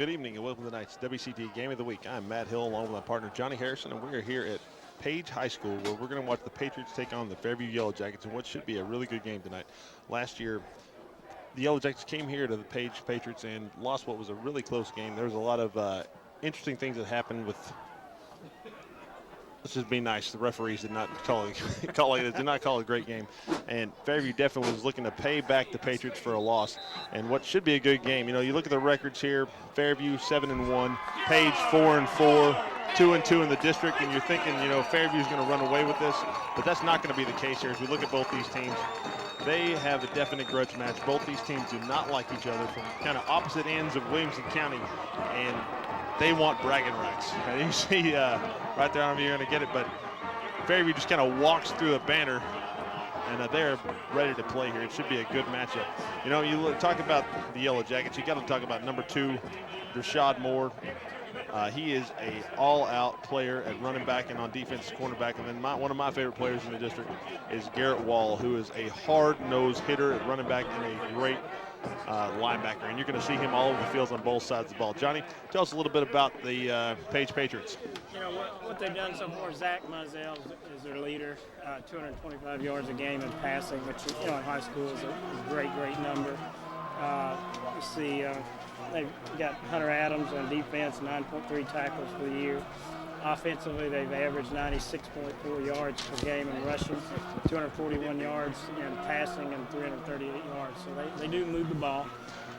good evening, and welcome to tonight's WCT Game of the Week. I'm Matt Hill, along with my partner Johnny Harrison, and we are here at Page High School, where we're going to watch the Patriots take on the Fairview Yellow Jackets in what should be a really good game tonight. Last year, the Yellow Jackets came here to the Page Patriots and lost what was a really close game. There was a lot of interesting things that happened with. Let's just be nice. The referees did not call it, did not call it a great game, and Fairview definitely was looking to pay back the Patriots for a loss, and what should be a good game. You know, you look at the records here: Fairview 7-1, Page 4-4, 2-2 in the district, and you're thinking, you know, Fairview's going to run away with this, but that's not going to be the case here. As we look at both these teams, they have a definite grudge match. Both these teams do not like each other from kind of opposite ends of Williamson County, and they want bragging rights. And you see right there, I don't know if you're going to get it, but Fairview just kind of walks through the banner, and they're ready to play here. It should be a good matchup. You know, you talk about the Yellow Jackets, you got to talk about number 2, Rashad Moore. He is a all-out player at running back and on defense, cornerback. And then one of my favorite players in the district is Garrett Wall, who is a hard-nosed hitter at running back and a great linebacker. And you're going to see him all over the fields on both sides of the ball. Johnny, tell us a little bit about the Page Patriots. You know, what they've done so far, Zach Mizell is their leader, 225 yards a game in passing, which, you know, in high school is a great, great number. You see, they've got Hunter Adams on defense, 9.3 tackles for the year. Offensively, they've averaged 96.4 yards per game in rushing, 241 yards in passing, and 338 yards. So they do move the ball.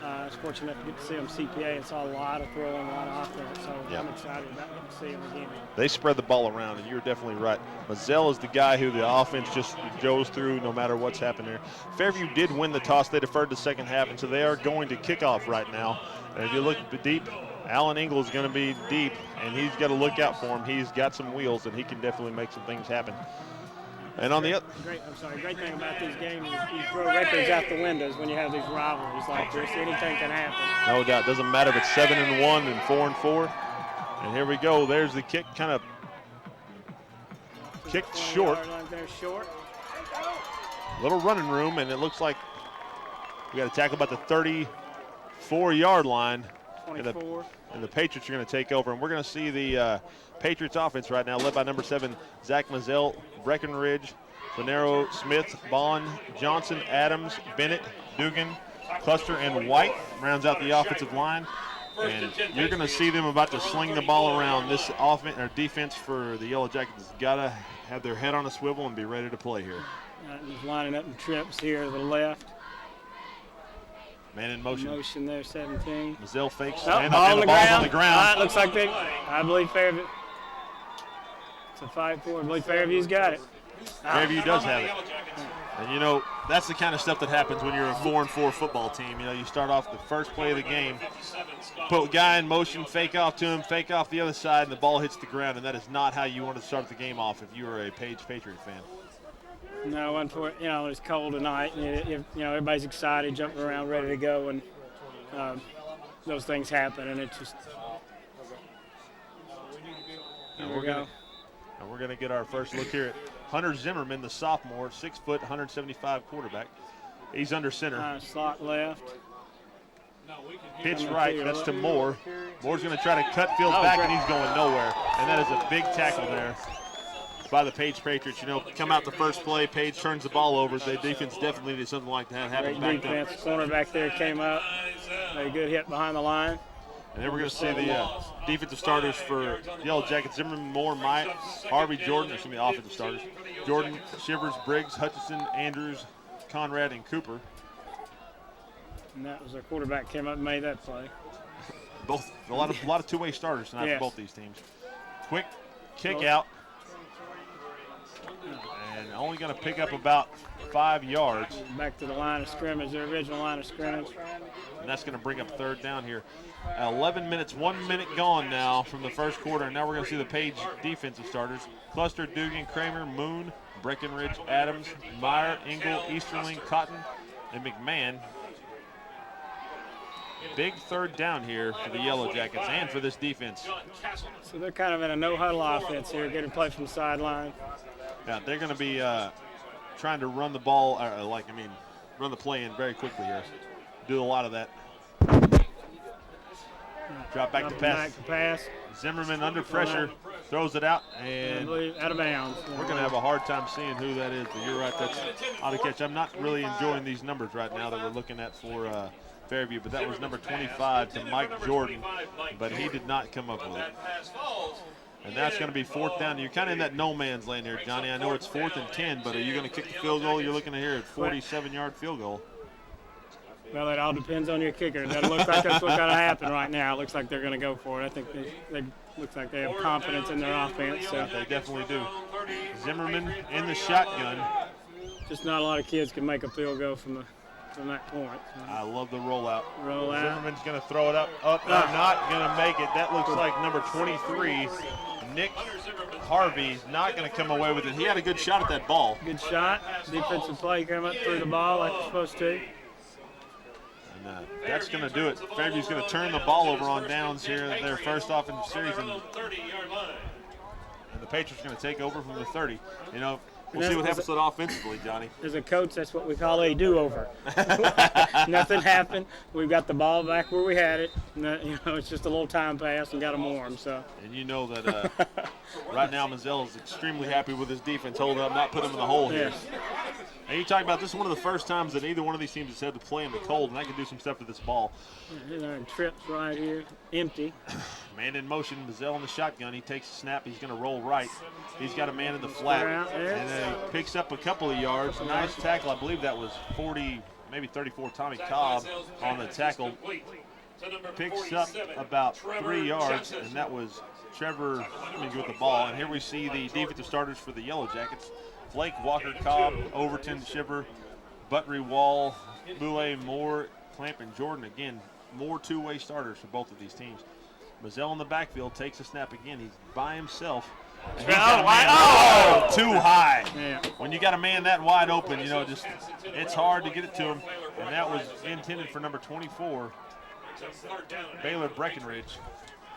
I was fortunate enough to get to see them CPA and saw a lot of throwing, a lot of offense. So I'm excited about getting to see them again. They spread the ball around, and you're definitely right. Mizell is the guy who the offense just goes through no matter what's happening there. Fairview did win the toss. They deferred the second half, and so they are going to kick off right now. And if you look deep, Alan Engel is going to be deep, and he's got to look out for him. He's got some wheels, and he can definitely make some things happen. And on the other, great thing about these games is you throw records out the windows when you have these rivalries like this. Anything can happen. No doubt. Doesn't matter if it's 7-1 and 4-4. And here we go. There's the kick, kind of kicked short. Short. Little running room, and it looks like we got to tackle about the 34-yard line. 24. And the Patriots are going to take over. And we're going to see the Patriots offense right now, led by number 7, Zach Mizell, Breckenridge, Bonero, Smith, Bond, Johnson, Adams, Bennett, Dugan, Cluster, and White rounds out the offensive line. And you're going to see them about to sling the ball around. This offense or defense for the Yellow Jackets has got to have their head on a swivel and be ready to play here. He's lining up in trips here to the left. Man in motion. Motion there, 17. Mizell fakes. Ball and on the the ball's ground. on the ground. Looks like I believe Fairview. It's a 5-4. I believe Fairview's got it. Fairview does have it. And, you know, that's the kind of stuff that happens when you're a 4-4 football team. You know, you start off the first play of the game, put a guy in motion, fake off to him, fake off the other side, and the ball hits the ground. And that is not how you want to start the game off if you are a Page Patriot fan. No, unfortunately, you know, it's cold tonight. You know, everybody's excited, jumping around, ready to go, and those things happen, and it's just. And we're going to get our first look here at Hunter Zimmerman, the sophomore, 6 foot, 175 quarterback. He's under center. Slot left. Pitch right, that's to Moore. Moore's going to try to cut field back, and he's going nowhere. And that is a big tackle there by the Page Patriots. You know, come out the first play, Page turns the ball over. The defense definitely needed something like that happen back defense. up. Corner back there came up. A good hit behind the line. And then we're going to see the defensive starters for Yellow Jackets: Zimmerman, Moore, Myatt, Harvey, Jordan. There's going to be offensive starters: Jordan, Shivers, Briggs, Hutchison, Andrews, Conrad, and Cooper. And that was their quarterback came up and made that play. Both a lot of two-way starters tonight for both these teams. Quick kick out. And only going to pick up about 5 yards. Back to the line of scrimmage, the original line of scrimmage. And that's going to bring up third down here. 11 minutes, 1 minute gone now from the first quarter. And now we're going to see the Page defensive starters: Cluster, Dugan, Kramer, Moon, Breckenridge, Adams, Meyer, Engel, Easterling, Cotton, and McMahon. Big third down here for the Yellow Jackets and for this defense. So they're kind of in a no-huddle offense here, getting play from the sideline. Yeah, they're going to be trying to run the ball, run the play in very quickly here. Do a lot of that. Drop back to pass. Zimmerman under pressure, throws it out, and out of bounds. We're going to have a hard time seeing who that is, but you're right, that's out of catch. I'm not really enjoying these numbers right now that we're looking at for Fairview, but that was number 25 to Mike Jordan, but he did not come up with it. And that's going to be 4th down. You're kind of in that no man's land here, Johnny. I know it's 4th and 10, but are you going to kick the field goal? You're looking at here at 47-yard field goal. Well, it all depends on your kicker. It doesn't look like that's what's going to happen right now. It looks like they're going to go for it. I think they looks like they have confidence in their offense. So. They definitely do. Zimmerman in the shotgun. Just not a lot of kids can make a field goal from that point. So. I love the rollout. Rollout. Zimmerman's going to throw it up. Not going to make it. That looks like number 23, Nick Harvey's not going to come away with it. He had a good shot at that ball. Good shot. Defensive play came up through the ball like it's supposed to. And that's going to do it. Fairview's going to turn the ball over on downs here. Their first offensive series. And the Patriots are going to take over from the 30. You know, we'll see what happens offensively, Johnny. As a coach, that's what we call a do-over. Nothing happened. We've got the ball back where we had it. It's just a little time pass and got them warm. So. And you know that right now Mazzell is extremely happy with his defense holding up, not putting him in the hole here. Yes. And you talk about this is one of the first times that either one of these teams has had to play in the cold, and I can do some stuff to this ball. Trips right here, empty. Man in motion, Mazzell in the shotgun. He takes a snap. He's going to roll right. He's got a man in the flat, and then he picks up a couple of yards. Nice tackle. I believe that was 40, maybe 34. Tommy Cobb on the tackle. Picks up about 3 yards, and that was Trevor with the ball. And here we see the defensive starters for the Yellow Jackets. Flake, Walker, Cobb, Overton, Shiver, Buttery, Wall, Boulay, Moore, Clamp, and Jordan. Again, more two-way starters for both of these teams. Mazzell in the backfield takes a snap again. He's by himself. Too high. Yeah. When you got a man that wide open, it's hard to get it to him. And that was intended for number 24, Baylor Breckenridge.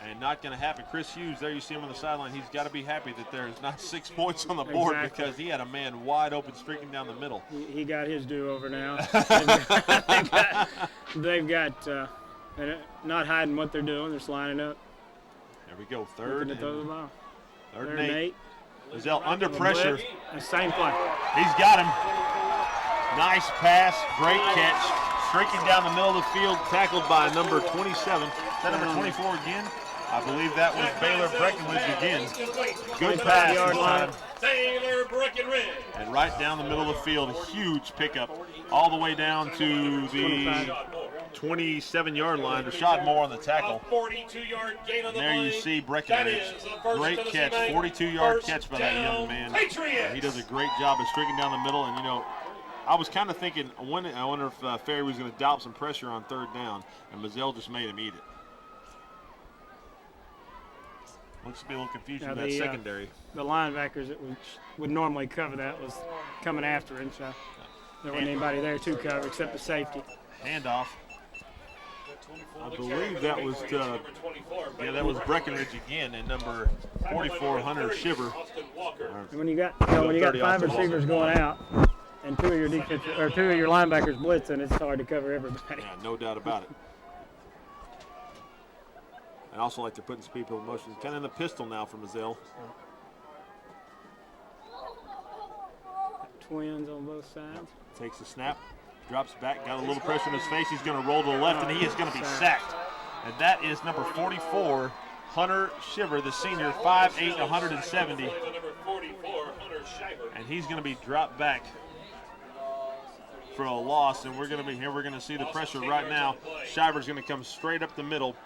And not going to happen. Chris Hughes, there you see him on the sideline. He's got to be happy that there's not 6 points on the board because he had a man wide open streaking down the middle. He got his do-over now. they've got they're not hiding what they're doing. They're just lining up. There we go. Third and 8. Mazzell under pressure. Same play. He's got him. Nice pass. Great catch. Streaking down the middle of the field. Tackled by number 27. Is that number 24 again? I believe that was Baylor Breckenridge again. Good pass this time. Baylor Breckenridge. And right down the middle of the field, a huge pickup all the way down to the 27-yard line. Rashad Moore on the tackle. 42-yard gain on the there you see Breckenridge. Great catch, 42-yard catch by that young man. He does a great job of streaking down the middle. And, I was kind of thinking, I wonder if Fairview was going to dial some pressure on 3rd down, and Mazzell just made him eat it. Looks to be a little confusion in that secondary. The linebackers that would normally cover that was coming after him, so there wasn't anybody there to cover except the safety. Handoff. I believe that was that was Breckenridge again, and number 44, Hunter Shiver. And when you got 5 receivers going out and 2 of your linebackers blitzing, it's hard to cover everybody. Yeah, no doubt about it. I also like to put some people in motion. Kind of in the pistol now for Mazzell. Twins on both sides. Takes the snap, drops back, got a little pressure in his face. He's going to roll to the left, and he is going to be sacked. And that is number 44, Hunter Shiver, the senior, 5'8", 170. And he's going to be dropped back for a loss, and we're going to see the pressure right now. Shiver's going to come straight up the middle.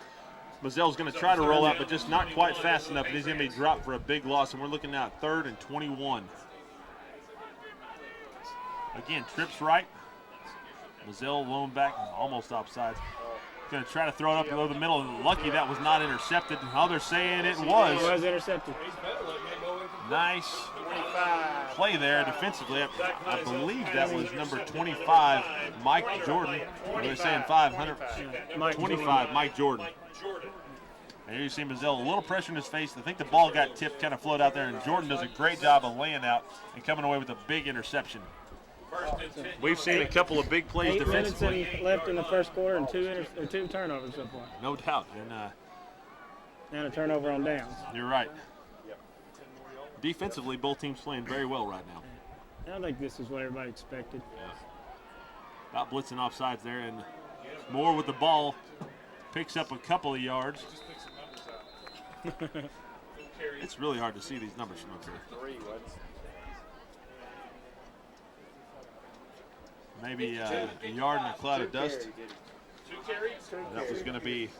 Mazzell's going to try to roll out, but just not quite fast enough, and he's going to be dropped for a big loss, and we're looking now at 3rd and 21. Again, trips right. Mazzell lone back, almost offsides. Going to try to throw it up over the middle, and lucky that was not intercepted. Others saying it was. It was intercepted. Nice play there defensively. I believe that was number 25, Mike Jordan. They're saying 500. 25, Mike Jordan. And here you see Mazzell, a little pressure in his face. I think the ball got tipped, kind of floated out there, and Jordan does a great job of laying out and coming away with a big interception. We've seen a couple of big plays defensively. 8 minutes left in the first quarter and two turnovers so far. No doubt. And and a turnover on downs. You're right. Defensively, both teams playing very well right now. I think this is what everybody expected. About blitzing offsides there, and Moore with the ball picks up a couple of yards. It's really hard to see these numbers from up here. Maybe a yard in a cloud of dust. That was going to be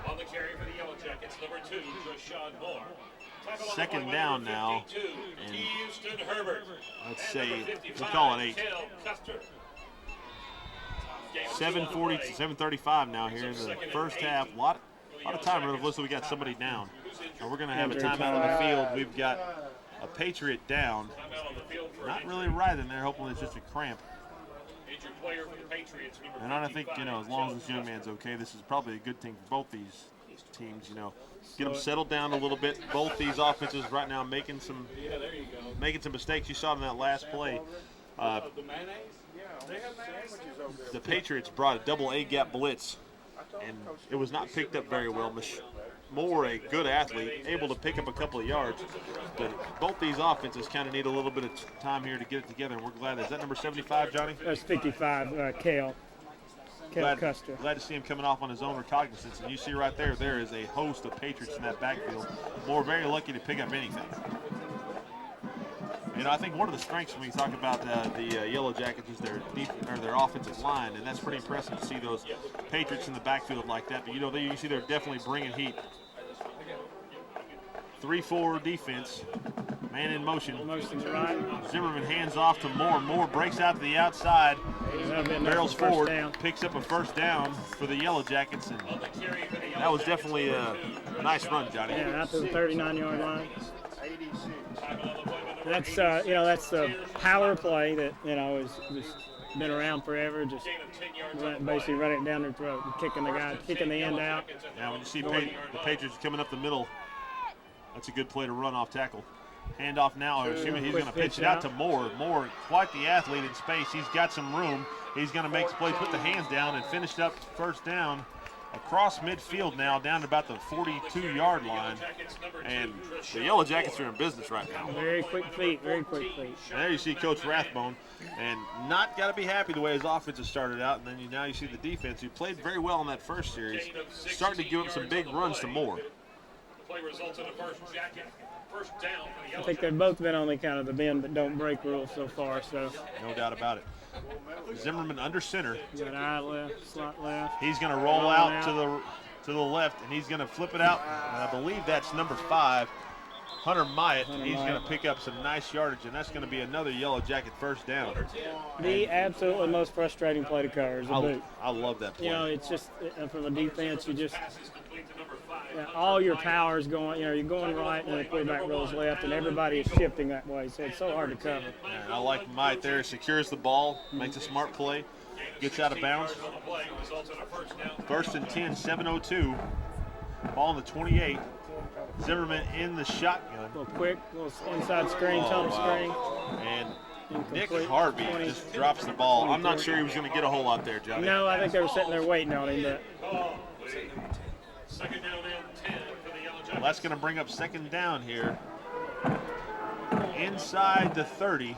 on the carry for the Yellow Jackets, number 2, Rashawn Moore. second down now. And Houston Herbert. let's say, we'll call it 8. 7:40 to 7:35 now here in the first half. A lot of time left. Looks like we got somebody down. And we're going to have a timeout on the field. We've got a Patriot down. Not really right in there. Hopefully it's just a cramp. And I think, as long as this young man's okay, this is probably a good thing for both these teams, Get them settled down a little bit. Both these offenses right now making some mistakes. You saw it in that last play. The Patriots brought a double A-gap blitz, and it was not picked up very well. Moore, a good athlete, able to pick up a couple of yards. But both these offenses kind of need a little bit of time here to get it together, and we're glad. Is that number 75, Johnny? That's 55, Kale Custer. Glad to see him coming off on his own recognizance. And you see right there, there is a host of Patriots in that backfield. Moore very lucky to pick up anything. I think one of the strengths when we talk about the Yellow Jackets is their offensive line, and that's pretty impressive to see those Patriots in the backfield like that. But you see they're definitely bringing heat. 3-4 defense, man in motion. Zimmerman hands off to Moore. Moore breaks out to the outside, barrels forward, picks up a first down for the Yellow Jackets, and that was definitely a nice run, Johnny. Yeah, out to the 39-yard line. That's that's the power play that has been around forever. Just basically running it down their throat, and kicking the end out. Yeah, when you see the Patriots coming up the middle, that's a good play to run off tackle. Handoff now. Assuming he's going to pitch it out to Moore. Moore, quite the athlete in space. He's got some room. He's going to make the play, put the hands down, and finish up first down. Across midfield now, down to about the 42-yard line. And the Yellow Jackets are in business right now. Very quick feet, very quick feet. And there you see Coach Rathbone, and not got to be happy the way his offense has started out. And then now you see the defense, who played very well in that first series, starting to give up some big runs to Moore. I think they've both been on the kind of the bend but don't break rule so far. So no doubt about it. Zimmerman under center. Got eye left, slot left. He's going to roll out to the left, and he's going to flip it out. And I believe that's number 5, Hunter Myatt. He's going to pick up some nice yardage, and that's going to be another Yellow Jacket first down. The absolutely most frustrating play to cover is a boot. I love that play. It's just from a defense, you just all your power is going. You're going right, and the quarterback rolls left, and everybody is shifting that way. So it's so hard to cover. Yeah, I like Myatt there. Secures the ball, makes a smart play, gets out of bounds. First and 10, 7:02. Ball on the 28. Zimmerman in the shotgun. A little quick, little inside screen, tunnel screen. And Nick Harvey just drops the ball. I'm not sure he was going to get a whole lot there, Johnny. No, I think they were sitting there waiting on him. Second down and 10 for the Yellow Jackets. Well, that's going to bring up second down here. Inside the 30.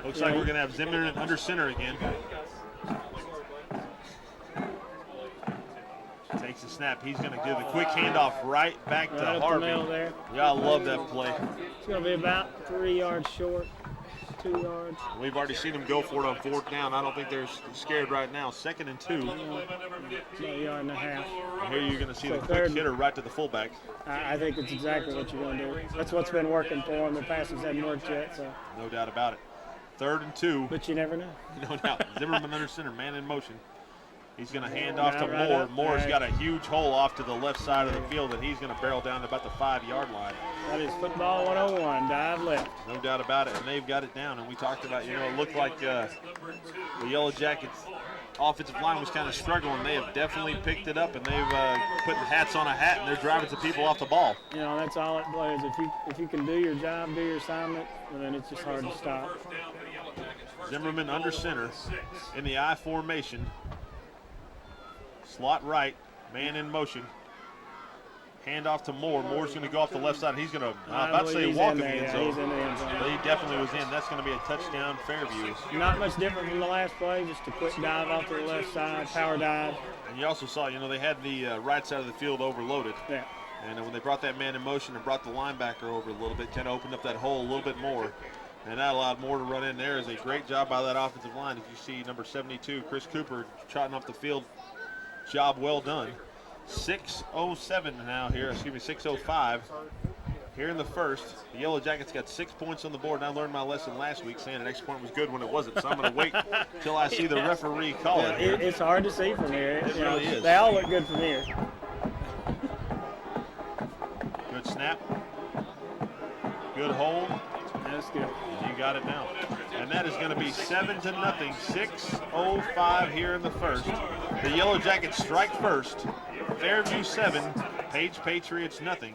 Looks like we're going to have Zimmerman under center again. Takes the snap. He's going to give the quick handoff right back to Harvey. Yeah, I love that play. It's going to be about 3 yards short, 2 yards. We've already seen them go for it on fourth down. I don't think they're scared right now. Second and 2. About a yard and a half. And here you're going to see the quick hitter right to the fullback. I think it's exactly what you're going to do. That's what's been working for them. The passes haven't worked yet. So. No doubt about it. Third and 2. But you never know. No doubt. Zimmerman under center, man in motion. He's going to hand off to Moore. Moore's got a huge hole off to the left side of the field, and he's going to barrel down to about the 5-yard line. That is football 101, dive left. No doubt about it, and they've got it down. And we talked about, it looked like the Yellow Jackets offensive line was kind of struggling. They have definitely picked it up, and they've put hats on a hat, and they're driving some people off the ball. That's all it plays. If you can do your job, do your assignment, then it's just hard to stop. Zimmerman under center in the I formation. Slot right, man in motion. Hand off to Moore. Moore's going to go off the left side. He's going to, about to say, walk in the end zone. He's in the end zone. But he definitely was in. That's going to be a touchdown, Fairview. Not much different from the last play, just a quick dive off to the left side, power dive. And you also saw, they had the right side of the field overloaded. Yeah. And when they brought that man in motion and brought the linebacker over a little bit, kind of opened up that hole a little bit more. And that allowed Moore to run in there. Is a great job by that offensive line. As you see, number 72, Chris Cooper, trotting off the field. Job well done. 6:07 now here, 6:05 here in the first. The Yellow Jackets got 6 points on the board, and I learned my lesson last week saying an extra point was good when it wasn't. So I'm going to wait till I see the referee call it. It's hard to see from here. It really is. They all look good from here. Good snap. Good hold. That's good. You got it now. And that is going to be 7-0. 6:05 here in the first. The Yellow Jackets strike first. Fairview 7, Page Patriots nothing.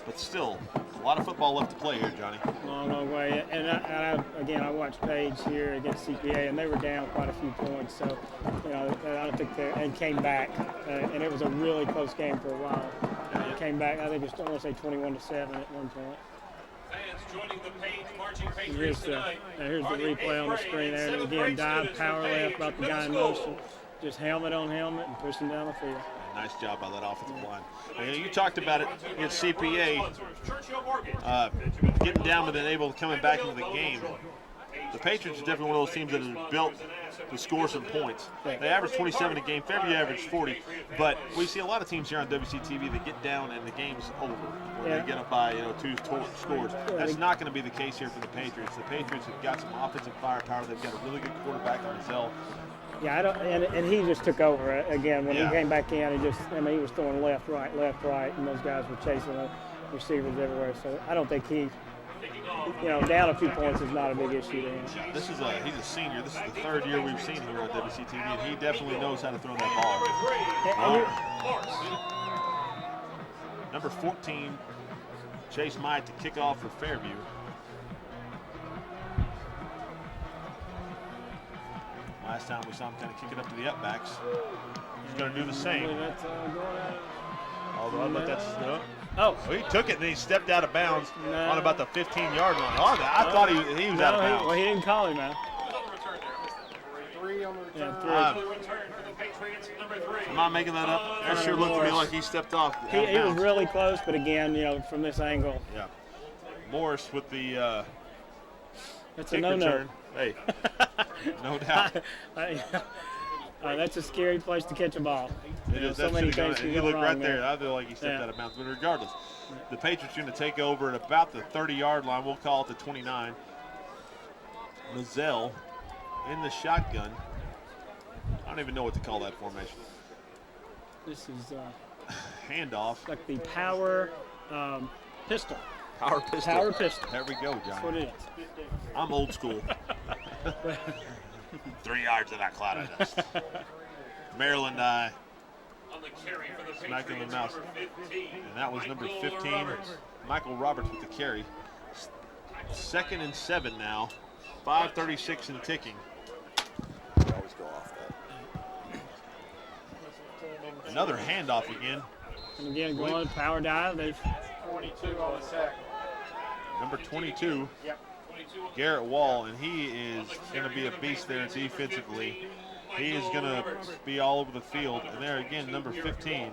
But still, a lot of football left to play here, Johnny. Long way. And I watched Page here against CPA, and they were down quite a few points. So, I don't think and came back, and it was a really close game for a while. They came back. I think I want to say 21-7 at one point. Fans joining the Page marching Patriots tonight. Here's the replay on the screen there. And again, dive, power left, brought the guy in motion. Just helmet on helmet and pushing down the field. Nice job by that offensive line. And you talked about it against CPA, getting down but then able to coming back into the game. The Patriots are definitely one of those teams that is built to score some points. They average 27 a game. Fairview averaged 40. But we see a lot of teams here on WCTV that get down and the game's over. Where they get up by 2 scores. That's not going to be the case here for the Patriots. The Patriots have got some offensive firepower. They've got a really good quarterback on Zell. Yeah, and he just took over again when he came back in. He was throwing left, right, and those guys were chasing the receivers everywhere. So I don't think he, down a few points is not a big issue to him. He's a senior. This is the third year we've seen him here at WCTV, and he definitely knows how to throw that ball. Number 14, Chase Myatt to kick off for Fairview. Last time we saw him kind of kick it up to the upbacks. He's going to do the same. He took it and he stepped out of bounds on about the 15-yard line. I thought he was out of bounds. Well, he didn't call him out. 3 on the return. Yeah, 3. Return for the Patriots, number 3. I'm not making that up. That sure looked to me like he stepped off. He was really close, but again, from this angle. Yeah. Morris with the That's a kick no-no. return. Hey, no doubt. That's a scary place to catch a ball. It is. So many things can He go looked wrong right there. there. I feel like he stepped out of bounds. But regardless, the Patriots are going to take over at about the 30-yard line. We'll call it the 29. Mazzell in the shotgun. I don't even know what to call that formation. This is Handoff. like the power pistol. Power pistol. Power pistol. There we go, That's what John. it is. I'm old school. 3 yards of that cloud of dust. Maryland On the carry for the smacked him in the Patriots, mouth. number 15. And that was number 15, Roberts. Michael Roberts with the carry. 2nd and 7 now. 5:36 and ticking. We always go off that. Another handoff again. And again, going power dive. They've 22 on the sack. Number 22, 22 Garrett Wall, and he is going to be a beast there defensively. He is going to be all over the field. And there again, number 15,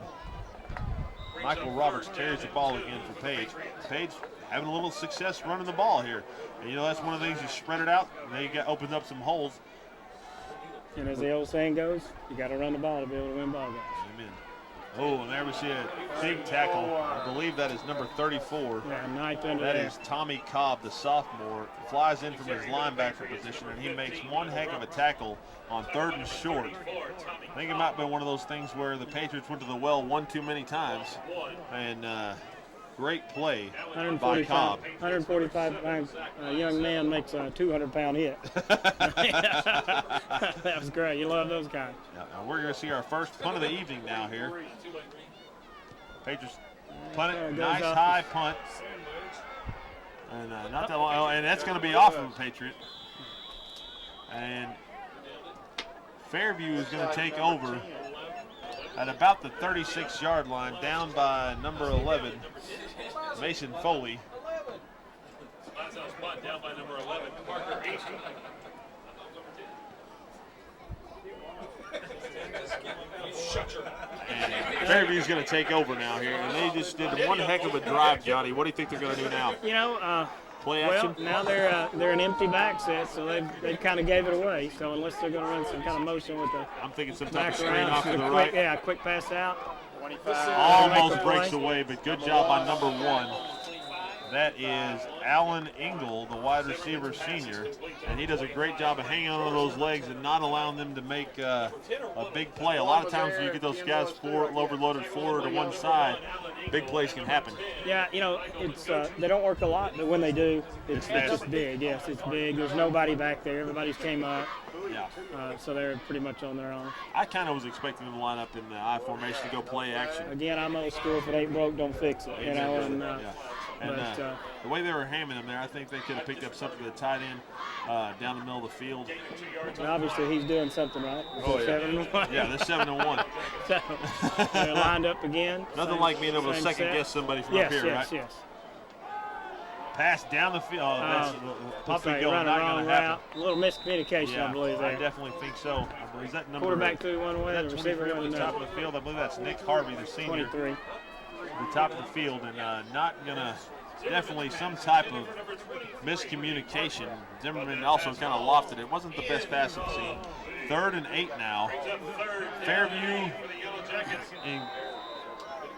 Michael Roberts carries the ball again for Page. Page having a little success running the ball here. And that's one of the things, you spread it out, and they opens up some holes. And as the old saying goes, you got to run the ball to be able to win ball games. Amen. Oh, and there we see a big tackle. I believe that is number 34. Yeah, ninth under That there. is Tommy Cobb, the sophomore. Flies in from his linebacker position, and he makes one heck of a tackle on 3rd and short. I think it might be one of those things where the Patriots went to the well one too many times. And great play by Cobb. 145 pound young man makes a 200-pound hit. That was great. You love those guys. Now we're going to see our first punt of the evening now here. Patriots punt it. Nice high punt. And not that long, and that's going to be off of the Patriot. And Fairview is going to take over at about the 36-yard line, down by number 11, Mason Foley. Monzel's punt down by number 11, Parker H. And Fairview's going to take over now here, and they just did one heck of a drive, Johnny. What do you think they're going to do now? You know, Play action? well, now they're an empty back set, so they kind of gave it away. So unless they're going to run some kind of motion with the I'm thinking some type back of screen around, off to the quick, right. yeah, quick pass out. Almost Make a breaks play. away, but good job by number 1. That is Alan Engel, the wide receiver senior, and he does a great job of hanging on to those legs and not allowing them to make a big play. A lot of times when you get those guys overloaded forward to one side, big plays can happen. Yeah, you know, it's they don't work a lot, but when they do, it's just big. Yes, it's big. There's nobody back there. Everybody's came up, Yeah. so they're pretty much on their own. I kind of was expecting them to line up in the I formation to go play action. Again, I'm old school. If it ain't broke, don't fix it. You know, and Yeah. And but, the way they were hamming them there, I think they could have picked up something to tight end down the middle of the field. and obviously he's doing something right. Oh, yeah. 7-1. Yeah, they're 7-1. So they're lined up again. Nothing Same- like being able to same second set. guess somebody from Yes, up here, yes, right? yes. Pass down the field. Oh, that's Looks like going, run a not wrong going to happen. route. A little miscommunication, Yeah, I believe I there. definitely think so. I believe is that number. Quarterback threw one way, That the receiver 23 went on the top another. of the field. I believe that's Nick Harvey, the senior. 23. The top of the field, and not gonna. Definitely some type of miscommunication. Zimmerman also kind of lofted it. Wasn't the best pass I've seen. 3rd and 8 now. Fairview in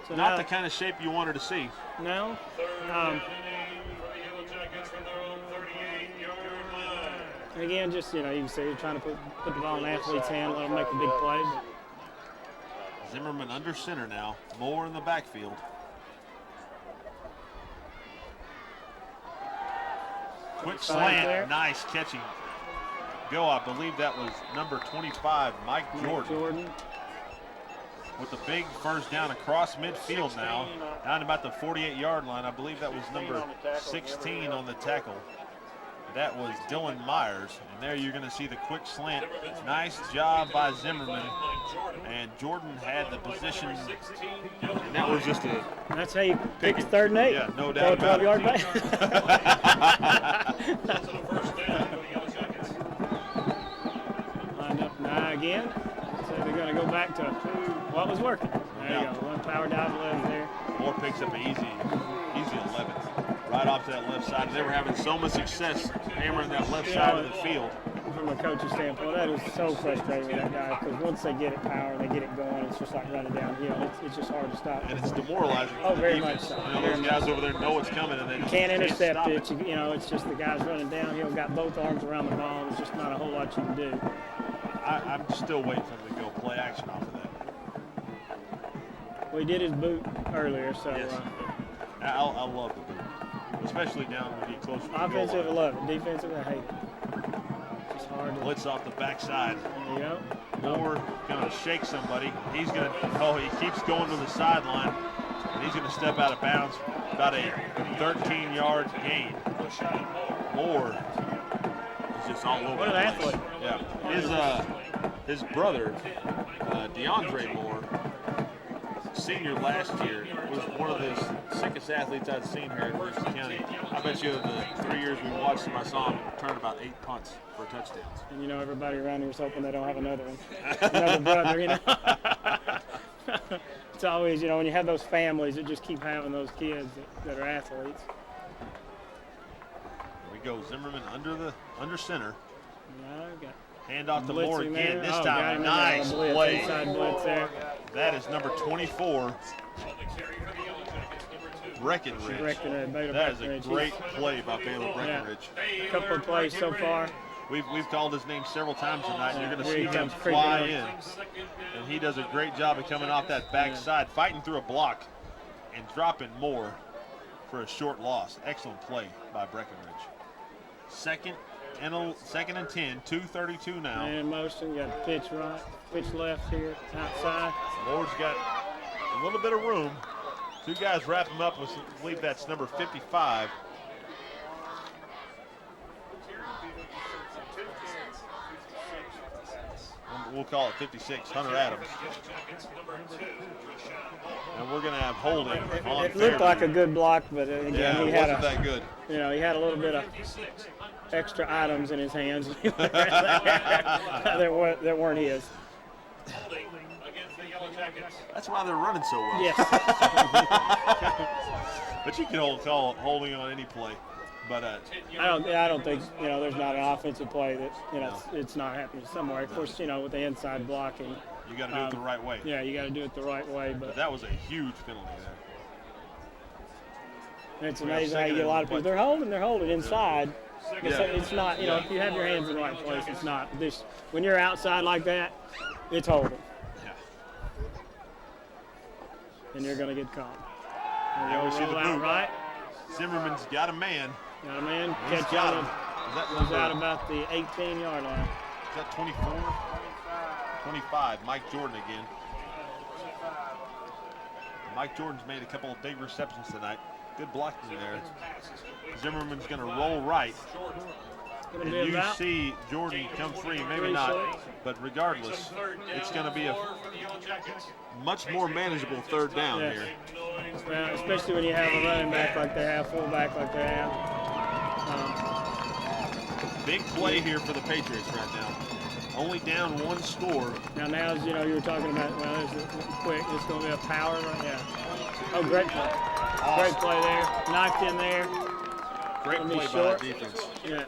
So not now, the kind of shape you wanted to see. now and again, just, you know, you can see you're trying to put the ball in the athlete's hand, let them make a big play. But Zimmerman under center now. Moore in the backfield. Quick there. slant, nice catching. Go, I believe that was number 25, Mike Jordan. With the big first down across midfield now, down about the 48-yard line. I believe that was number 16 on the tackle. That was Dylan Myers, and there you're going to see the quick slant. Nice job by Zimmerman, and Jordan had the position, and that was just a that's how you pick it. 3rd and 8. Yeah, no Throw a doubt about 12-yard it. pass. Lined up now again. So they're going to go back to what was working. There you go. One power dive left there. Moore picks up an easy 11th. Right off to that left side. They were having so much success hammering that left side of the field. From a coach's standpoint, that is so frustrating with that guy, because once they get it power and they get it going, it's just like running downhill. It's just hard to stop. And it's demoralizing. Oh, for the very defense. much so. You know, those guys over there know what's coming, and they just Can't intercept stop it. You know, it's just the guys running downhill, got both arms around the ball. There's just not a whole lot you can do. I'm still waiting for them to go play action off of that. Well, he did his boot earlier, so Yes. I love the boot, especially down when you get closer to the goal offensive, I line. love it. Defensive, I hate it. It's hard to. Blitz off the backside. There you go. Moore gonna shake somebody. He's gonna. Oh, he keeps going to the sideline, and he's gonna step out of bounds. About a 13-yard gain. Moore is just all over What the an place. athlete. Yeah. His brother, DeAndre Moore, senior last year, was one of the sickest athletes I'd seen here in Williamson County. I bet you the 3 years we watched him, I saw him turn about 8 punts for touchdowns. And you know, everybody around here is hoping they don't have another one, another brother. You know, it's always, you know, when you have those families that just keep having those kids that are athletes. Here we go, Zimmerman under center. Yeah, got Hand off to Moore blitzing again. there. This Oh, got time, him in nice there on the blitz, play. inside blitz there. That is number 24, Breckenridge. Baylor That is a Breckenridge. great play by Baylor Breckenridge. A couple of plays so far. We've called his name several times tonight. You're going to Here see he him comes creeping fly up. in, and he does a great job of coming off that backside, fighting through a block, and dropping Moore for a short loss. Excellent play by Breckenridge. Second and 10, 2:32 now. Man in motion, got a pitch right, pitch left here, outside. Moore's got a little bit of room. Two guys wrap him up with, I believe that's number 55. Number we'll call it 56, Hunter Adams. And we're going to have holding on It looked like a Fairview. good block, but again, Yeah, he it had wasn't that good. he had a little bit of extra items in his hands that weren't his. That's why they're running so well. Yes. But you can call holding on any play. But I don't think there's not an offensive play that it's not happening somewhere. Of course, with the inside blocking, you got to do it the right way. yeah, you got to do it the right way. But But that was a huge penalty there. it's amazing how you get a lot of people. They're holding inside. Yeah. It's not, if you have your hands in the right place, it's not. When you're outside like that, it's holding. Yeah. And you're going to get caught. Yeah, we see the Roll out boot. right. Zimmerman's got a man. Got a man. He's Catch got on. him. Is that Goes number? out about the 18-yard line. Is that 24? 25. Mike Jordan again. Mike Jordan's made a couple of big receptions tonight. Good blocking there. Zimmerman's going to roll right. Gonna And be you about see Jordan come free, maybe Three not, short. but regardless, it's going to be a much more manageable third down Yes. here. Well, especially when you have a running back like they have, fullback like they have. Big play here for the Patriots right now. Only down one score. Now, as you were talking about, there's a quick. It's going to be a power run. Yeah. Oh, great play. Great play there. Knocked in there. Great Gonna be play by short. the defense. Yeah.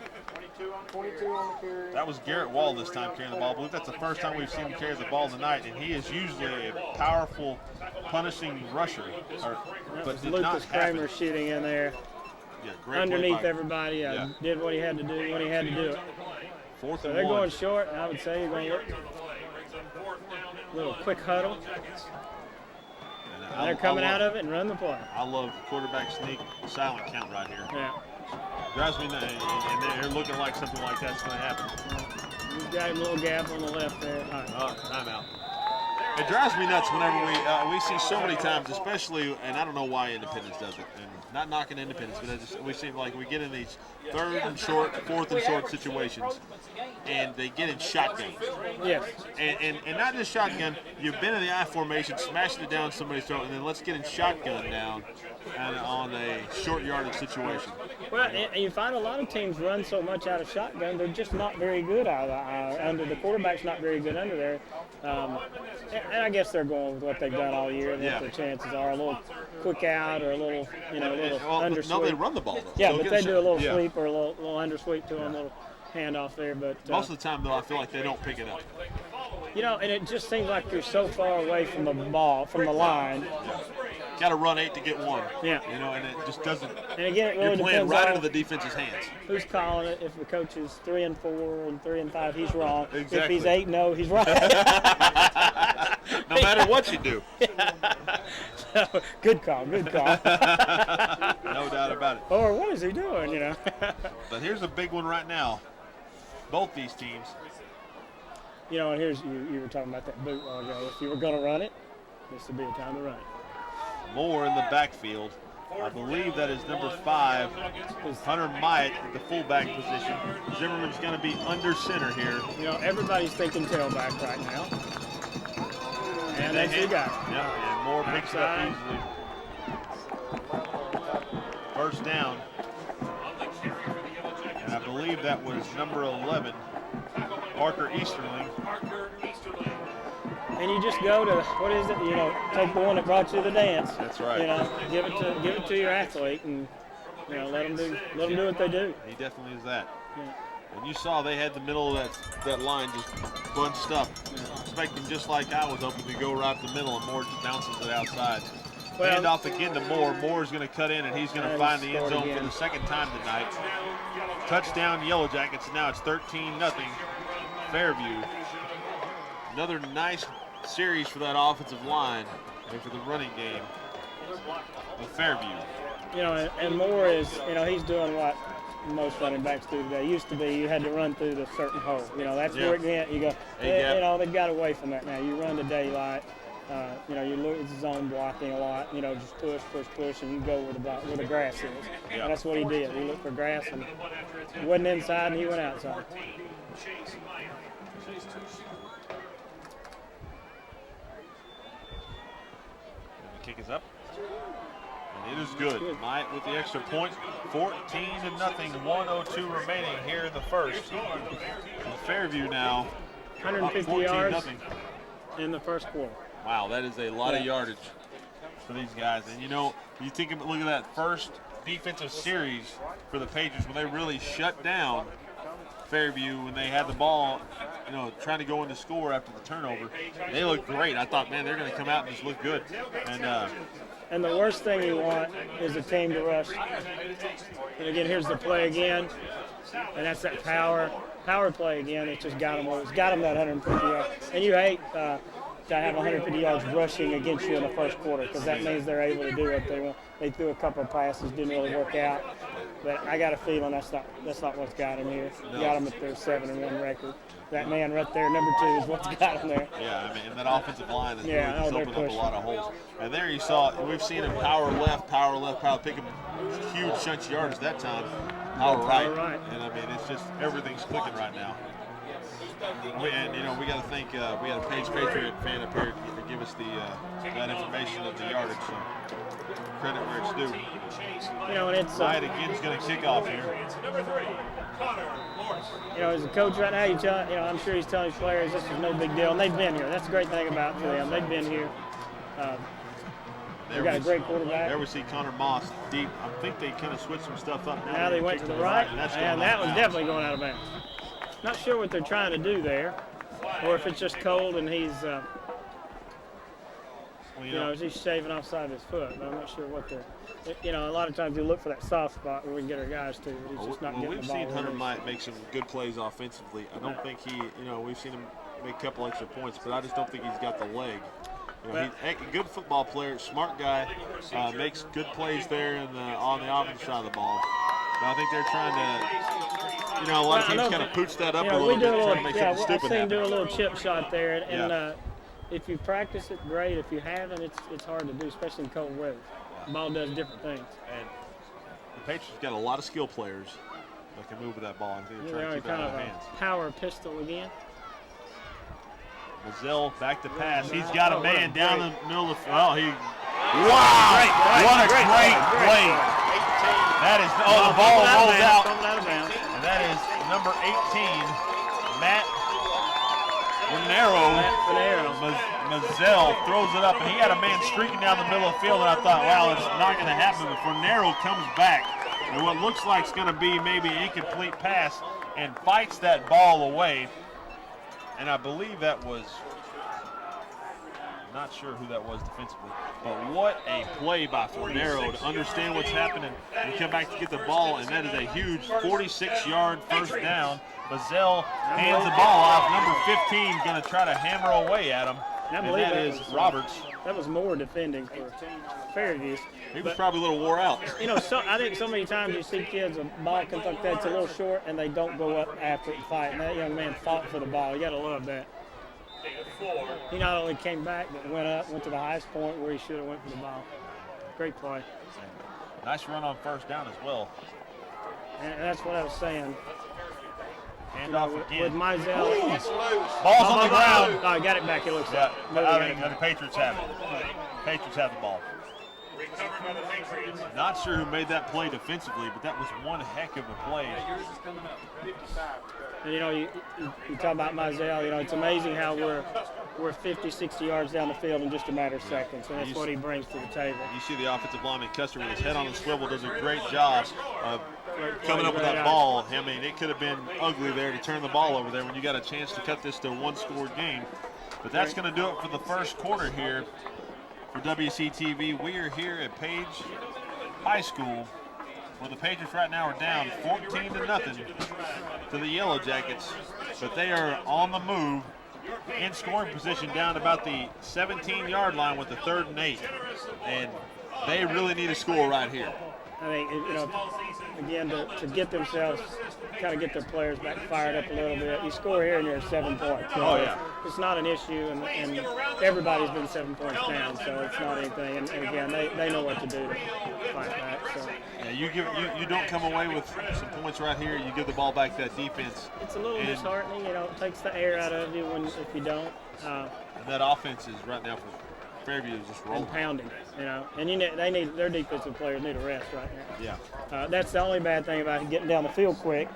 22 on the carry. That was Garrett Wall this time carrying the ball. I believe that's the first time we've seen him carry the ball tonight, and he is usually a powerful, punishing rusher. That But was did not Lucas happen. Kramer shooting in there Yeah, great underneath play by everybody. Yeah. Did what he had to do when he had to do it. Fourth So and they're one. going short, and I would say you're going to look a little quick huddle. And And they're coming out of it and run the play. I love quarterback sneak silent count right here. Yeah. Drives me nuts, and they're looking like something like that's going to happen. He's got him a little gap on the left there. All right. Timeout. It drives me nuts whenever we see so many times, especially, and I don't know why Independence does it, and not knocking Independence, but we seem like we get in these third and short, fourth and short situations, and they get in shotguns. Yes. And not just shotgun, you've been in the I formation, smashing it down somebody's throat, and then let's get in shotgun down and on a short yardage situation. Well, and you find a lot of teams run so much out of shotgun, they're just not very good out of under the quarterback's not very good under there. And I guess they're going with what they've done all year. And Yeah. what their chances are a little quick out or a little, under No, they sweep. run the ball, though. Yeah, So but get they a do a shot. little Yeah. sweep or a little under sweep to them, a little handoff there. But Most of the time, though, I feel like they don't pick it up. and it just seems like you're so far away from the ball, from the line. Got to run 8 to get 1. Yeah. And it just doesn't. And again, it You're really playing depends right on into the defense's hands. who's calling it. If the coach is 3-4 and 3-5, he's wrong. Exactly. If he's 8-0, he's right. No matter what you do. Good call. No doubt about it. Or what is he doing? But here's a big one right now. Both these teams. And here's you were talking about that boot a while ago. If you were going to run it, this would be a time to run it. Moore in the backfield. I believe that is number 5, Hunter Myatt, the fullback position. Zimmerman's going to be under center here. Everybody's thinking tailback right now. And that's who got it. Yeah, and Moore picks it up Outside. easily. First down. And I believe that was number 11, Parker Easterling. And you just go to what is it? Take the one that brought you to the dance. That's right. Give it to your athlete, and let them do what they do. He definitely is that. Yeah. And you saw they had the middle of that line just bunched up, expecting just like I was hoping to go right up the middle, and Moore just bounces it outside. Well- Hand off again to Moore. Moore's going to cut in, and he's going to And find the end score zone again. for the second time tonight. Touchdown Yellow Jackets. Now it's 13-0 Fairview. Another nice series for that offensive line and for the running game of Fairview. And Moore is, he's doing what most running backs do today. Used to be you had to run through the certain hole. That's Yeah. where it went. You go, A-gap. they've got away from that now. You run to daylight. You look at zone blocking a lot. Just push, and you go where the grass is. Yeah. And that's what he did. He looked for grass, and he wasn't inside, and he went outside. Kick is up. And it is good. Myatt with the extra point. 14-0, 1:02 remaining here in the first. And Fairview now 150 yards in the first quarter. Wow, that is a lot of yardage for these guys. And you know, you look at that first defensive series for the Patriots when they really shut down Fairview when they had the ball, you know, trying to go into score after the turnover. They looked great. I thought, man, they're going to come out and just look good. And the worst thing you want is a team to rush. And again, here's the play again, and that's that power play again. It just got them. It's got them that 150 yards. And you hate to have 150 yards rushing against you in the first quarter because that means they're able to do what they want. They threw a couple of passes, didn't really work out. But I got a feeling that's not what's got them here. Got them at their 7-1 record. That man right there, number 2, is what's got them there. Yeah, I mean, and that offensive line has really just opened up a lot of holes. And there you saw, we've seen him power left, pick him huge chunks of yards that time. Power right. And I mean, it's just everything's clicking right now. And you know, we got to thank we had a Patriot fan up here to give us that information of the yardage. So credit where it's due. You know, and it's Myatt again's going to kick off here. You know, as a coach right now, I'm sure he's telling his players this is no big deal, and they've been here. That's the great thing about them. They've been here. They've got a great quarterback. There we see Connor Moss deep. I think they kind of switched some stuff up. Now they went to the right, and that was definitely going out of bounds. Not sure what they're trying to do there, or if it's just cold and he's, he's shaving off side of his foot. But I'm not sure what they're. You know, a lot of times you look for that soft spot where we can get our guys to. But he's just not getting the ball. We've seen Hunter Myatt make some good plays offensively. I don't think we've seen him make a couple extra points, but I just don't think he's got the leg. You know, he's a good football player, smart guy, makes good plays there on the offensive side of the ball. But I think they're trying to, a lot of teams kind of pooch that up a little bit, trying to make something stupid I've seen him do a happen. little chip shot there, and if you practice it, great. If you haven't, it's hard to do, especially in cold weather. The ball does different things. And the Patriots got a lot of skill players that can move with that ball. I think they're trying to keep it out of hands. Power pistol again. Mazzell back to pass. He's got a man down the middle of the field. What a great play. That is, the ball rolls out. And that is number 18, Matt Monero. Mazzell throws it up, and he had a man streaking down the middle of the field, and I thought, wow, it's not going to happen. But Fornero comes back, and what looks like is going to be maybe an incomplete pass, and fights that ball away. And I believe that was, not sure who that was defensively, but what a play by Fornero to understand what's happening and come back to get the ball, and that is a huge 46-yard first down. Mazzell hands the ball off. Number 15 going to try to hammer away at him, and that is Roberts. That was more defending for Fairview. He was probably a little wore out. I think so many times you see kids, a ball comes like that's a little short, and they don't go up after it and fight. And that young man fought for the ball. You got to love that. He not only came back, but went to the highest point where he should have went for the ball. Great play. Nice run on first down as well. And that's what I was saying. Hand off again. With Mizell. Ball's on the ground. Oh, got it back, it looks like. The Patriots have it. Patriots have the ball. Not sure who made that play defensively, but that was one heck of a play. And you talk about Mizell, it's amazing how we're 50, 60 yards down the field in just a matter of seconds, and that's what he brings to the table. You see the offensive lineman Custer with his head on the swivel does a great job of coming up with that ball. I mean, it could have been ugly there to turn the ball over there when you got a chance to cut this to a one-score game. But that's going to do it for the first quarter here for WCTV. We are here at Page High School, where the Patriots right now are down 14-0 to the Yellow Jackets, but they are on the move in scoring position down about the 17-yard line with the 3rd and 8, and they really need a score right here. I think, again, to get themselves, kind of get their players back fired up a little bit. You score here and you're at 7 points. It's not an issue, and everybody's been 7 points down, so it's not anything. And again, they know what to do to fight back. So. Yeah, you don't come away with some points right here. You give the ball back to that defense. It's a little disheartening. It takes the air out of you if you don't. And that offense is right now for Fairview is just rolling. and pounding, you know. And their defensive players need a rest right now. Yeah. That's the only bad thing about getting down the field quick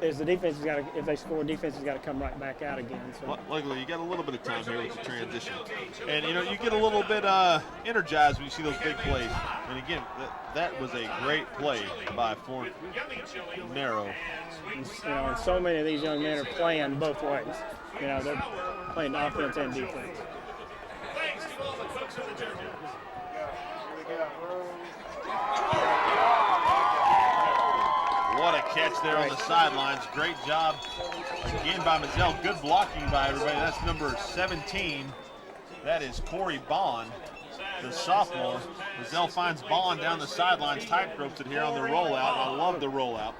is the defense has got to, if they score, defense has got to come right back out again. So. Luckily, you got a little bit of time here with the transition. And, you know, you get a little bit energized when you see those big plays. And, again, that was a great play by Fort Narrow. And, you know, and so many of these young men are playing both ways. You know, they're playing offense and defense. Thanks to all the folks in the church. What a catch there on the sidelines. Great job again by Mazzell. Good blocking by everybody. That's number 17. That is Corey Bond, the sophomore. Mazzell finds Bond down the sidelines, tight-ropes it here on the rollout. I love the rollout.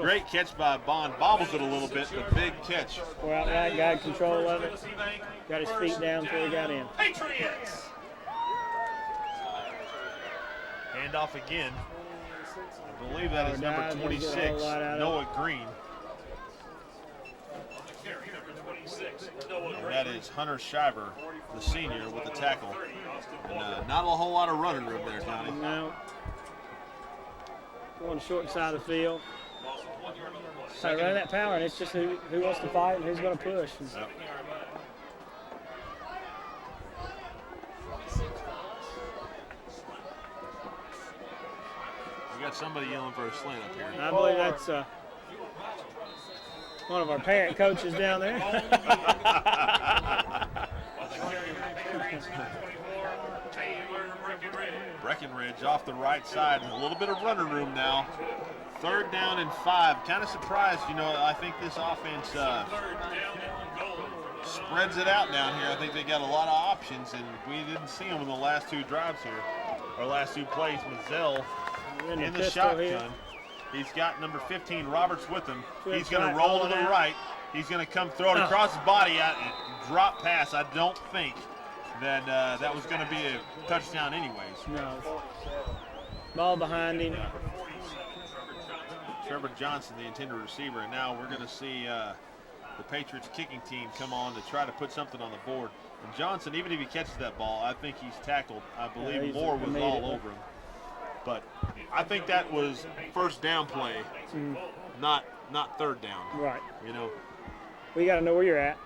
Great catch by Bond. Bobbles it a little bit, but big catch. We're outright, got control of it. Got his feet down before he got in. Patriots. Handoff again. I believe that is number 26, Noah Green. And that is Hunter Shiver, the senior, with the tackle. And not a whole lot of running room there, Johnny. No. Going short side of the field. So running that power, and it's just who wants to fight and who's going to push. Yep. We got somebody yelling for a slant up here. I believe that's one of our parent coaches down there. Breckenridge off the right side. A little bit of running room now. 3rd down and 5. Kind of surprised, you know, I think this offense spreads it out down here. I think they got a lot of options, and we didn't see them in the last 2 drives here, or last 2 plays. Mazzell in the shotgun. Here. He's got number 15, Roberts, with him. He's going to roll to the right. He's going to come throw it across his body out and drop pass. I don't think that that was going to be a touchdown anyways. No. Ball behind him. Trevor Johnson, the intended receiver, and now we're going to see the Patriots kicking team come on to try to put something on the board. And Johnson, even if he catches that ball, I think he's tackled. I believe Moore was all over him. But I think that was 1st down play, not 3rd down. Right. You know. Well, you got to know where you're at.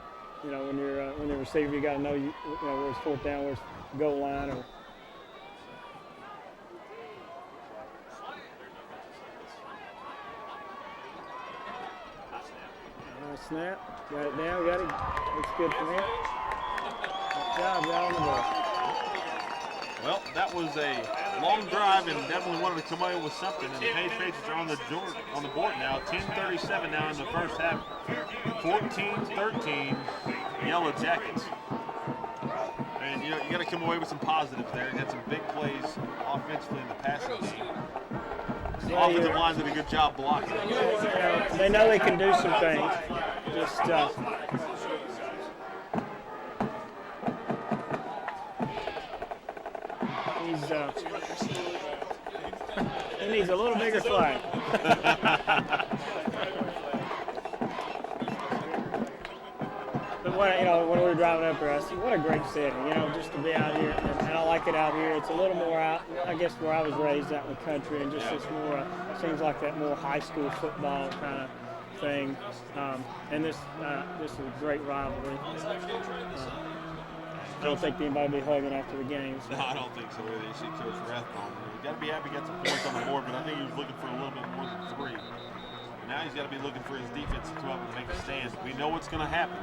You know, when you're a receiver, you got to know you know where's 4th down, where's goal line, or. Snap. Got it down. Got it. Looks good for him. Good job, right on the ball. Well, that was a long drive and definitely wanted to come away with something. And the Patriots are on the board now. 10:37 now in the first half. 14-13 Yellow Jackets. And you know, you got to come away with some positives there. Had some big plays offensively in the passing game. The offensive line did a good job blocking. They know they can do some things. Just he needs a little bigger flag. But when we were driving up here, I said, what a great setting, just to be out here. And I like it out here. It's a little more out, I guess, where I was raised out in the country, and just it's more, seems like that more high school football kind of thing. And this is a great rivalry. I don't think anybody will be hugging after the game. So. No, I don't think so either. You see Coach Rathbone. He's got to be happy he got some points on the board, but I think he was looking for a little bit more than 3. And now he's got to be looking for his defense to come up and make a stand. We know what's going to happen.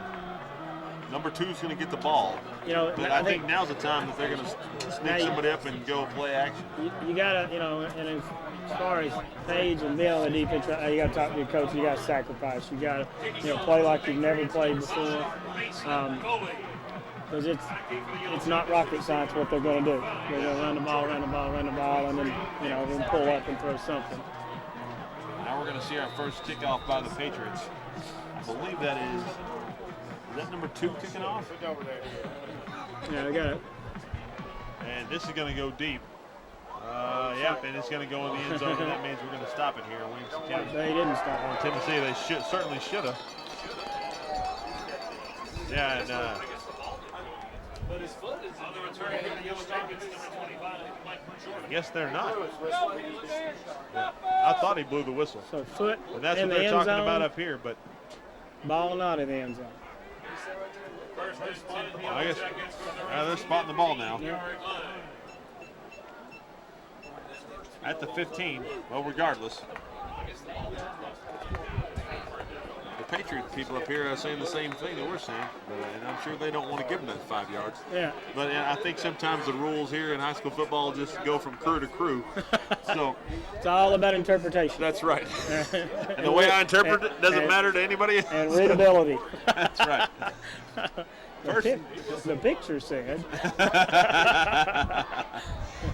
Number 2 is going to get the ball. But I think now's the time that they're going to sneak somebody up and go play action. You got to, and as far as age and being on the defense, you got to talk to your coach. You got to sacrifice. You got to, play like you've never played before. Because it's not rocket science what they're going to do. They're going to run the ball, and then, then pull up and throw something. Now we're going to see our first kickoff by the Patriots. I believe that is that number 2 kicking off? Yeah, they got it. And this is going to go deep. Yep, and it's going to go in the end zone, and that means we're going to stop it here. Williamson County. They didn't stop it. Tennessee, they certainly should have. Yeah, and On the return for the Yellow Jackets, number 25, Mike Jordan. I guess they're not. Yeah. I thought he blew the whistle. So foot And that's in what the they're end talking zone, about up here, but ball not in the end zone. First and 10 in the I Yellow guess Jackets from they're spotting the ball now. Yeah. At the 15. Well, regardless. The Patriot people up here are saying the same thing that we're saying, and I'm sure they don't want to give them that 5 yards. Yeah. But I think sometimes the rules here in high school football just go from crew to crew. So It's all about interpretation. that's right. And the way I interpret it doesn't matter to anybody else. And readability. That's right. The picture said.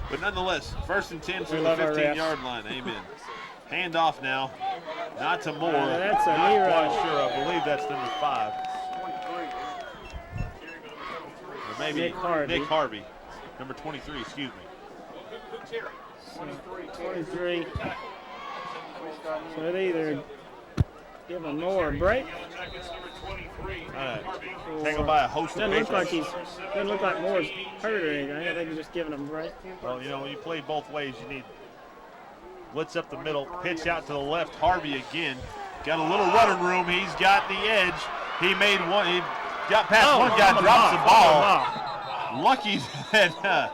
But nonetheless, 1st and 10 from We the love our refs. 15-yard line. Amen. Hand off now. Not to Moore. That's a Not knee quite rush. sure. I believe that's number 5. Or maybe Nick Harvey. Number 23, excuse me. 23. So they either give him Moore a break. Tackled by a host of Doesn't look like Patriots. doesn't look like Moore's hurt or anything. I think he's just giving him a break. Well, you know, when you play both ways, you need blitz up the middle, pitch out to the left. Harvey again. Got a little running room. He's got the edge. He made one. He got past one guy, drops the ball. Lucky that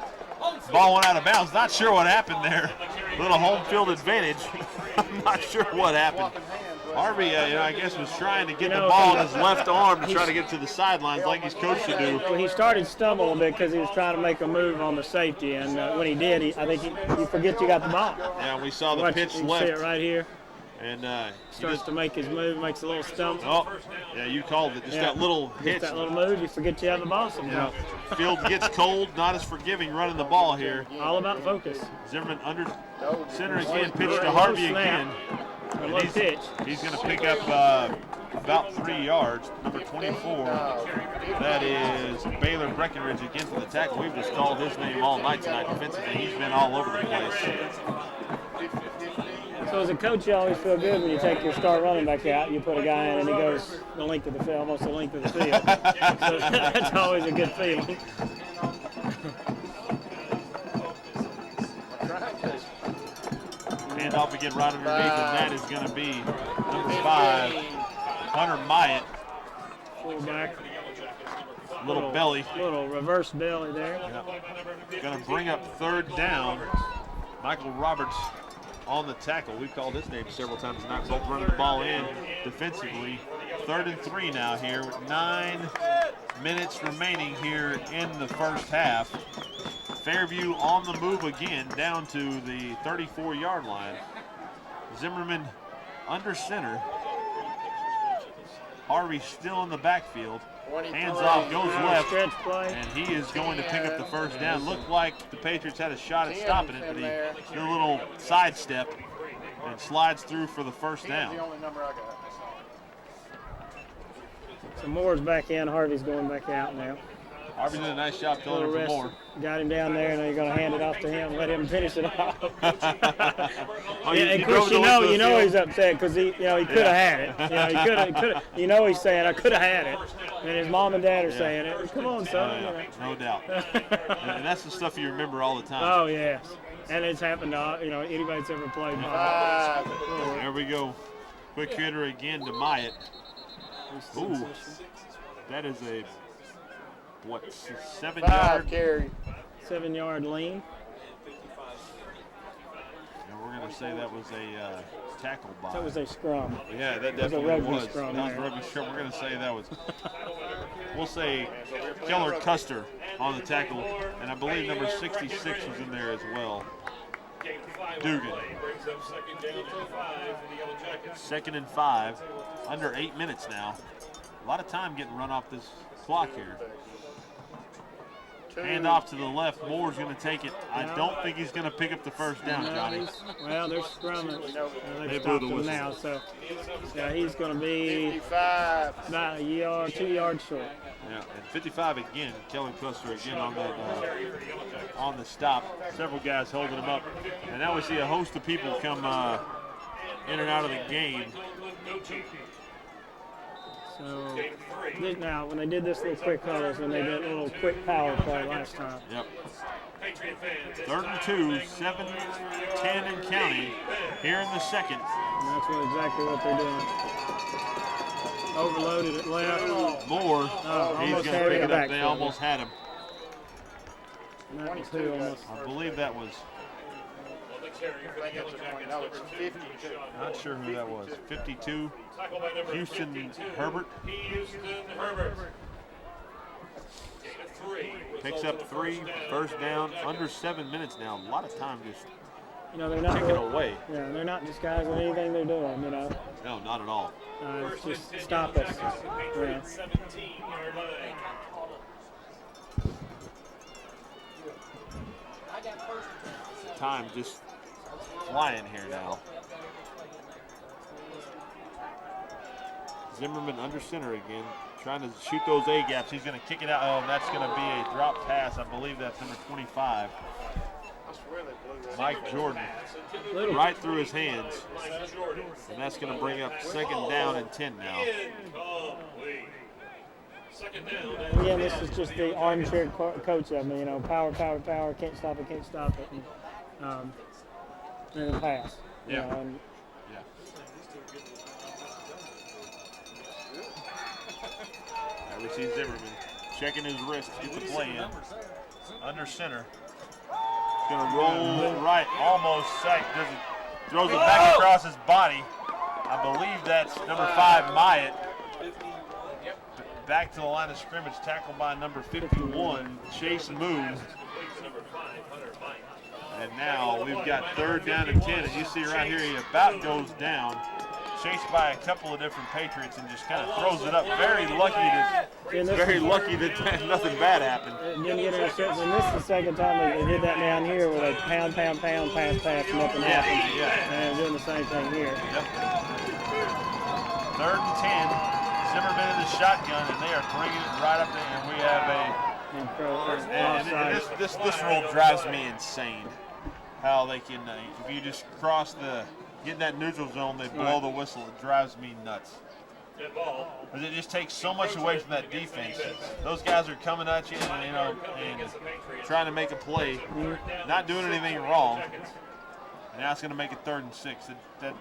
ball went out of bounds. Not sure what happened there. Little home field advantage. I'm not sure what happened. Harvey, I guess, was trying to get the ball in his left arm to try to get to the sidelines like he's coached to do. Well, he started stumbling a bit because he was trying to make a move on the safety, and when he did, I think you forget you got the ball. Yeah, we saw the Watch, pitch you can left. see it right here. And Starts to make his move, makes a little stump. oh, yeah, you called it. Just that little hitch. Just that little move, you forget you have the ball sometimes. Field gets cold, not as forgiving running the ball here. All about focus. Zimmerman under center again, pitch to Harvey again. A low pitch. He's going to pick up about 3 yards. Number 24, that is Baylor Breckenridge again for the tackle. We've just called his name all night tonight defensively. He's been all over the place. So as a coach, you always feel good when you take your star running back out. You put a guy in and he goes the length of the field, almost the length of the field. So that's always a good feeling. Hand off again right underneath, and that is going to be number 5, Hunter Myatt. Fullback. Little belly. Little reverse belly there. Going to bring up 3rd down. Michael Roberts on the tackle. We've called his name several times tonight, both running the ball in defensively. 3rd and 3 now here with 9 minutes remaining here in the first half. Fairview on the move again down to the 34-yard line. Zimmerman under center. Harvey still in the backfield. Hands off, goes left, Stretch play. and he is going to pick up the 1st down. Looked like the Patriots had a shot at stopping it, but he did a little sidestep and slides through for the 1st down. So Moore's back in. Harvey's going back out now. Harvey did a nice job filling in for Moore. Got him down there, and now you're going to hand it off to him, let him finish it off. Oh, Yeah, of course, you know he's upset because he could have had it. He could have. He's saying, I could have had it, and his mom and dad are saying it. Come on, son. No doubt. And that's the stuff you remember all the time. Oh yes, and it's happened to anybody that's ever played. There we go. Quick hitter again to Myatt. Ooh, that is a 7-yard carry. 7-yard lean. And we're going to say that was a tackle by. That was a scrum. Yeah, that was a definitely rugby was. scrum That was there. rugby scrum. We're going to say that was. We'll say Keller Custer on the tackle, and I believe number 66 was in there as well. Dugan. Brings up 2nd down and 5 for the Yellow Jackets. 2nd and 5. Under 8 minutes now. A lot of time getting run off this clock here. Hand off to the left. Moore's going to take it. I don't think he's going to pick up the 1st down, Johnny. Well, they're scrumming. They They've blew stopped the him whistle. now, so he's going to be 55. about a yard, 2 yards short. Yeah, and 55 again. Kelly Custer again on the stop. Several guys holding him up. And now we see a host of people come in and out of the game. So So now, when they did this little quick huddles, when they did a little quick power play last time. Yep. 3rd and 2, 7-10 and counting here in the second. And that's exactly what they're doing. Overloaded it left. Moore, he's going to pick it up. They almost had him. And that was who almost. I believe that was. Not sure who that was. 52, Houston Herbert. Picks up 3, first down, under 7 minutes now. A lot of time just they're not ticking away. Yeah, they're not disguising anything they're doing, No, not at all. It's just stop us. Yeah. Time just flying here now. Zimmerman under center again, trying to shoot those A gaps. He's going to kick it out. Oh, that's going to be a drop pass. I believe that's number 25. Mike Jordan, right through his hands. And that's going to bring up 2nd down and 10 now. Again, this is just the armchair coach of me. Power, power, power. Can't stop it, can't stop it. And then pass. Yeah. We see Zimmerman checking his wrist, get the play in. Under center. Gonna roll right, almost sacked. Throws it back across his body. I believe that's number 5, Myatt. Back to the line of scrimmage, tackled by number 51, Chase Moon. And now we've got 3rd down and 10. And you see right here, he about goes down. Chased by a couple of different Patriots and just kind of throws it up. Very lucky that nothing bad happened. Didn't get intercepted. And this is the 2nd time they did that down here where they pound, pass, and nothing happened. Yeah. And they're doing the same thing here. Yep. 3rd and 10. Zimmerman in the shotgun, and they are bringing it right up there. And we have and this rule drives me insane. How they can, if you just get in that neutral zone, they blow the whistle. It drives me nuts. Because it just takes so much away from that defense. Those guys are coming at you, and trying to make a play, not doing anything wrong. And now it's going to make it 3rd and 6. That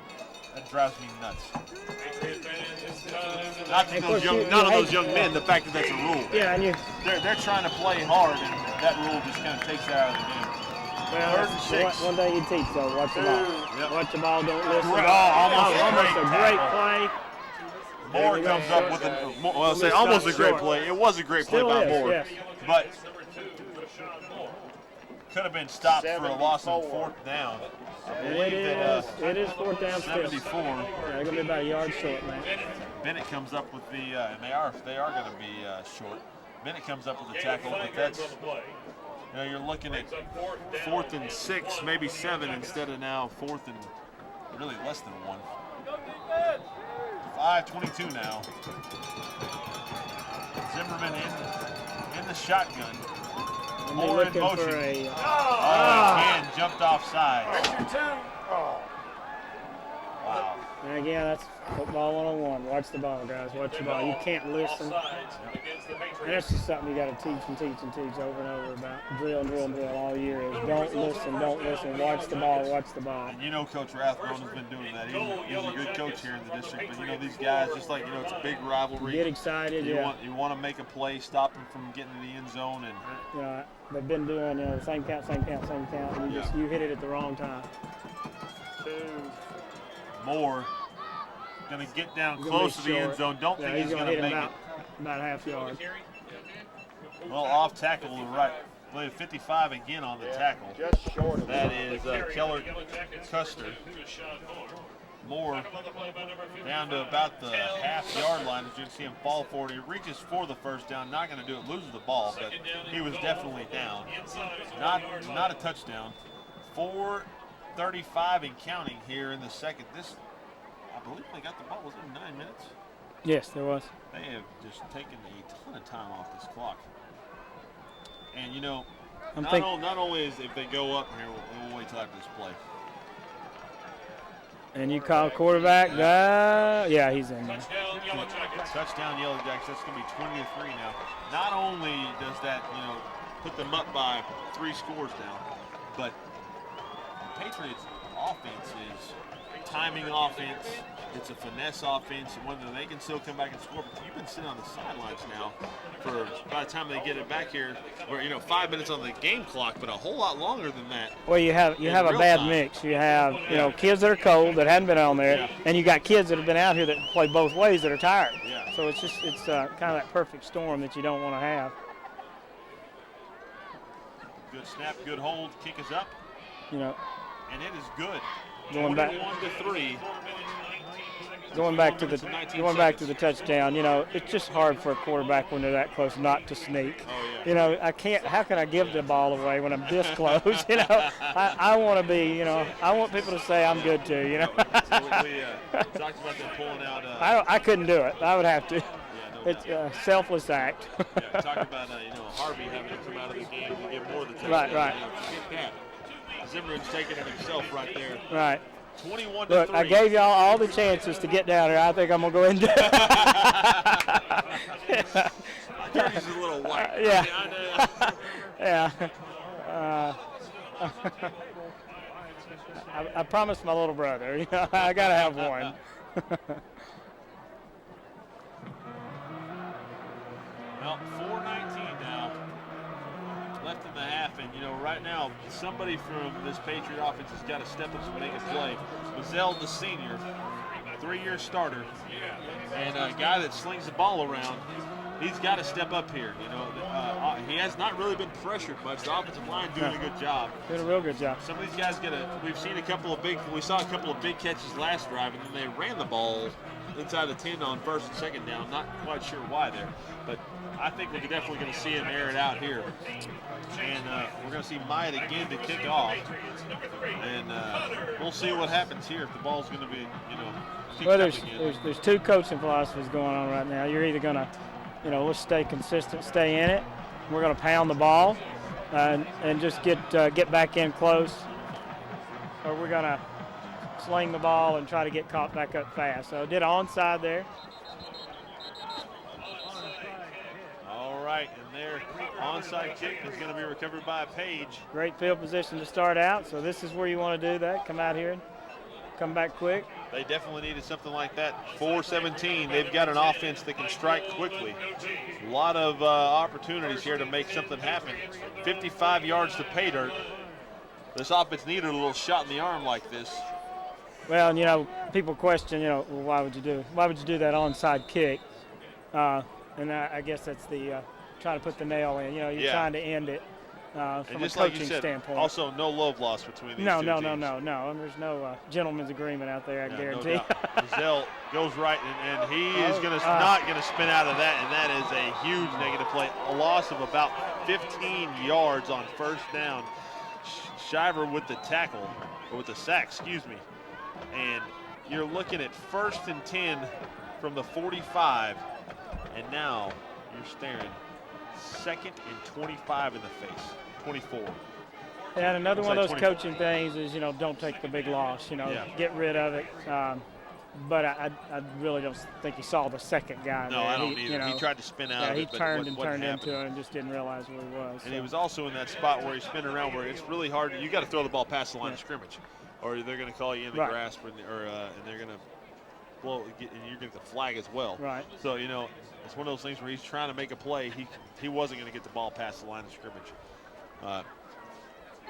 drives me nuts. Not of those young men, the fact that that's a rule. Yeah, and they're trying to play hard, and that rule just kind of takes it out of the game. Well, 3rd and 6. One thing you teach, though, watch the ball. Yep. Watch the ball, don't listen. Almost a great play. Moore comes up with almost a great play. It was a great play by Moore. Yes. But could have been stopped for a loss on 4th down. It is 4th down still. 74. Yeah, they're going to be about a yard short, man. Bennett comes up with the, and they are going to be short. Bennett comes up with the tackle, but that's, you're looking at 4th and 6, maybe 7 instead of now 4th and really less than 1. 5:22 now. Zimmerman in the shotgun. Moore in motion. Again, jumped offside. Wow. And again, that's football 101. Watch the ball, guys. Watch the ball. You can't listen. And that's just something you got to teach and teach and teach over and over about. Drill all year is don't listen. Watch the ball. And Coach Rathbone has been doing that. He's a good coach here in the district. But these guys, just like it's a big rivalry. Get excited. You want to make a play, stop them from getting to the end zone, and they've been doing same count. And you hit it at the wrong time. Moore going to get down close to the end zone. Don't think he's going to make it. About half yard. Well, off tackle to the right. I believe 55 again on the tackle. Just short of that is Keller Custer. Moore down to about the half-yard line. As you can see him fall forward. He reaches for the 1st down. Not going to do it. Loses the ball, but he was definitely down. Not a touchdown. 4:35 and counting here in the second. I believe they got the ball. Was it 9 minutes? Yes, there was. They have just taken a ton of time off this clock. And, not only is if they go up here, we'll wait till after this play. And you call quarterback? Yeah, he's in there. Touchdown, Yellow Jackets. Touchdown, Yellow Jackets. That's going to be 20-3 now. Not only does that, put them up by 3 scores now, but Patriots offense is timing offense. It's a finesse offense, and whether they can still come back and score. But you've been sitting on the sidelines now for by the time they get it back here, or 5 minutes on the game clock, but a whole lot longer than that. Well, you have a bad mix. You have kids that are cold that hadn't been on there, and you got kids that have been out here that play both ways that are tired. Yeah. So it's kind of that perfect storm that you don't want to have. Good snap, good hold, kick is up. And it is good. Going back 21-3. Going back to the touchdown. It's just hard for a quarterback when they're that close not to sneak. Oh, yeah. I can't. How can I give the ball away when I'm this close? I want to be. I want people to say I'm good too. So we talked about them pulling out. I couldn't do it. I would have to. Yeah, no It's a selfless act. Yeah, talk about Harvey having to come out of the game to get more of the touchdown. Right. Forget that. Zimmerman's taking it himself right there. Right. 21-3. Look, I gave y'all all the chances to get down here. I think I'm gonna go in. Attorney's a little white. Yeah. Yeah. I promised my little brother. I gotta have one. Well, 4:19 now left in the half, and right now somebody from this Patriot offense has got to step up and make a play. Mazzell, the senior, 3-year starter, and a guy that slings the ball around. He's got to step up here. He has not really been pressured much. The offensive line doing a good job. Doing a real good job. Some of these guys we've seen we saw a couple of big catches last drive, and then they ran the ball inside the 10 on first and second down. Not quite sure why there, but I think we're definitely going to see him air it out here. And we're going to see Myatt again to kick off. And we'll see what happens here if the ball's going to be, well, there's 2 coaching philosophies going on right now. You're either going to, let's stay consistent, stay in it. We're going to pound the ball and just get back in close. Or we're going to sling the ball and try to get caught back up fast. So did an onside there. All right, and their onside kick is going to be recovered by Page. Great field position to start out. So this is where you want to do that. Come out here and come back quick. They definitely needed something like that. 4-17, they've got an offense that can strike quickly. A lot of opportunities here to make something happen. 55 yards to pay dirt. This offense needed a little shot in the arm like this. Well, people question, well, why would you do that onside kick? And I guess that's the trying to put the nail in. You're trying to end it from a coaching standpoint. Also, no love lost between these two teams. No. And there's no gentleman's agreement out there, I guarantee. No Mazzell goes right, and he is not going to spin out of that, and that is a huge negative play. A loss of about 15 yards on first down. Shiver with the tackle, or with the sack, excuse me. And you're looking at 1st and 10 from the 45, and now you're staring 2nd and 25 in the face, 24. And another one of those coaching things is, don't take the big loss, get rid of it. But I really don't think he saw the second guy. No, I don't either. He tried to spin out of it. He turned into it and just didn't realize where he was. And he was also in that spot where he's spinning around where it's really hard. You got to throw the ball past the line of scrimmage, or they're going to call you in the grasp, and they're going to blow, and you're going to get the flag as well. Right. So, it's one of those things where he's trying to make a play. He wasn't going to get the ball past the line of scrimmage.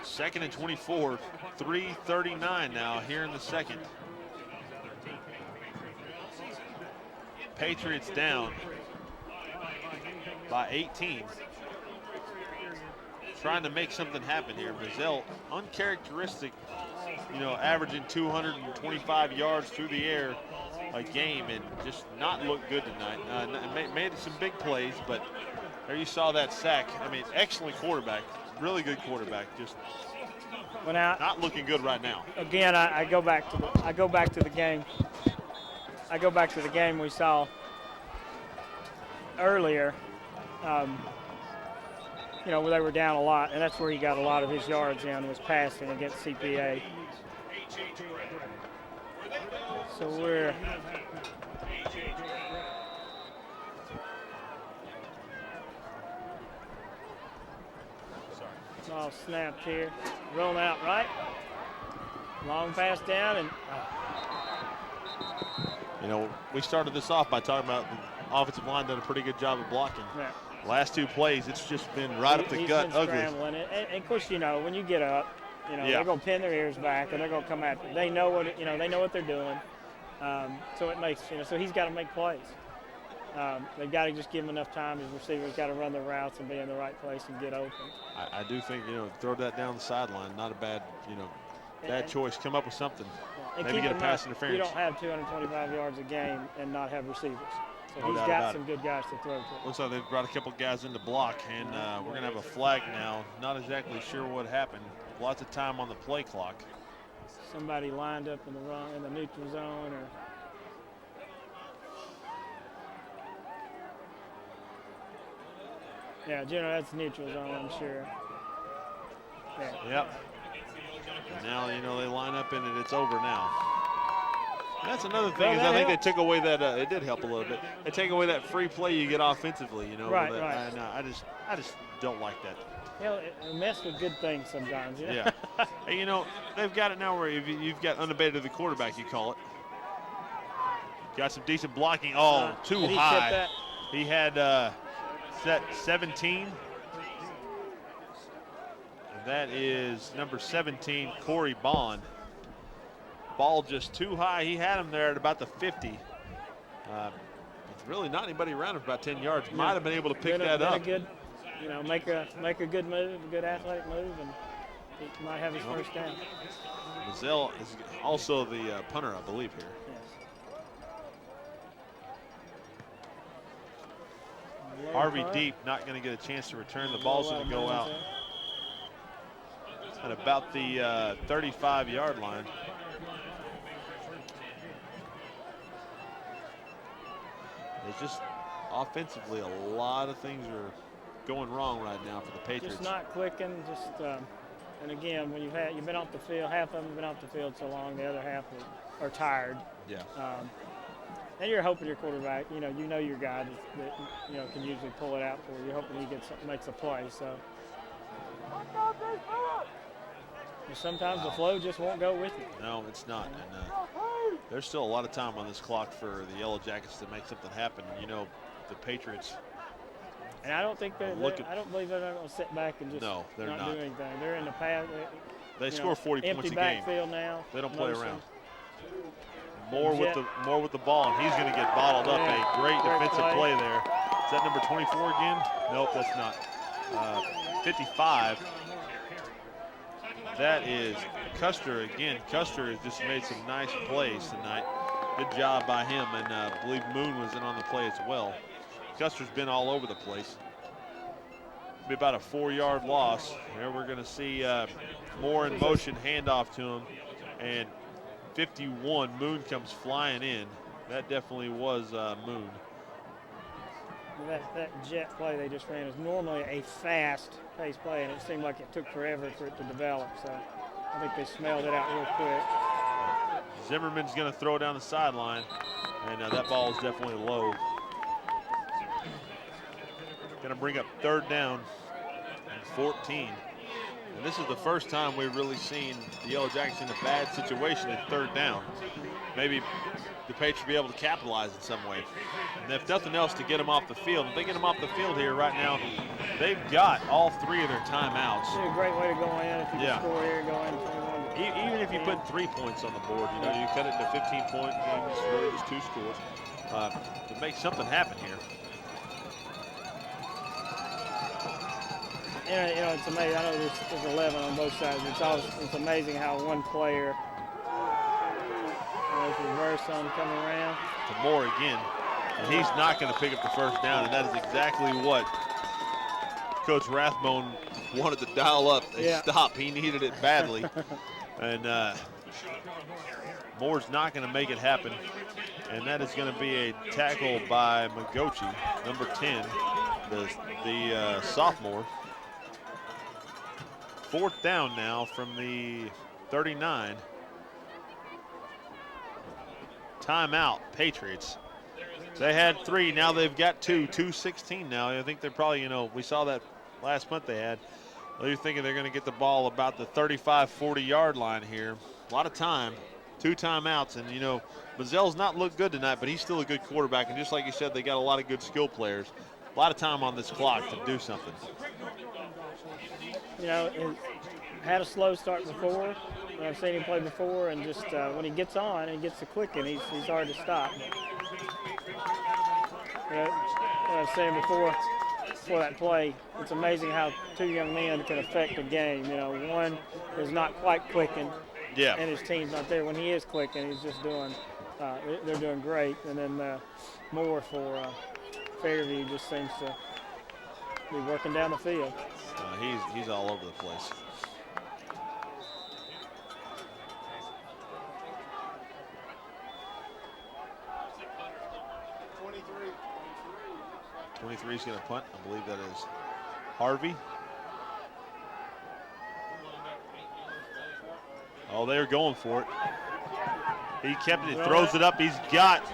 2nd and 24, 3:39 now here in the second. Patriots down by 18. Trying to make something happen here. Mazzell, uncharacteristic, averaging 225 yards through the air a game and just not look good tonight. Made some big plays, but there you saw that sack. I mean, excellent quarterback, really good quarterback, just not looking good right now. Again, I go back to the game. I go back to the game we saw earlier, where they were down a lot, and that's where he got a lot of his yards in, was passing against CPA. So we're all snapped here. Rolling out right. Long pass down and You know, we started this off by talking about the offensive line done a pretty good job of blocking. yeah. Last 2 plays, it's just been right up the He's gut, been ugly. scrambling. And of course, you know, when you get up, you know, Yeah. they're going to pin their ears back and they're going to come after. They know what they know what they're doing. So it makes so he's got to make plays. They've got to just give him enough time. His receivers got to run their routes and be in the right place and get open. I do think throw that down the sideline, not a bad bad choice. Come up with something. And Maybe keep get a in pass mind, interference. You don't have 225 yards a game and not have receivers. So No he's doubt got about some it. good guys to throw to. Looks like they've brought a couple guys in to block, and we're going to have a flag now. Not exactly sure what happened. Lots of time on the play clock. Somebody lined up in the neutral zone or. Yeah, generally that's neutral zone, I'm sure. Yeah. Yep. And now, they line up in it. It's over now. And that's another thing Well, is I think helped. they took away that, it did help a little bit. They take away that free play you get offensively, Right, with it. right. And I just don't like that. It mess with good things sometimes. Yeah. Hey, they've got it now where if you've got unabated to the quarterback, you call it. Got some decent blocking. Oh, too Did he high. tip that? He had set 17. And that is number 17, Corey Bond. Ball just too high. He had him there at about the 50. It's really not anybody around him for about 10 yards. Might have been able to pick that up. A good, make a good move, a good athletic move, and he might have his first down. Mazzell is also the punter, I believe, here. Yes. Harvey Deep not going to get a chance to return. The ball's going to go out at about the 35-yard line. It's just offensively, a lot of things are going wrong right now for the Patriots. Just not clicking. And again, when you've been off the field, half of them have been off the field so long, the other half are tired. Yeah. And you're hoping your quarterback, you know your guy that can usually pull it out for you. You're hoping he makes a play. So sometimes the flow just won't go with you. No, it's not. And there's still a lot of time on this clock for the Yellow Jackets to make something happen. The Patriots. And I don't think I don't believe they're going to sit back and just No, they're not not. do anything. They're in the path. They score 40 empty points a game. backfield now. They don't play Mostly. around. More with the ball, and he's going to get bottled up. Yeah, A great defensive play. play there. Is that number 24 again? Nope, that's not. 55. That is Custer again. Custer has just made some nice plays tonight. Good job by him, and I believe Moon was in on the play as well. Custer's been all over the place. Be about a 4-yard loss. There we're going to see Moore in motion, handoff to him, and 51, Moon comes flying in. That definitely was Moon. That jet play they just ran is normally a fast-paced play, and it seemed like it took forever for it to develop. So I think they smelled it out real quick. Zimmerman's going to throw down the sideline, and that ball is definitely low. Going to bring up 3rd down and 14. And this is the first time we've really seen the Yellow Jackets in a bad situation at 3rd down. Maybe the Patriots will be able to capitalize in some way. And if nothing else, to get them off the field. If they get them off the field here right now, they've got all 3 of their timeouts. It's a great way to go in if you can score here and go in 21. Even if you put 3 points on the board, you cut it to 15-point game. It's really just 2 scores. To make something happen here. It's amazing. I know there's 11 on both sides. It's amazing how one player, reverse on coming around. To Moore again, and he's not going to pick up the first down, and that is exactly what Coach Rathbone wanted to dial up and stop. He needed it badly, and Moore's not going to make it happen, and that is going to be a tackle by Magochi, number 10, the sophomore. 4th down now from the 39. timeout, Patriots. They had 3, now they've got 2, 2:16 now. I think they're probably, we saw that last month they had. They're thinking they're going to get the ball about the 35, 40-yard line here. A lot of time, 2 timeouts, and, Mazelle's not looked good tonight, but he's still a good quarterback. And just like you said, they got a lot of good skill players. A lot of time on this clock to do something. It had a slow start before. I've seen him play before, and just when he gets on and he gets to clicking, he's hard to stop. What I was saying before that play, it's amazing how 2 young men can affect a game. One is not quite clicking, and his team's not there. When he is clicking, he's just doing. They're doing great, and then Moore for Fairview just seems to be working down the field. He's all over the place. He's going to punt. I believe that is Harvey. Oh, they're going for it. He kept it. He throws it up. He's got,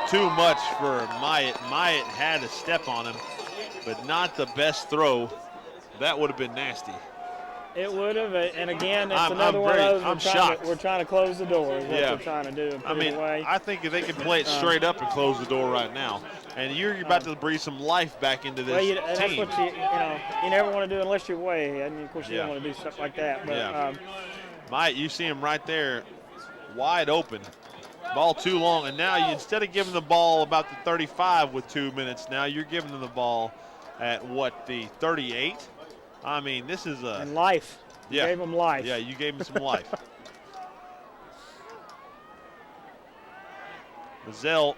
too much for Myatt. Myatt had a step on him, but not the best throw. That would have been nasty. It would have, and again, it's another one of those. We're trying to close the door. Is what we're trying to do. I think if they can play it straight up and close the door right now, and you're about to breathe some life back into this team. That's what you never want to do unless you're way ahead. And of course, you don't want to do stuff like that. But Myatt, you see him right there, wide open. Ball too long, and now instead of giving the ball about the 35 with 2 minutes, now you're giving them the ball at the 38. This is a... And life. You gave him life. Yeah, you gave him some life. Mazzell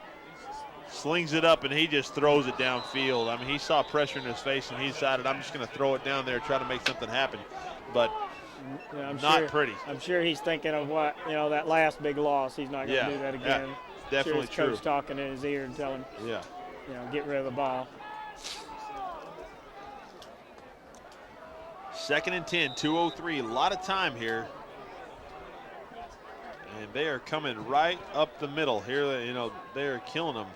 slings it up, and he just throws it downfield. He saw pressure in his face, and he decided, I'm just going to throw it down there, try to make something happen. But not pretty. I'm sure he's thinking of what, that last big loss. He's not going to do that again. Definitely true. Coach talking in his ear and telling him, get rid of the ball. 2nd and 10, 2:03, a lot of time here. And they are coming right up the middle here. They are killing them.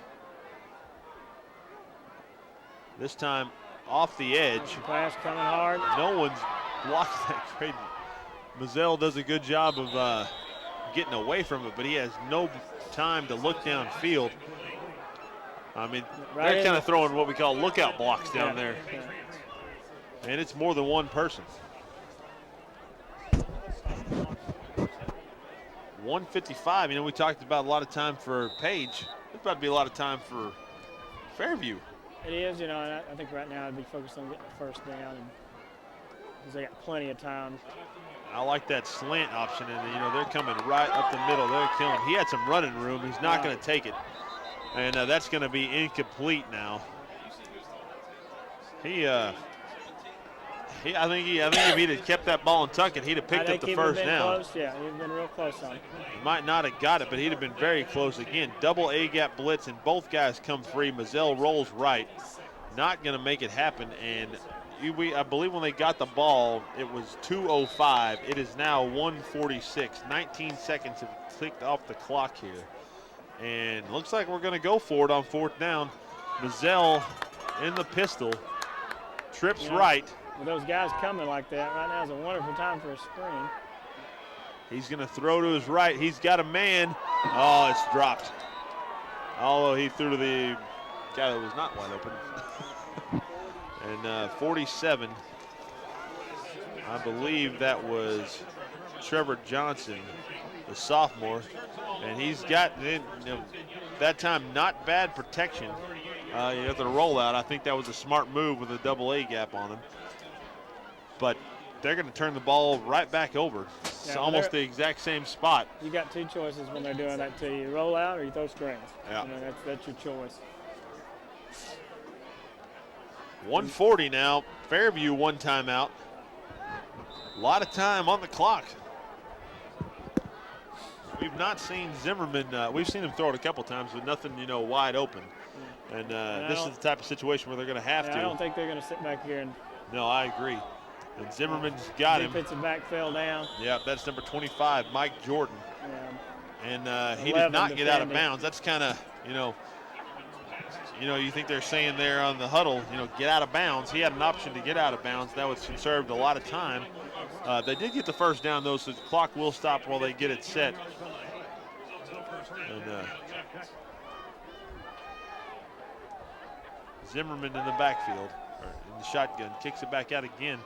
This time off the edge. Pass coming hard. No one's blocked that great. Mazzell does a good job of getting away from it, but he has no time to look downfield. They're kind of throwing what we call lookout blocks down there. Yeah. And it's more than one person. 155. We talked about a lot of time for Page. There's about to be a lot of time for Fairview. It is, and I think right now I'd be focused on getting the first down, because they got plenty of time. I like that slant option, and they're coming right up the middle. They're killing. He had some running room. He's not going to take it, and that's going to be incomplete now. I think if he'd have kept that ball in Tuckett, he'd have picked up the first down. Close. Yeah, he'd been real close on it. He might not have got it, but he'd have been very close. Again, double A-gap blitz, and both guys come free. Mazzell rolls right. Not going to make it happen. And I believe when they got the ball, it was 2:05. It is now 1:46. 19 seconds have clicked off the clock here. And looks like we're going to go for it on 4th down. Mazzell in the pistol. Trips right. With those guys coming like that, right now is a wonderful time for a screen. He's going to throw to his right. He's got a man. Oh, it's dropped. Although he threw to the guy that was not wide open. And 47, I believe that was Trevor Johnson, the sophomore. And he's got, that time, not bad protection. At the rollout, I think that was a smart move with a double A gap on him. But they're going to turn the ball right back over. It's almost the exact same spot. You got 2 choices when they're doing that to you. You roll out or you throw screens. Yeah. That's your choice. 1:40 now. Fairview 1 timeout. A lot of time on the clock. We've not seen Zimmerman. We've seen him throw it a couple times, but nothing, wide open. And this is the type of situation where they're going to have to. I don't think they're going to sit back here and. No, I agree. And Zimmerman's got him. Defensive back fell down. Yeah, that's number 25, Mike Jordan. And he did not get out of bounds. That's kind of, you think they're saying there on the huddle, get out of bounds. He had an option to get out of bounds. That was conserved a lot of time. They did get the first down, though, so the clock will stop while they get it set. And Zimmerman in the backfield, or in the shotgun, kicks it back out again.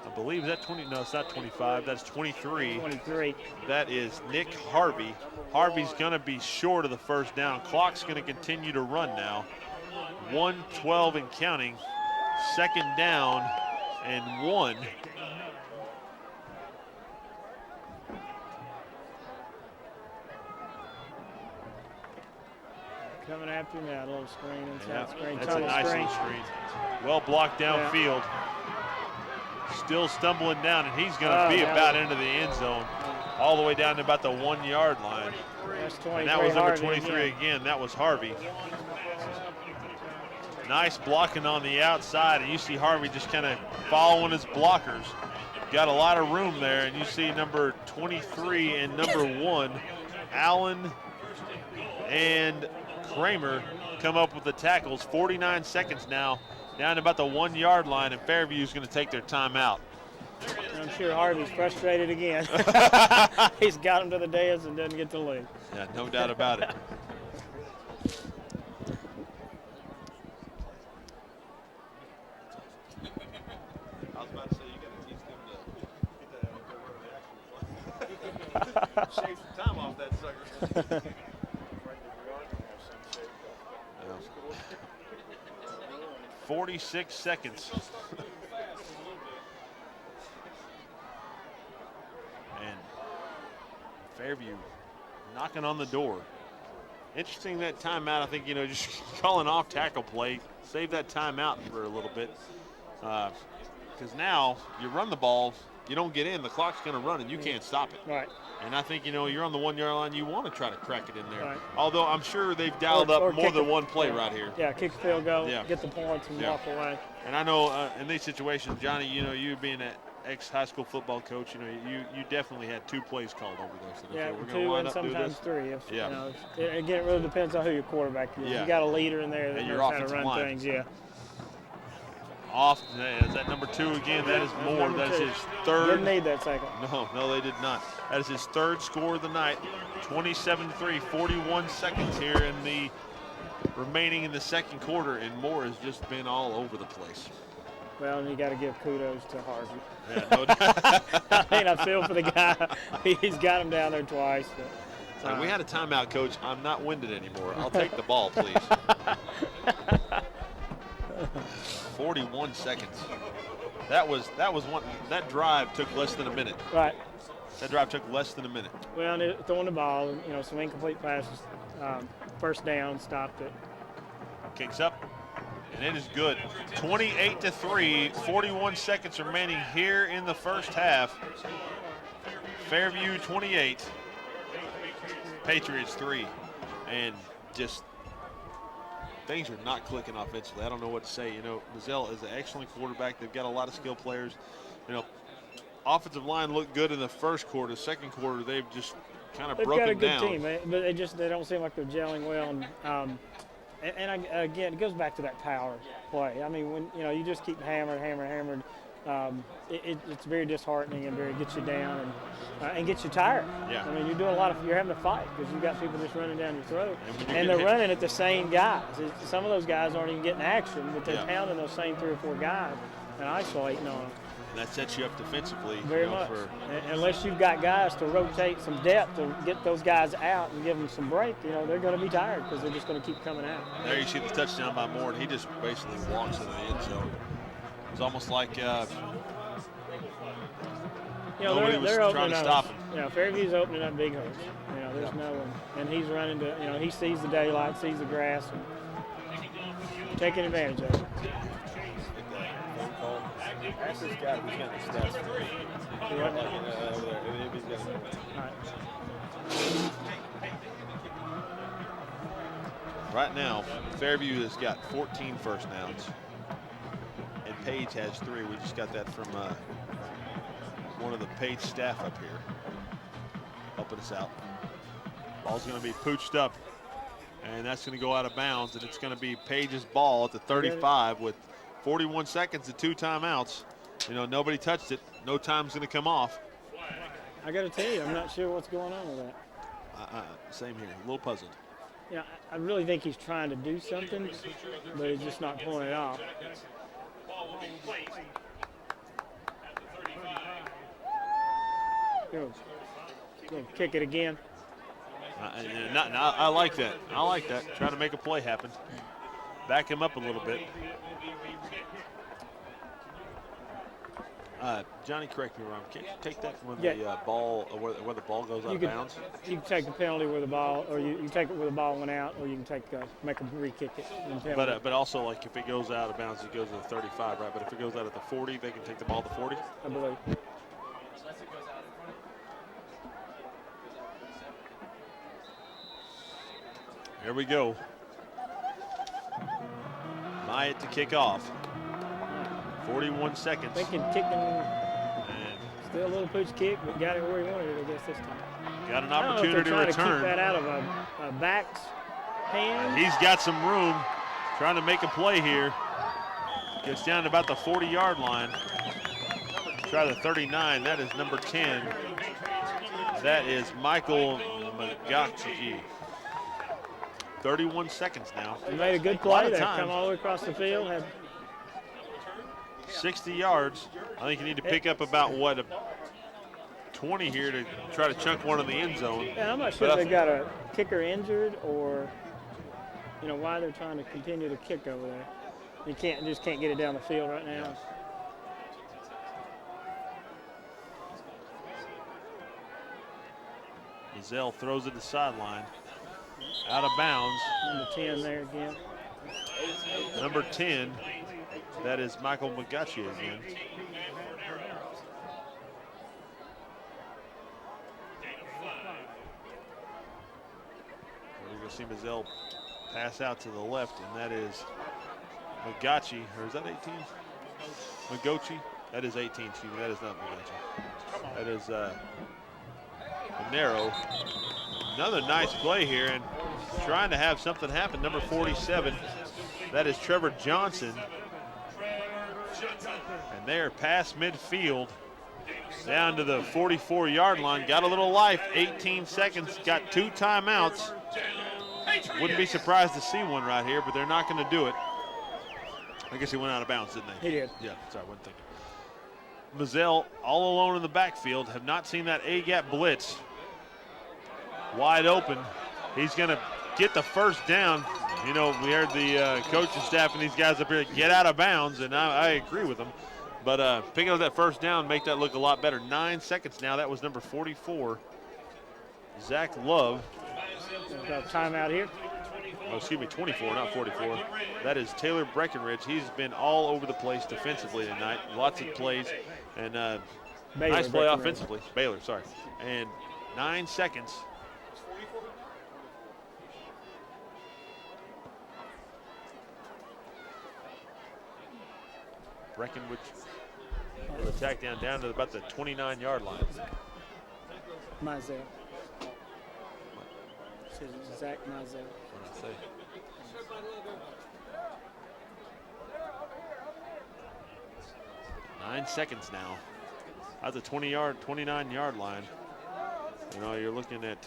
I believe is that 20. No, it's not 25. That's 23. 23. That is Nick Harvey. Harvey's going to be short of the first down. Clock's going to continue to run now. 1:12 and counting. Second down and 1. Coming after him, that little screen inside screen. That's a nice little screen. Well blocked downfield. Still stumbling down, and he's going to be about into the end zone, all the way down to about the 1 yard line. And that was number 23 again. That was Harvey. Nice blocking on the outside, and you see Harvey just kind of following his blockers. Got a lot of room there, and you see number 23 and number 1, Allen and Kramer, come up with the tackles. 49 seconds now, down to about the 1 yard line, and Fairview's going to take their timeout. I'm sure Harvey's frustrated again. He's got him to the dance and doesn't get to lead. Yeah, no doubt about it. I was about to say, you got to teach them to get that out. Shave some time off that sucker. 46 seconds. And Fairview knocking on the door. Interesting that timeout. I think, just calling off tackle play. Save that timeout for a little bit. Because now you run the ball, you don't get in, the clock's going to run and you can't stop it. Right. And I think, you're on the 1 yard line, you want to try to crack it in there. Right. Although I'm sure they've dialed up more than one play right here. Yeah, kick the field goal, get the points and walk away. And I know in these situations, Johnny, you being an ex-high school football coach, you definitely had 2 plays called over there. So yeah, we're 2 and sometimes 3. Yeah. Again, it really depends on who your quarterback is. Yeah. You got a leader in there that and knows your how to offensive run line. things. Yeah. Is that number 2 again? That is Moore. That is his third. Didn't need that second. No, they did not. That is his third score of the night. 27-3, 41 seconds here in the remaining in the second quarter, and Moore has just been all over the place. Well, and you got to give kudos to Harvey. Yeah, no doubt. I feel for the guy. He's got him down there twice. But, we had a timeout, Coach. I'm not winded anymore. I'll take the ball, please. 41 seconds. That drive took less than a minute. Right. That drive took less than a minute. Well, throwing the ball, some incomplete passes. First down, stopped it. Kicks up, and it is good. 28-3, 41 seconds remaining here in the first half. Fairview 28, Patriots 3, and just things are not clicking offensively. I don't know what to say. Mazzell is an excellent quarterback. They've got a lot of skilled players. Offensive line looked good in the first quarter. Second quarter, they've just kind of broken down. They've got a good team, but they don't seem like they're gelling well. And again, it goes back to that power play. I mean, when you just keep hammered. It's very disheartening and gets you down and gets you tired. Yeah. I mean, you're having to fight because you've got people just running down your throat. And they're running at the same guys. Some of those guys aren't even getting action, but they're pounding those same 3 or 4 guys and isolating on them. And that sets you up defensively. Very much. Unless you've got guys to rotate some depth to get those guys out and give them some break, they're going to be tired because they're just going to keep coming out. There you see the touchdown by Moore, and he just basically walks into the end zone. It's almost like nobody was trying to stop him. Fairview's opening up big holes. There's no one. And he's running to, he sees the daylight, sees the grass, and taking advantage of it. Ask this guy who's got the stats. Right now, Fairview has got 14 first downs, and Page has 3. We just got that from one of the Page staff up here, helping us out. Ball's going to be pooched up, and that's going to go out of bounds, and it's going to be Page's ball at the 35 with 41 seconds and 2 timeouts. You know, nobody touched it. No time's going to come off. I got to tell you, I'm not sure what's going on with that. Same here, a little puzzled. Yeah, I really think he's trying to do something, but he's just not pulling it off. Ball will be placed at the 35. Go kick it again. I like that. I like that. Trying to make a play happen. Back him up a little bit. Johnny, correct me wrong. Can't you take that when the ball, where the ball goes out of bounds? You can take the penalty where the ball, or you can take it where the ball went out, or you can take make a re-kick it. But also, like, if it goes out of bounds, it goes to the 35, right? But if it goes out at the 40, they can take the ball to 40? I believe. Here we go. Myatt to kick off. 41 seconds. Thinking kicking, still a little pooch kick, but got it where he wanted it, I guess, this time. Got an opportunity to return. To keep that out of a back's hand. He's got some room, trying to make a play here. Gets down to about the 40-yard line. Try the 39. That is number 10. That is Michael Magachi. 31 seconds now. He made a good play there. Come all the way across the field. Had 60 yards. I think you need to pick up about, 20 here to try to chunk one in the end zone. Yeah, I'm not sure if they got a kicker injured or, why they're trying to continue to kick over there. You can't get it down the field right now. Mazzell throws it to the sideline. Out of bounds. Number 10 there again. Number 10, that is Michael Magachi again. We're going to see Mazzell pass out to the left, and that is Magachi, or is that 18? Magochi? That is 18, excuse me. That is not Magachi. That is Monero. Another nice play here, and trying to have something happen. Number 47, that is Trevor Johnson. And they're past midfield, down to the 44-yard line. Got a little life, 18 seconds, got 2 timeouts. Wouldn't be surprised to see one right here, but they're not going to do it. I guess he went out of bounds, didn't they? He did. Yeah, sorry, I wasn't thinking. Mazzell all alone in the backfield. Have not seen that A-gap blitz. Wide open. He's going to get the first down. We heard the coaching staff and these guys up here get out of bounds, and I agree with them. But picking up that first down, make that look a lot better. 9 seconds now. That was number 44, Zach Love. Got a timeout here. Oh, excuse me, 24, not 44. That is Taylor Breckenridge. He's been all over the place defensively tonight. Lots of plays, and nice play offensively. Baylor, sorry. And 9 seconds. Breckenridge will attack down to about the 29-yard line. Mazzell. Zach Mazzell. What did I say? Nine seconds now. That's a 29-yard line. You're looking at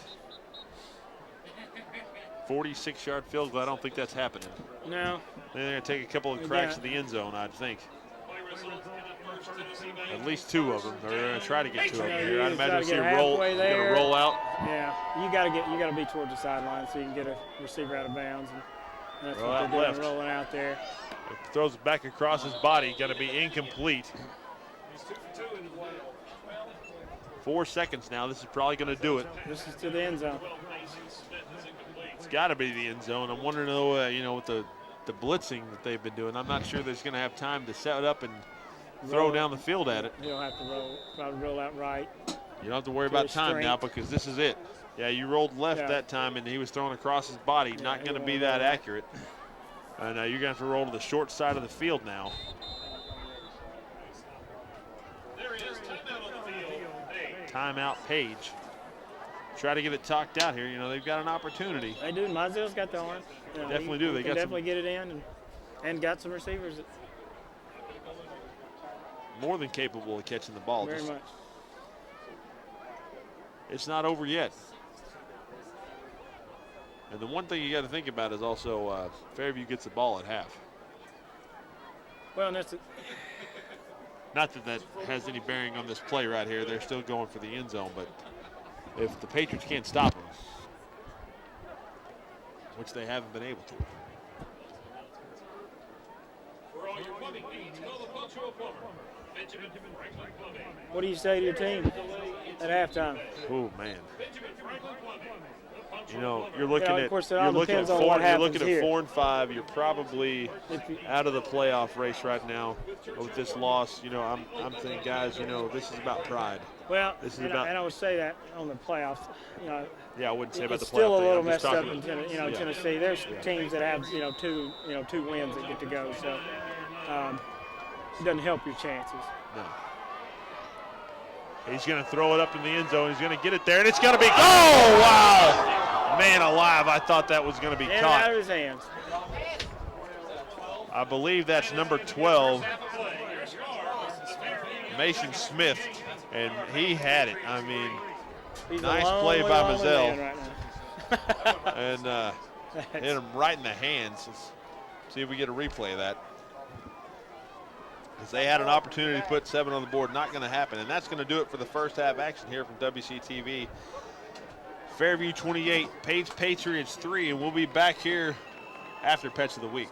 46-yard field goal. I don't think that's happening. No. They're going to take a couple of cracks in the end zone, I'd think. At least 2 of them. They're going to try to get 2 of them here. I'd imagine see a roll. You're going to roll out. Yeah, you got to be towards the sideline so you can get a receiver out of bounds. And that's roll what they're out doing, rolling out there. It throws it back across his body. Going to be incomplete. 4 seconds now. This is probably going to do it. This is to the end zone. It's got to be the end zone. I'm wondering, though, with the blitzing that they've been doing, I'm not sure there's going to have time to set it up and throw down the field at it. You don't have to probably roll out right. You don't have to worry about time now because this is it. Yeah, you rolled left that time, and he was throwing across his body. Not going to be that accurate. And you're going to have to roll to the short side of the field now. There is timeout on the field. Timeout, Page. try to get it talked out here. You know, they've got an opportunity. They do. Mizell's got the arm. You know, Definitely do. They can got definitely get it in and got some receivers that more than capable of catching the ball. very much. It's not over yet. And the one thing you got to think about is also Fairview gets the ball at half. Well, and that's Not that that has any bearing on this play right here. They're still going for the end zone, but if the Patriots can't stop them, which they haven't been able to. For all your plumbing needs, call the Cultural Plumber, Benjamin Franklin Plumbing. what do you say to your team at halftime? Oh man, Benjamin Franklin Plumbing. the you know Cultural you're Plumber. looking Yeah, of at course, it all depends on four. what You're happens looking at here. 4 and 5. You're probably If you, out of the playoff race right now with this loss. You know, I'm thinking, guys, you know, this is about pride. well, This is and, about- and I would say that on the playoffs, you know, Yeah, I wouldn't say about it's the playoff still a thing. little I'm just messed up talking- in yeah. Tennessee. There's teams that have two wins that get to go, so it doesn't help your chances. No. He's going to throw it up in the end zone. He's going to get it there, and it's going to be. Oh, wow! Man alive, I thought that was going to be And caught. out of his hands. I believe that's number 12, Mason Smith, and he had it. I mean, He's Nice a lonely, play by lonely Mazzell. man right now. and hit him right in the hands. Let's see if we get a replay of that. Because they had an opportunity to put 7 on the board. Not going to happen. And that's going to do it for the first half action here from WCTV. Fairview 28, Page Patriots 3, and we'll be back here after Pets of the Week.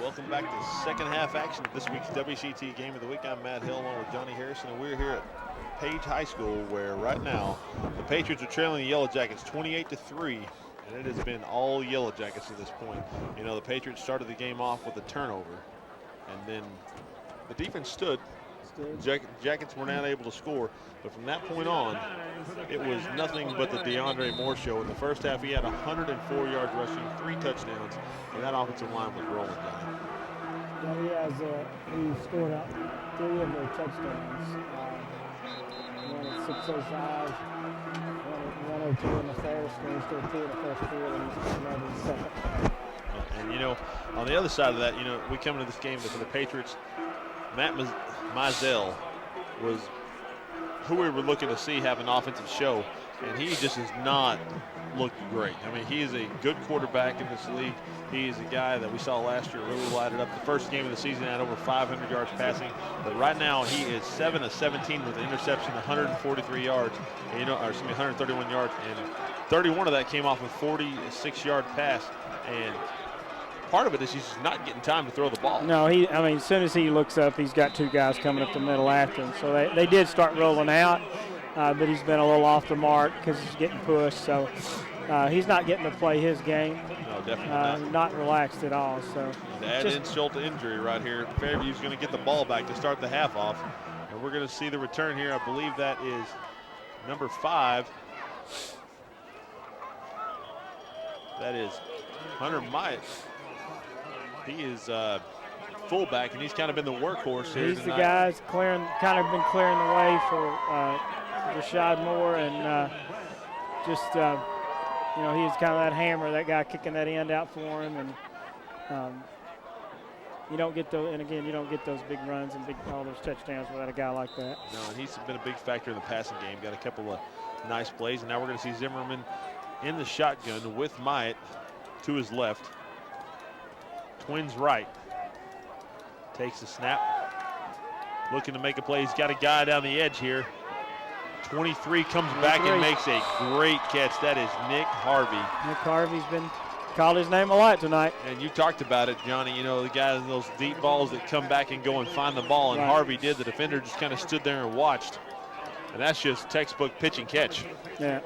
Welcome back to second half action of this week's WCT Game of the Week. I'm Matt Hill along with Johnny Harrison, and we're here at Page High School, where right now the Patriots are trailing the Yellow Jackets 28-3, and it has been all Yellow Jackets to this point. You know, the Patriots started the game off with a turnover, and then the defense stood. Jackets were not able to score, but from that point on, it was nothing but the DeAndre Moore show. In the first half, he had 104 yards rushing, 3 touchdowns, and that offensive line was rolling down. Yeah, he scored out 3 of their touchdowns. One at 6:05, one at 1:02 in the first, and he scored 2 in the first quarter, and he's another in the second. And, you know, on the other side of that, you know, we come into this game for the Patriots. Matt Mizell was who we were looking to see have an offensive show, and he just has not looked great. I mean, he is a good quarterback in this league. He is a guy that we saw last year really light it up. The first game of the season had over 500 yards passing, but right now he is 7 of 17 with an interception, 143 yards, and, you know, or excuse me, 131 yards, and 31 of that came off a 46-yard pass. And part of it is he's just not getting time to throw the ball. No, as soon as he looks up, he's got 2 guys coming up the middle after him. So they did start rolling out, but he's been a little off the mark because he's getting pushed. So he's not getting to play his game. No, definitely not. Not relaxed at all. So To add insult to injury right here, Fairview's going to get the ball back to start the half off. And we're going to see the return here. I believe that is number 5. That is Hunter Myatt. He is fullback, and he's kind of been the workhorse here he's tonight. the guy that's kind of been clearing the way for Rashad Moore, and you know, he's kind of that hammer, that guy kicking that end out for him, and you don't get those. And again, you don't get those big runs and all those touchdowns without a guy like that. No, and he's been a big factor in the passing game. Got a couple of nice plays, and now we're going to see Zimmerman in the shotgun with Myatt to his left. Twins right. Takes the snap. Looking to make a play. He's got a guy down the edge here. 23 comes back and makes a great catch. That is Nick Harvey. Nick Harvey's been called his name a lot tonight. And you talked about it, Johnny. You know, the guys in those deep balls that come back and go and find the ball, and Right. Harvey did. The defender just kind of stood there and watched. And that's just textbook pitch and catch. Yeah.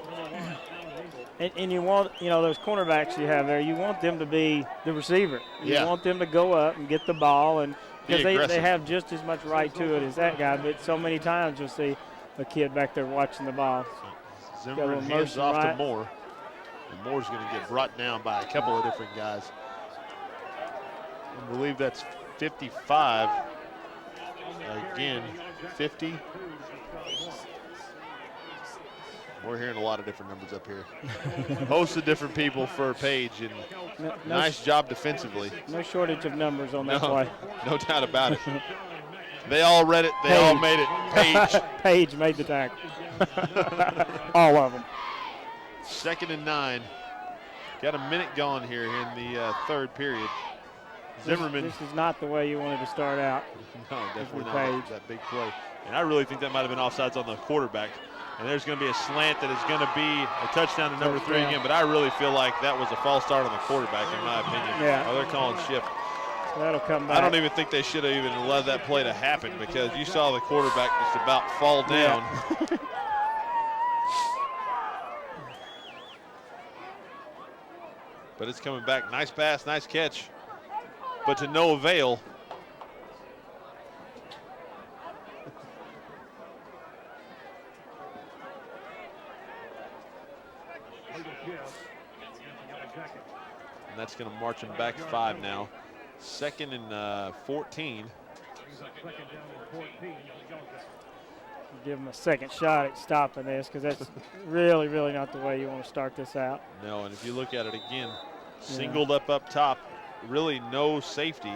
And you want, you know, those cornerbacks you have there, you want them to be the receiver. You want them to go up and get the ball, and because they have just as much right to it as that guy, but so many times you'll see a kid back there watching the ball. Zimmerman hands off to Moore. And Moore's going to get brought down by a couple of different guys. I believe that's 55 again, 50. We're hearing a lot of different numbers up here. Host of different people for Page, and nice job defensively. No shortage of numbers on that play. No doubt about it. They all read it. They all made it. Page. Page made the tackle. All of them. 2nd and 9. Got a minute gone here in the third period. Zimmerman. This is not the way you wanted to start out. No, definitely not that big play. And I really think that might have been offsides on the quarterback. And there's going to be a slant that is going to be a touchdown to number 3 again. But I really feel like that was a false start on the quarterback, in my opinion. Yeah. Oh, they're calling shift. So that'll come back. I don't even think they should have even allowed that play to happen, because you saw the quarterback just about fall down. Yeah. But it's coming back. Nice pass, nice catch, but to no avail. And that's going to march him back 5 now. 2nd and 14. Give him a second shot at stopping this, because that's really, really not the way you want to start this out. No, and if you look at it again, singled up top, really no safety.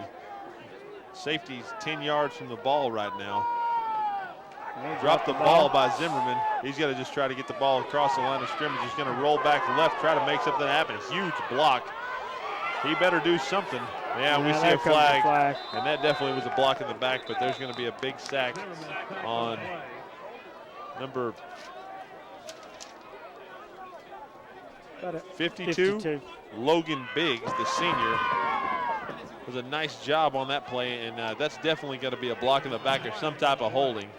Safety's 10 yards from the ball right now. Dropped the ball by Zimmerman. He's got to just try to get the ball across the line of scrimmage. He's going to roll back left, try to make something happen. Huge block. He better do something. Yeah, we see a flag, and that definitely was a block in the back, but there's going to be a big sack on number 52. Logan Biggs, the senior, was a nice job on that play, and that's definitely going to be a block in the back or some type of holding.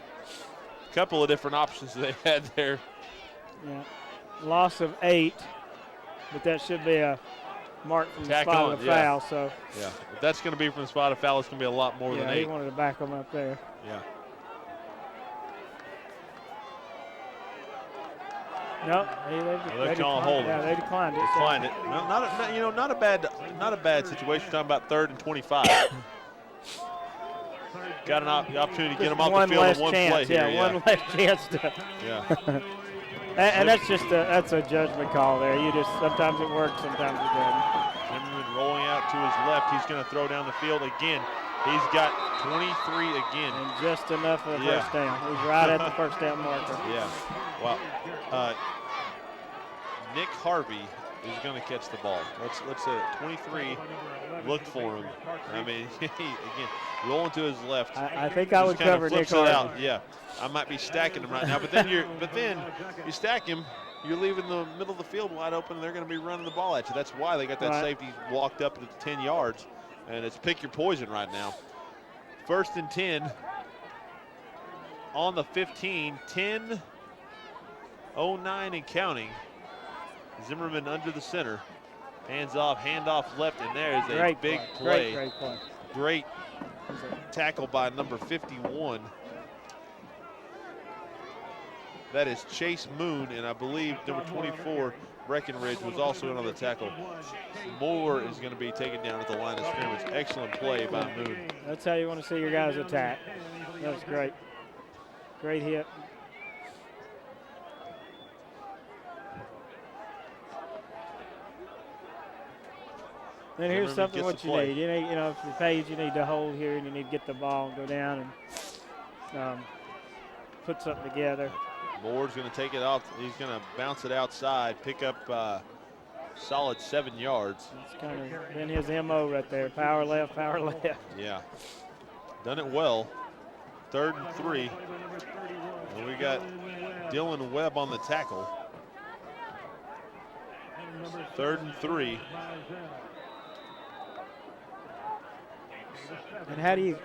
A couple of different options they had there. Yeah, loss of 8, but that should be a mark from the spot of the foul. So yeah, if that's going to be from the spot of foul, it's going to be a lot more than 8. He wanted to back them up there. Yeah. No, they calling holding. Yeah, they declined it. Declined it. No, not a bad situation. Talking about 3rd and 25. Got the opportunity to get them off the field in one play here. Yeah, one less chance to. Yeah. And that's just that's a judgment call there. You just, sometimes it works, sometimes it doesn't. Zimmerman rolling out to his left. He's going to throw down the field again. He's got 23 again. And just enough for a first down. He's right at the first down marker. Yeah. Well, Nick Harvey is going to catch the ball. Let's say 23. Look for him. I mean, again, rolling to his left. I think I would cover Nick Harvey. Yeah, I might be stacking him right now, but then you stack him, you're leaving the middle of the field wide open, and they're going to be running the ball at you. That's why they got that safety walked up to the 10 yards, and it's pick your poison right now. 1st and 10 on the 15, 10:09 and counting. Zimmerman under the center. Hands off, handoff left, and there is a big play. Great play. Great tackle by number 51. That is Chase Moon, and I believe number 24, Breckenridge, was also in on the tackle. Moore is going to be taken down at the line of scrimmage. Excellent play by Moon. That's how you want to see your guys attack. That was great. Great hit. And here's something what you need. You need, if you're Page, you need to hold here, and you need to get the ball and go down and put something together. Moore's going to take it out. He's going to bounce it outside, pick up solid 7 yards. It's kind of been his MO right there. Power left, power left. Yeah. Done it well. 3rd and 3. And we got Dylan Webb on the tackle. 3rd and 3. And how do you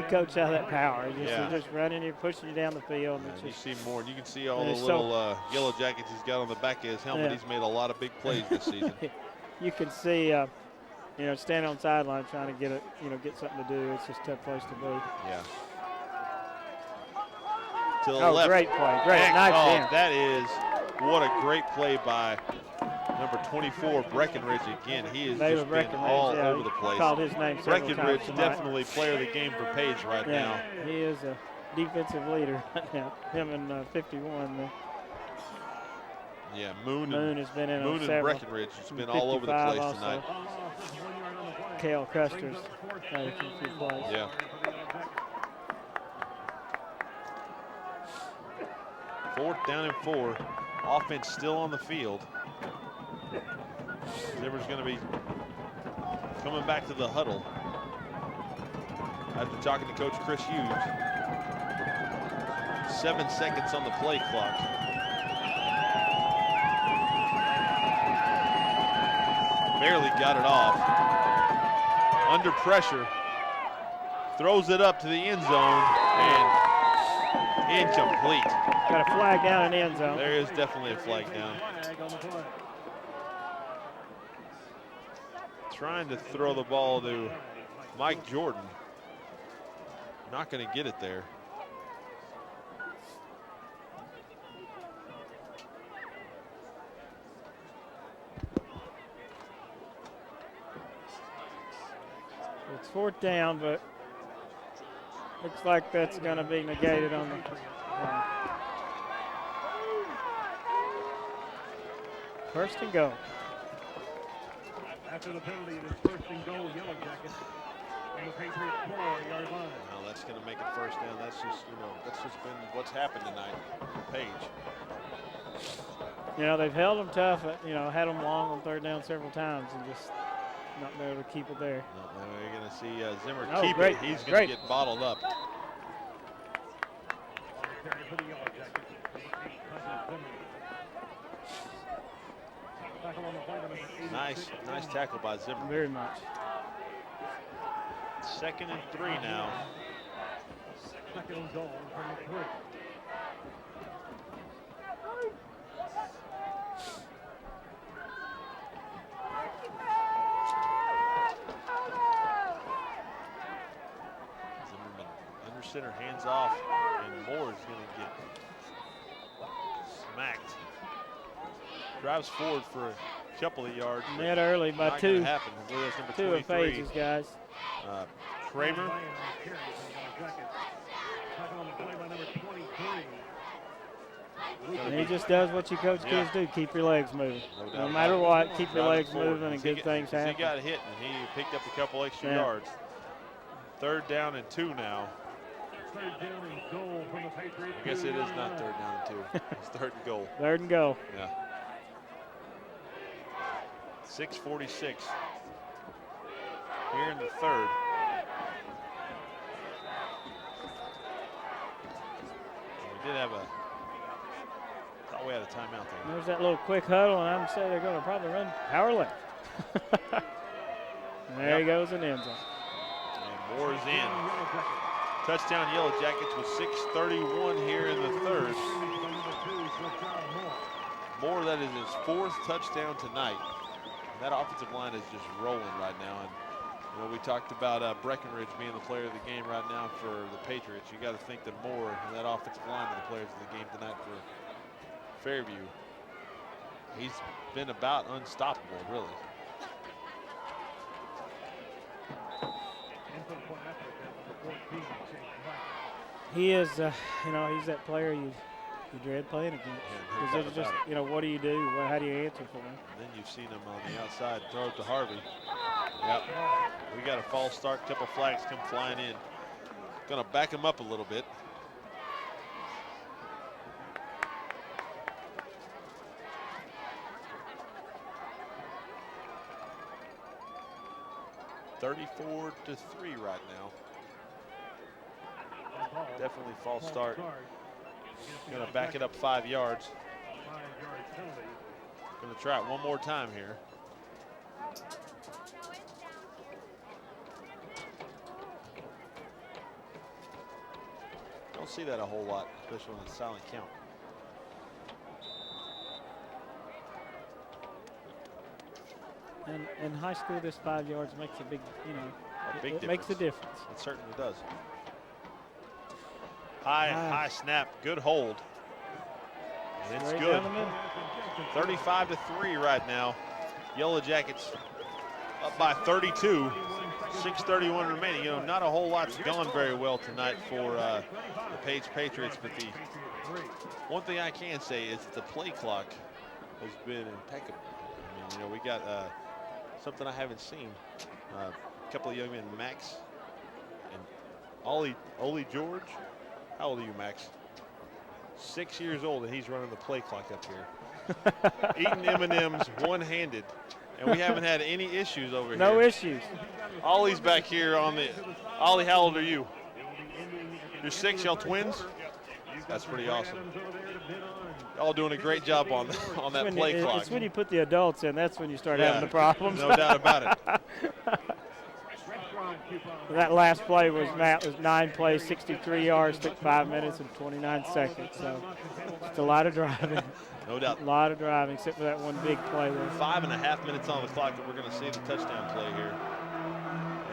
coach out that power? You're just running, you're pushing you down the field. And you see more, and you can see all the little yellow jackets he's got on the back of his helmet. He's made a lot of big plays this season. You can see, standing on the sideline trying to get something to do. It's just a tough place to be. Yeah. To the left. Great play, great, nice. That is what a great play by Number 24, Breckenridge again. He has David just been Breckenridge, all yeah, over the place. called his name several Breckenridge times tonight. definitely player of the game for Page right now. He is a defensive leader. Him and 51. Yeah, Moon has been in on and several. Breckenridge has been all over the place also. tonight. Kale Custer's had a few plays. Yeah. Fourth down and 4. Offense still on the field. Zimmer's going to be coming back to the huddle after talking to Coach Chris Hughes. 7 seconds on the play clock. Barely got it off. Under pressure. Throws it up to the end zone and incomplete. Got a flag down in the end zone. There is definitely a flag down. Trying to throw the ball to Mike Jordan. Not going to get it there. It's fourth down, but looks like that's going to be negated on the. First and go. After the penalty, it is first and goal, Yellow Jackets on the Patriots 4-yard line. Well, that's going to make it first down. That's just, that's just been what's happened tonight. Page. They've held them tough. Had them long on third down several times and just not been able to keep it there. No, we're going to see Zimmer Oh, keep great, it. He's going to get bottled up. For the Yellow Jackets, number 8, Zimmer. Tackle on the play, number 86. Nice tackle by Zimmer. Very much. Second and 3 now. Second and goal from the 3. Zimmerman under center, hands off, and Moore is going to get smacked. Drives forward for a couple of yards. Net early by not 2. gonna happen. I believe that's number 2 of 23. Page's guys. Kramer. And he just does what you coach kids do, keep your legs moving. No matter what, keep your legs moving and good things happen. He got hit and he picked up a couple extra yards. Third down and 2 now. Third down and goal from the Patriots. I guess it is not third down and 2. It's third and goal. Third and go. Yeah. 6:46 here in the third. We did have thought we had a timeout there. There's that little quick huddle, and I'm saying they're going to probably run power left. There he goes in the end zone. And Moore's in. Touchdown Yellow Jackets with 6:31 here in the third. Moore, that is his 4th touchdown tonight. That offensive line is just rolling right now. And we talked about Breckenridge being the player of the game right now for the Patriots. You got to think that Moore and that offensive line are the players of the game tonight for Fairview. He's been about unstoppable, really. He is, he's that player you dread playing against. Because it's just, what do you do? How do you answer for him? And then you've seen him on the outside throw it to Harvey. Yep. We got a false start. Couple flags come flying in. Going to back him up a little bit. (34-3) right now. Definitely false start. Going to back it up 5 yards. Going to try it one more time here. Don't see that a whole lot, especially on a silent count. And in high school, this 5 yards makes a big, It makes a difference. It certainly does. High snap, good hold. And it's Right good. down the middle. 35-3 right now. Yellow Jackets up by 32. 6:31 remaining. You know, not a whole lot's gone very well tonight for the Page Patriots, but the one thing I can say is that the play clock has been impeccable. I mean, you know, we got something I haven't seen. A couple of young men, Max and Ollie George. How old are you, Max? 6 years old, and he's running the play clock up here. Eating M&Ms one-handed, and we haven't had any issues over here. No issues. Ollie's back here on the. Ollie, how old are you? You're 6, y'all twins? That's pretty awesome. Y'all doing a great job on that play clock. It's when you put the adults in, that's when you start having the problems. No doubt about it. That last play was 9 plays, 63 yards, took 5 minutes and 29 seconds. So it's a lot of driving. No doubt. A lot of driving, except for that one big play there. 5.5 minutes on the clock, and we're going to see the touchdown play here.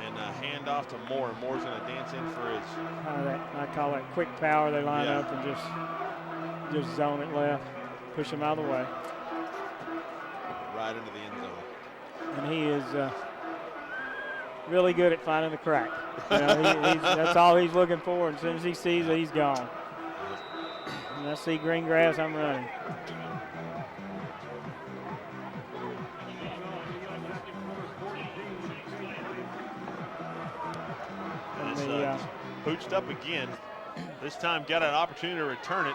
And hand off to Moore, and Moore's going to dance in for his. I call that quick power. They line up and just zone it left, push him out of the way. Right into the end zone. And he is really good at finding the crack. You know, that's all he's looking for. And as soon as he sees it, he's gone. And I see green grass, I'm running. And pooched up again. This time got an opportunity to return it.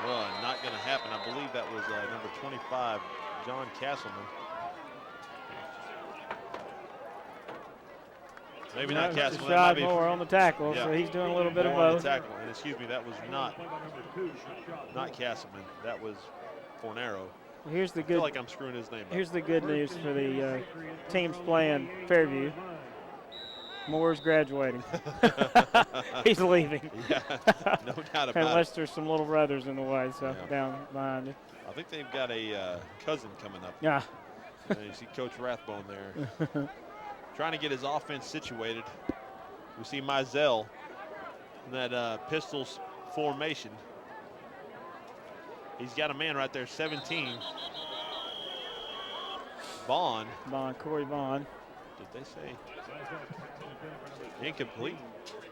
Well, not going to happen. I believe that was number 25, John Castleman. Maybe not Castleman. Shot Moore on the tackle, so he's doing a little bit of both. Tackle. And excuse me, that was not Castleman. That was Fornero. Well, here's the I feel like I'm screwing his name up. Here's the good news for the teams playing Fairview. Moore's graduating. He's leaving. Yeah, no doubt about it. Unless there's some little brothers in the way, so down behind it. I think they've got a cousin coming up. Yeah. And you see Coach Rathbone there. Trying to get his offense situated. We see Mizell in that pistols formation. He's got a man right there, 17. Vaughn. Corey Vaughn. Did they say incomplete?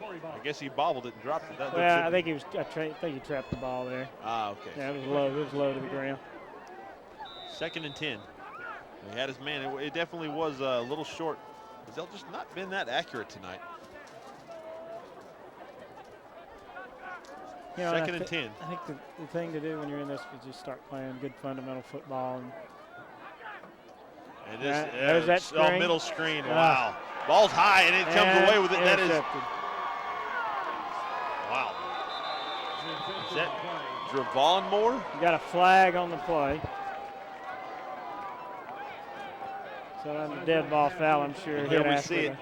I guess he bobbled it and dropped it. I think he was. I think he trapped the ball there. Ah, okay. Yeah, it was low. It was low to the ground. 2nd and 10. He had his man. It definitely was a little short. They've just not been that accurate tonight. You know, 2nd and 10. I think the thing to do when you're in this is just start playing good fundamental football. And there's that screen. Middle screen. Wow. Ball's high, and it comes away with it. That is. Wow. Is that Dravon Moore? You got a flag on the play. So on the dead ball foul, I'm sure. And here we see it.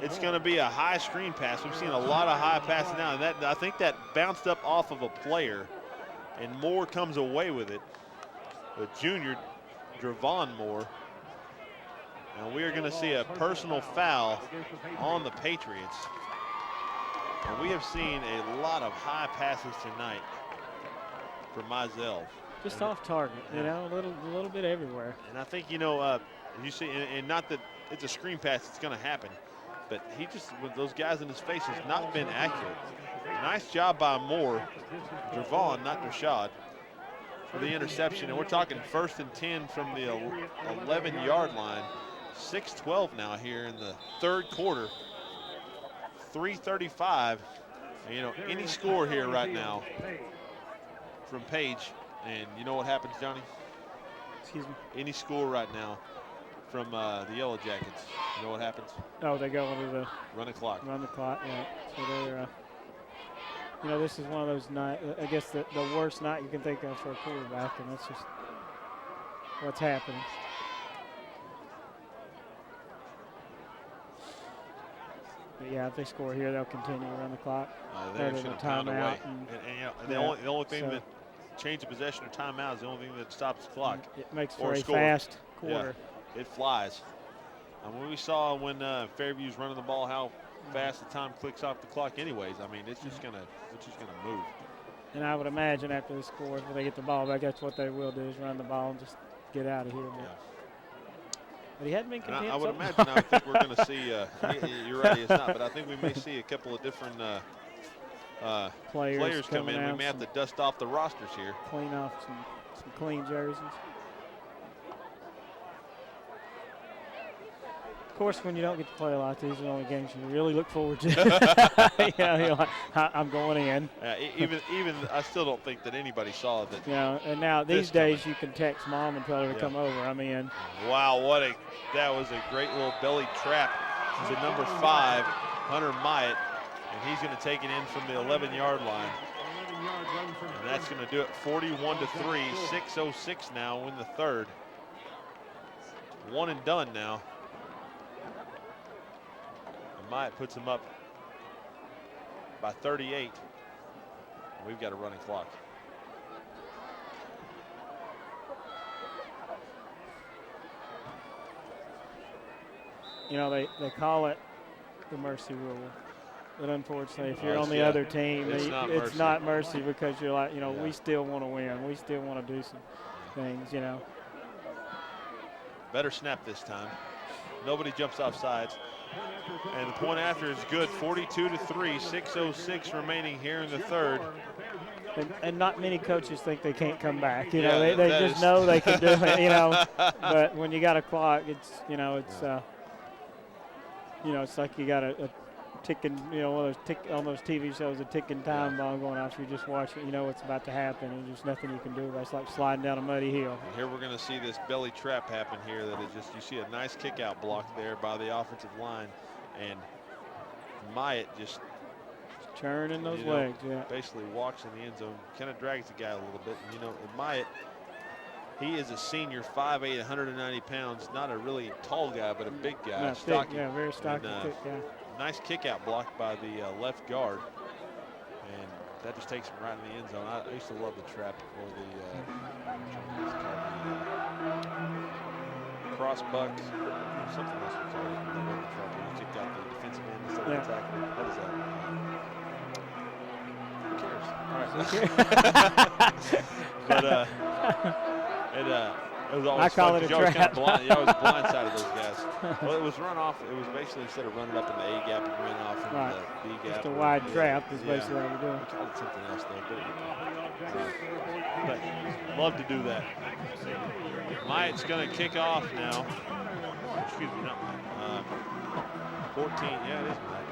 It's going to be a high screen pass. We've seen a lot of high passes now. And I think that bounced up off of a player, and Moore comes away with it. With junior Dravon Moore. And we are going to see a personal foul on the Patriots. And we have seen a lot of high passes tonight for Mizell. Just off target, you know, a little bit everywhere. And I think, you know, you see, and not that it's a screen pass, it's going to happen, but he just, with those guys in his face, has not been accurate. Nice job by Moore, Dravon, not Rashad, for the interception. And we're talking 1st and 10 from the 11-yard line. 6:12 now here in the 3rd quarter. 3:35. You know, any score here right now from Page, and you know what happens, Johnny? Excuse me? Any score right now from the Yellow Jackets, you know what happens? Oh, they go into the run the clock. Run the clock, yeah. So they're, you know, this is one of those nights, I guess the worst night you can think of for a quarterback, and that's just what's happening. But yeah, if they score here, they'll continue to run the clock. They're going to pound away. And you know, the only thing that change of possession or timeout is the only thing that stops the clock. It makes for a fast quarter. Yeah, it flies. And when we saw when Fairview's running the ball, how fast the time clicks off the clock anyways. I mean, it's just gonna move. And I would imagine after the score, when they get the ball back, that's what they will do is run the ball and just get out of here. But he hadn't been content. I would so imagine. I think we're going to see. You're right, it's not. But I think we may see a couple of different players come in. We may have to dust off the rosters here. Clean off some clean jerseys. Of course, when you don't get to play a lot, these are the only games you really look forward to. You're like, I'm going in. Even I still don't think that anybody saw that. And now these days you can text mom and tell her to come over. I'm in. Wow, that was a great little belly trap to number 5, Hunter Myatt, and he's going to take it in from the 11-yard line. And that's going to do it 41-3, 6:06 now in the third. One and done now. Myatt puts him up by 38. We've got a running clock. They call it the mercy rule. But unfortunately, if you're on the other team, it's not mercy because you're like, we still want to win. We still want to do some things, Better snap this time. Nobody jumps off sides. And the point after is good, 42-3, 6:06 remaining here in the third. And not many coaches think they can't come back. They just know they can do it. But when you got a clock, it's it's like you got a ticking, one of those on those TV shows, a ticking time bomb going off. You just watch it, you know what's about to happen, and there's nothing you can do. It's like sliding down a muddy hill. And here we're going to see this belly trap happen here. That is just, you see a nice kick out block there by the offensive line, and Myatt just churning those legs. Basically walks in the end zone, kind of drags the guy a little bit. And, and Myatt, he is a senior, 5'8", 190 pounds. Not a really tall guy, but a big guy. No, stocky. Thick, very stocky, thick guy. Nice kick out block by the left guard, and that just takes him right in the end zone. I used to love the trap for the cross buck, something else we call it. I love the trap when you kicked out the defensive end instead of the tackle. What is that? Who cares? All right. It was always I call fun, it a you trap. You always blindsided those guys. Well, it was run off. It was basically instead of running up in the A gap, it ran off in the B gap. Just a wide trap is basically what we're doing. We called it something else though, but love to do that. Myatt's going to kick off now. Excuse me, not Myatt. 14, yeah, it is Myatt.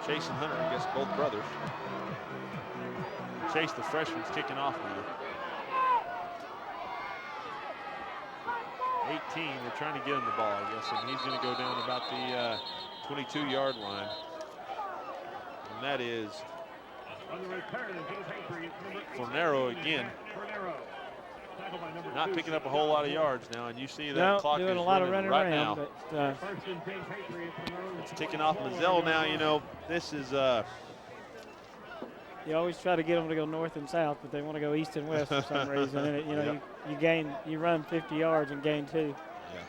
Chase and Hunter, I guess both brothers. Chase, the freshman's kicking off now. 18, they're trying to get him the ball, I guess, and he's going to go down about the 22-yard line. And that is Fornero again. Not picking up a whole lot of yards now, and you see that clock doing is a lot of running running right around, now. But, it's ticking off Mazzell now. This is you always try to get them to go north and south, but they want to go east and west for some reason. And you run 50 yards and gain 2. Yeah.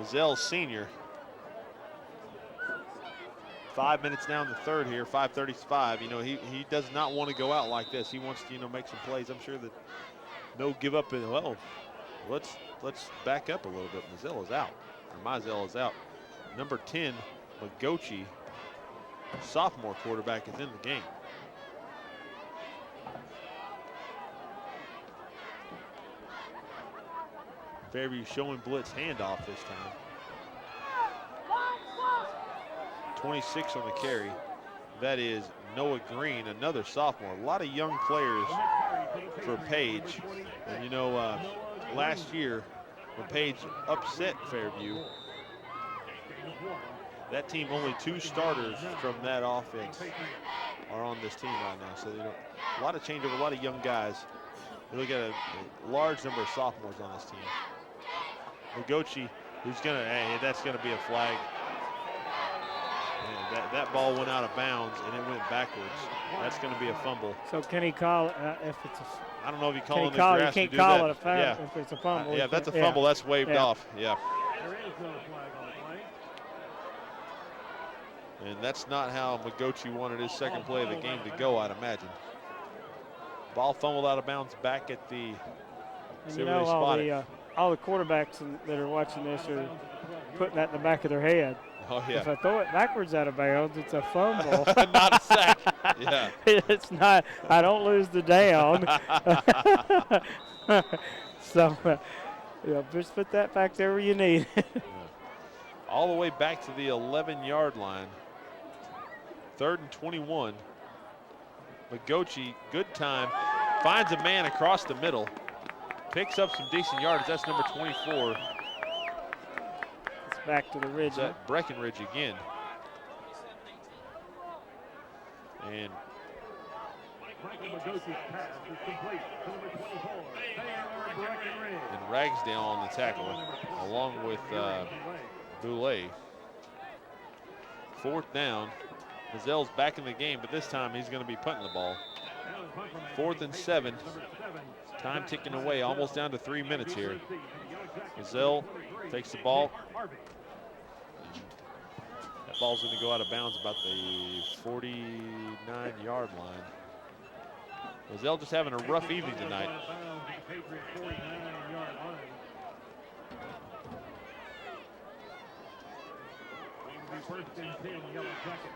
Mazzell senior. 5 minutes down the third here, 5:35. He does not want to go out like this. He wants to make some plays. I'm sure that no give up. And let's back up a little bit. Mazzell is out. Mazzell is out. Number 10, Magochi, sophomore quarterback, is in the game. Fairview showing blitz handoff this time. 26 on the carry. That is Noah Green, another sophomore. A lot of young players for Page. And last year when Page upset Fairview, that team, only 2 starters from that offense are on this team right now. So a lot of changeover, a lot of young guys. You look at a large number of sophomores on this team. Magochi, that's gonna be a flag. And that ball went out of bounds and it went backwards. That's gonna be a fumble. So can he call if it's a? I don't know if he called it. You can't call it a foul if it's a fumble. Yeah, if that's a fumble, that's waved off. Yeah. There is no flag on the play. And that's not how Magochi wanted his second play of the game to go, I'd imagine. Ball fumbled out of bounds back at the, And see you where know, they spot it. all the quarterbacks that are watching this are putting that in the back of their head. Oh, yeah. If I throw it backwards out of bounds, it's a fumble. Not a sack. Yeah. It's not. I don't lose the down. So, just put that back there where you need it. All the way back to the 11-yard line. 3rd and 21. Magochi, good time, finds a man across the middle, picks up some decent yardage. That's number 24. It's back to the ridge. It's at Breckenridge again. And Ragsdale on the tackle, along with Boulay. 4th down. Mazelle's back in the game, but this time he's going to be punting the ball. 4th and 7. Time ticking away, almost down to 3 minutes here. Mazelle takes the ball. That ball's going to go out of bounds about the 49-yard line. Mazelle just having a rough evening tonight. First and 10, Yellow Jacket.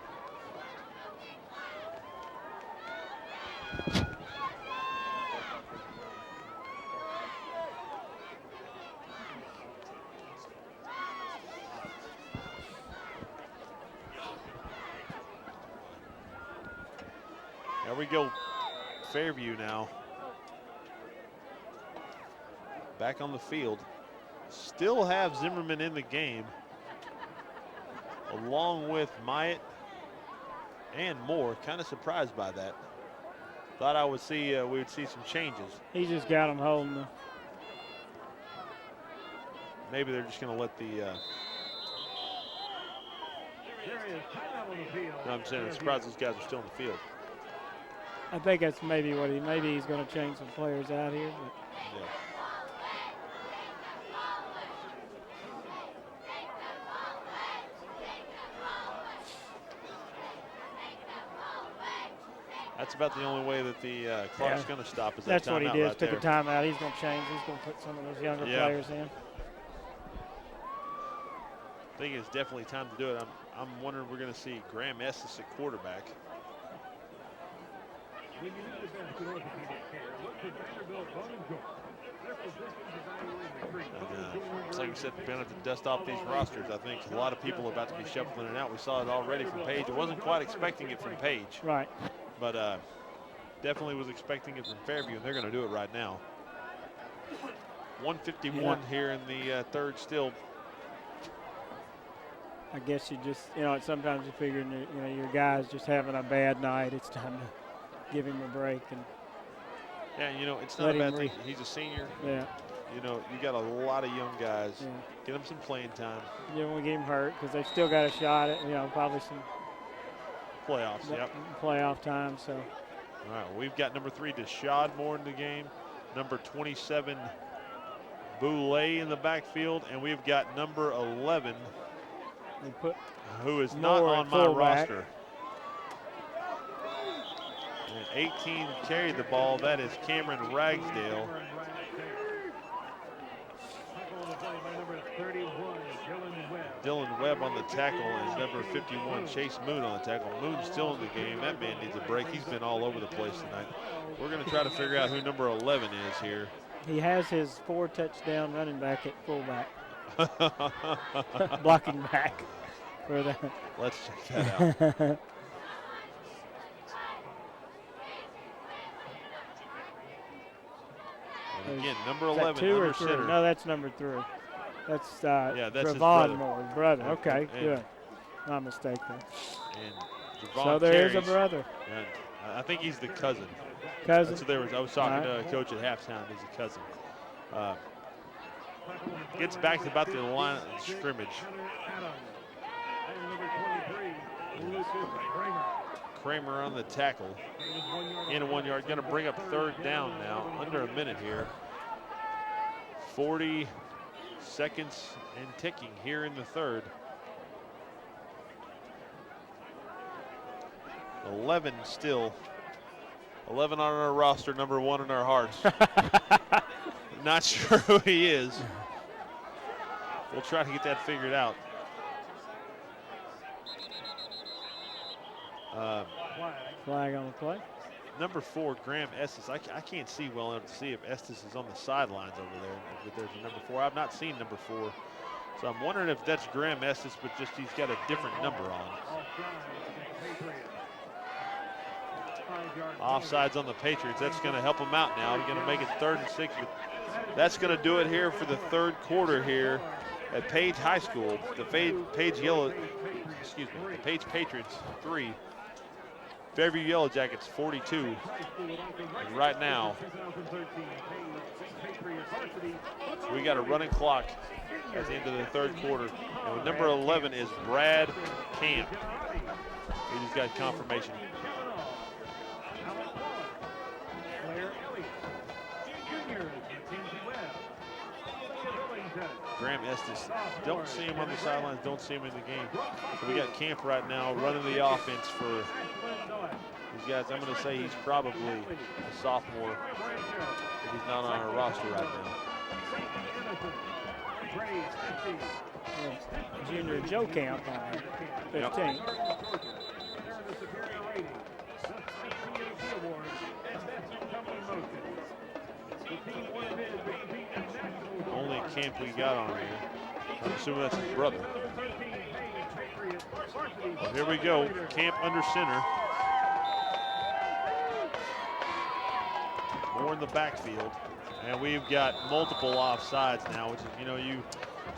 There we go. Fairview now. Back on the field. Still have Zimmerman in the game, along with Myatt and Moore. Kind of surprised by that. Thought I would see we would see some changes. He just got him holding them. Maybe they're just going to let the. No, I'm saying I'm surprised those guys are still in the field. I think that's maybe what maybe he's going to change some players out here. But. Yeah. That's about the only way that the clock's going to stop. Is that's that what he timeout did. right Took there. a timeout. He's going to change. He's going to put some of those younger players in. I think it's definitely time to do it. I'm wondering if we're going to see Graham Estes at quarterback. When you need the best in orthopedic care, look to Vanderbilt Bone and Joint. Their physicians evaluate and treat. It's like you said, we're going to have to dust off these rosters. I think a lot of people are about to be shuffling it out. We saw it already from Page. I wasn't quite expecting it from Page. Right. But definitely was expecting it from Fairview, and they're going to do it right now. 1:51 here in the third still. I guess you just, sometimes you figure, your guy's just having a bad night. It's time to give him a break. And yeah, it's not a bad thing. He's a senior. Yeah. You got a lot of young guys. Yeah. Get him some playing time. You don't want to get him hurt because they've still got a shot at, probably some playoffs. Yep. Playoff time. So. All right. We've got number 3, Deshad Moore in the game. Number 27, Boulay in the backfield, and we've got number 11. Who is not on my roster. And 18 carried the ball. That is Cameron Ragsdale. Dylan Webb on the tackle, and number 51, Chase Moon on the tackle. Moon's still in the game. That man needs a break. He's been all over the place tonight. We're going to try to figure out who number 11 is here. He has his 4-touchdown running back at fullback. Blocking back for that. Let's check that out. And again, number 11, two under center. No, that's number 3. That's that's his Javon brother. Moore's brother. Okay, good. My mistake there. And Javon so there carries, is a brother. And I think he's the cousin. Cousin. That's what I was talking to a coach at halftime. He's a cousin. Gets back to about the line of scrimmage. Kramer on the tackle. In a 1 yard. Going to bring up 3rd down now. Under a minute here. 40 seconds and ticking here in the third. 11 still. 11 on our roster, number 1 in our hearts. Not sure who he is. We'll try to get that figured out. Flag on the play. Number 4, Graham Estes. I can't see well enough to see if Estes is on the sidelines over there. If there's a number 4. I've not seen number 4. So I'm wondering if that's Graham Estes, but just he's got a different number on. Offsides on the Patriots. That's going to help them out now. We're going to make it 3rd and 6. But that's going to do it here for the 3rd quarter here at Page High School. The Page Patriots 3. Fairview Yellow Jackets 42. And right now, we got a running clock at the end of the 3rd quarter. And with number 11 is Brad Camp. He just got confirmation. Graham Estes, don't see him on the sidelines, don't see him in the game. So we got Camp right now running the offense for these guys. I'm going to say he's probably a sophomore if he's not on our roster right now. Junior Joe Camp on 15. Only Camp we got on here. I'm assuming that's his brother. Well, here we go. Camp under center. More in the backfield. And we've got multiple offsides now, which is, you know, you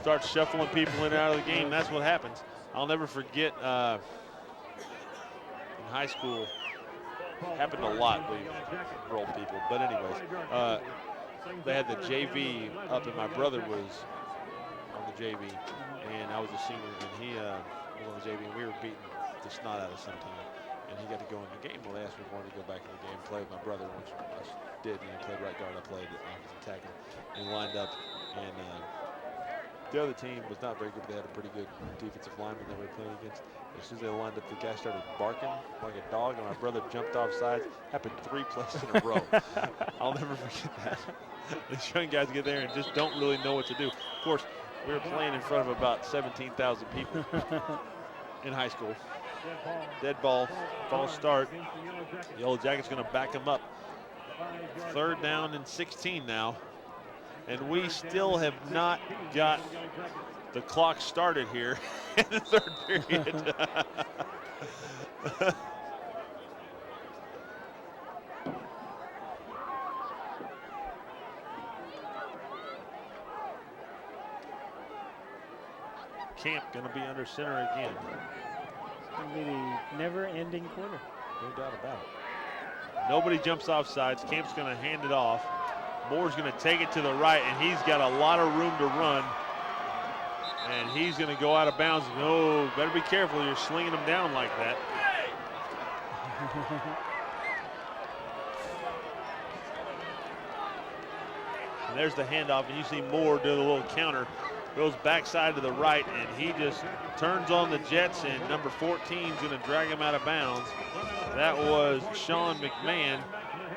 start shuffling people in and out of the game. That's what happens. I'll never forget in high school, happened a lot with old people. But anyways, they had the JV up, and my brother was on the JV, and I was a senior, and he was on the JV, and we were beating the snot out of some team, and he got to go in the game. Well, they asked me if I wanted to go back in the game and play with my brother, which I did, and he played right guard. I played offensive tackle, and lined up, and the other team was not very good. They had a pretty good defensive lineman that we were playing against. As soon as they lined up, the guy started barking like a dog, and my brother jumped off sides. Happened 3 plays in a row. I'll never forget that. These young guys get there and just don't really know what to do. Of course, we were playing in front of about 17,000 people in high school. Dead ball, false start. Yellow Jackets going to back them up. 3rd down and 16 now. And we still have not got the clock started here in the 3rd period. Camp going to be under center again. It's going to be the never-ending quarter. No doubt about it. Nobody jumps off sides. Camp's going to hand it off. Moore's going to take it to the right, and he's got a lot of room to run. And he's going to go out of bounds. No, better be careful. You're slinging him down like that. And there's the handoff, and you see Moore do the little counter. Goes backside to the right, and he just turns on the jets, and number 14 is going to drag him out of bounds. That was Sean McMahon,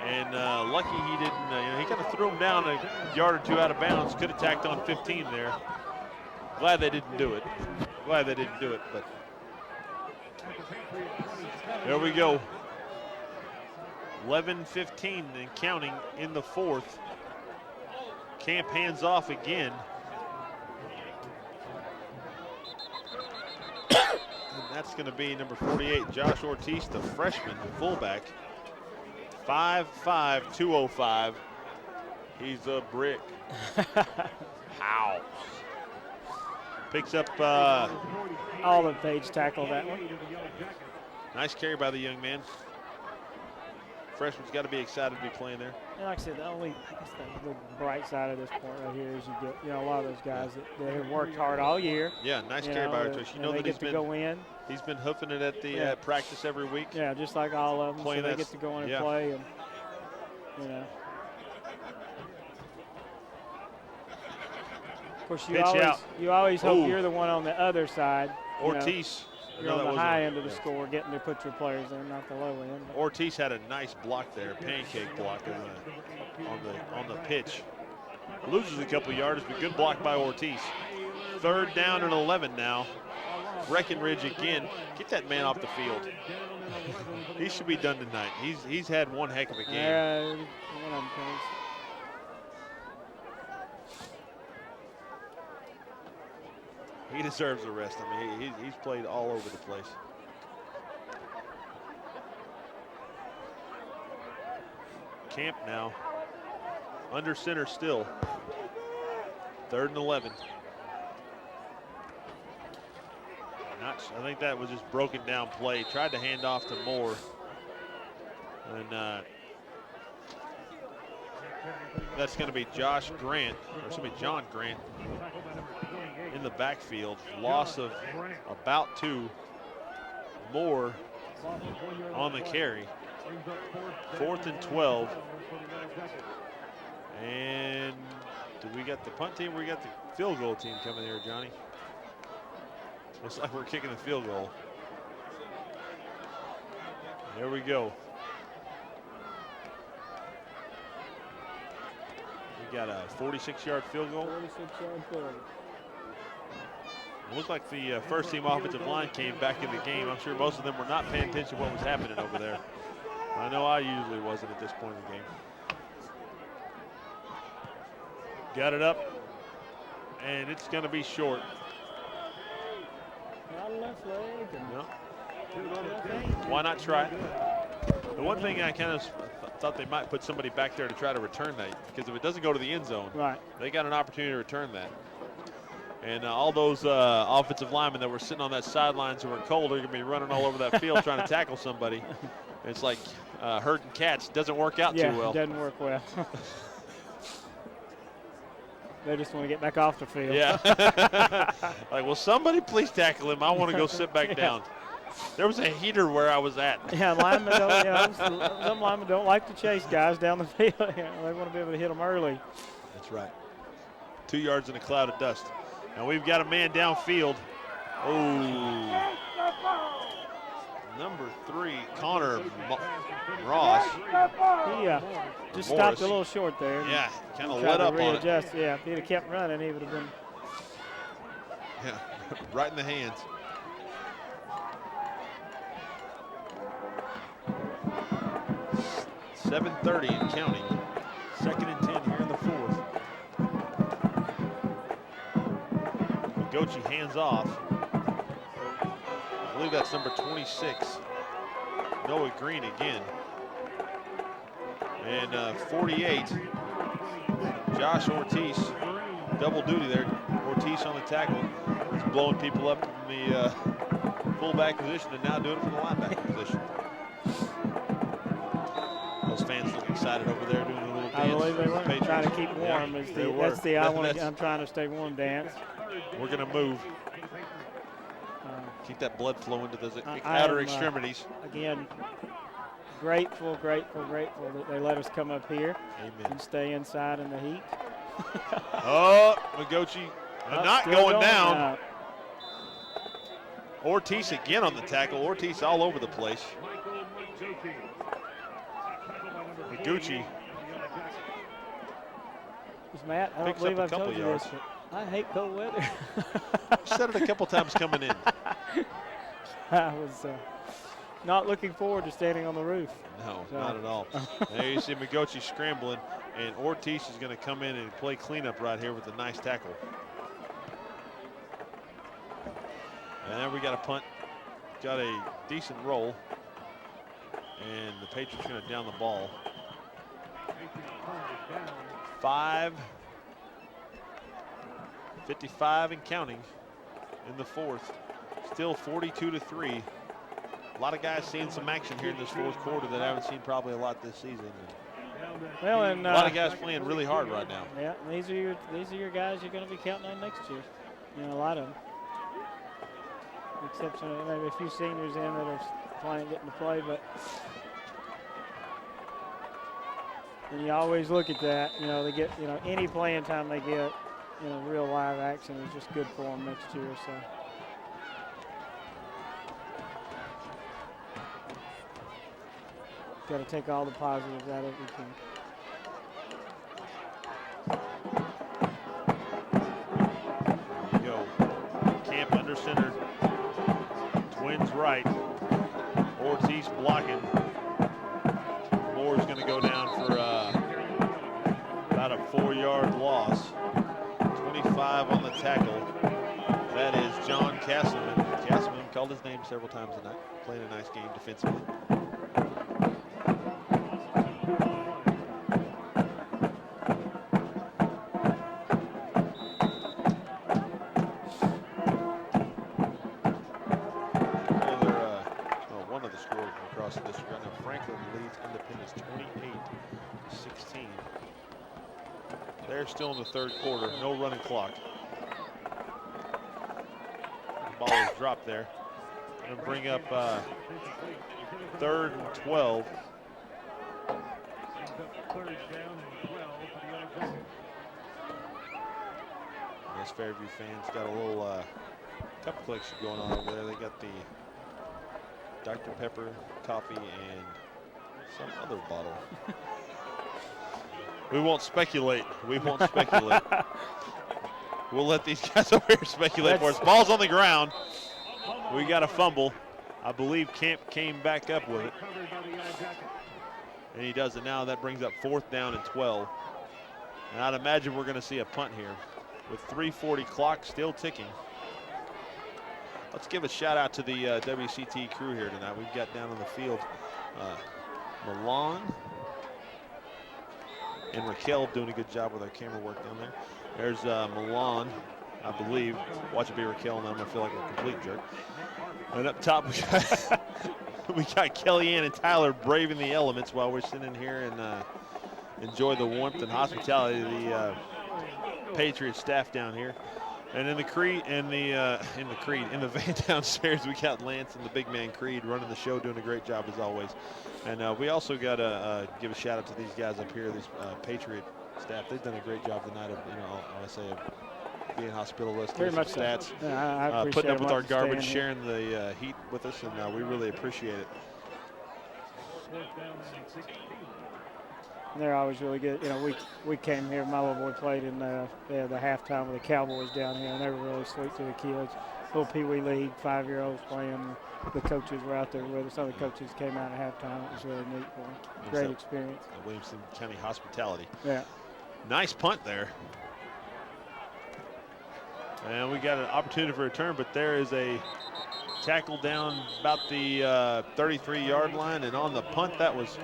and lucky he didn't, he kind of threw him down a yard or 2 out of bounds. Could have tacked on 15 there. Glad they didn't do it. But there we go. 11:15 and counting in the 4th. Camp hands off again. That's going to be number 48, Josh Ortiz, the freshman, the fullback. 5'5", 205. He's a brick. How? Picks up. All the Page tackled that one. Nice carry by the young man. Freshman's got to be excited to be playing there. And like I said, the bright side of this point right here is you get, a lot of those guys that have worked hard all year. Yeah, nice carry by Ortiz. You know that he's been he's been hoofing it at the practice every week. Yeah, just like all of them. Playing so they get to go in and play, and Of course, you always hope you're the one on the other side. Ortiz you're on the high end of the score, getting to put your players in, not the low end. Ortiz had a nice block there, pancake block on the pitch. Loses a couple yards, but good block by Ortiz. 3rd down and 11 now. Breckenridge again. Get that man off the field. He should be done tonight. He's had one heck of a game. He deserves a rest. I mean, he's played all over the place. Camp now. Under center still. 3rd and 11. I think that was just broken down play. Tried to hand off to Moore. And that's going to be John Grant in the backfield. Loss of about 2. Moore on the carry. 4th and 12. And do we got the punt team? We got the field goal team coming here, Johnny. Looks like we're kicking the field goal. There we go. We got a 46-yard field goal. 46-yard field goal. It looked like the first team offensive line came back in the game. I'm sure most of them were not paying attention to what was happening over there. I know I usually wasn't at this point in the game. Got it up, and it's going to be short. Not a left leg. No. Why not try it? The one thing I kind of thought they might put somebody back there to try to return that, because if it doesn't go to the end zone, they got an opportunity to return that. And all those offensive linemen that were sitting on that sidelines who were cold are going to be running all over that field trying to tackle somebody. It's like herding cats. Doesn't work out too well. Yeah, doesn't work well. They just want to get back off the field. Yeah. Like, will somebody please tackle him? I want to go sit back down. There was a heater where I was at. Yeah, linemen don't, some linemen don't like to chase guys down the field. They want to be able to hit them early. That's right. 2 yards in a cloud of dust. And we've got a man downfield. Oh. Number 3, Connor Ross. He just stopped a little short there. Yeah, kind of let up on it. Yeah, if he'd have kept running, he would have been. Yeah, right in the hands. .7:30 and counting. 2nd and 10 here in the 4th. Gochi hands off. I believe that's number 26. Noah Green again. And 48, Josh Ortiz. Double duty there. Ortiz on the tackle. He's blowing people up in the fullback position and now doing it from the linebacker position. Those fans look excited over there doing a little dance. I believe they were trying to keep warm. Yeah, that's the I'm trying to stay warm dance. We're going to move. Keep that blood flowing to those outer extremities. Again, grateful that they let us come up here. Amen. And stay inside in the heat. Magochi not going down. Ortiz again on the tackle. Ortiz all over the place. Maguchi. Matt, I don't believe I've told you this, but I hate cold weather. Said it a couple times coming in. I was not looking forward to standing on the roof. No, not at all. There you see Magochi scrambling, and Ortiz is going to come in and play cleanup right here with a nice tackle. And then we got a punt. Got a decent roll. And the Patriots are going to down the ball. 5:55 and counting in the 4th. Still 42-3. A lot of guys seeing some action here in this 4th quarter that I haven't seen probably a lot this season. Well, and a lot of guys playing really hard right now. Yeah, these are your guys you're going to be counting on next year. You know, a lot of them. Exception of maybe a few seniors in that are getting to play, but and you always look at that. You know, they get any playing time they get, real live action is just good for them next year. So Got to take all the positives out of it we can. There you go. Camp under center. Twins right. Ortiz blocking. Moore's going to go down for about a 4-yard loss. 25 on the tackle. That is John Castleman. Castleman called his name several times tonight. Playing a nice game defensively. One of the scores across the district right now. Franklin leads Independence 28-16. They're still in the third quarter. No running clock. The ball is dropped there. Going to bring up 3rd and 12. Yes, Fairview fans got a little cup collection going on over there. They got the Dr. Pepper, coffee, and some other bottle. We won't speculate. We won't speculate. We'll let these guys over here speculate for us. Ball's on the ground. We got a fumble. I believe Camp came back up with it. And he does it now. That brings up 4th down and 12. And I'd imagine we're going to see a punt here with 3:40 clock still ticking. Let's give a shout out to the WCT crew here tonight. We've got down on the field Milan and Raquel doing a good job with our camera work down there. There's Milan, I believe. Watch it be Raquel, and I'm gonna feel like a complete jerk. And up top we got Kellyanne and Tyler braving the elements while we're sitting here and enjoy the warmth and hospitality of the Patriots staff down here. And in the van downstairs, we got Lance and the big man Creed running the show, doing a great job as always. And we also got to give a shout out to these guys up here, these Patriot staff. They've done a great job tonight of, I say, being hospitable. Very much stats, so. Yeah, I appreciate putting up with our staying garbage, here. sharing the heat with us, and we really appreciate it. And they're always really good. We came here, my little boy played in the halftime with the Cowboys down here, and they were really sweet to the kids. Little Pee Wee League, 5-year-olds playing. The coaches were out there with us. Other coaches came out at halftime. It was really neat for them. Great experience. Williamson County hospitality. Yeah. Nice punt there. And we got an opportunity for a return, but there is a tackle down about the 33-yard line, and on the punt, that was a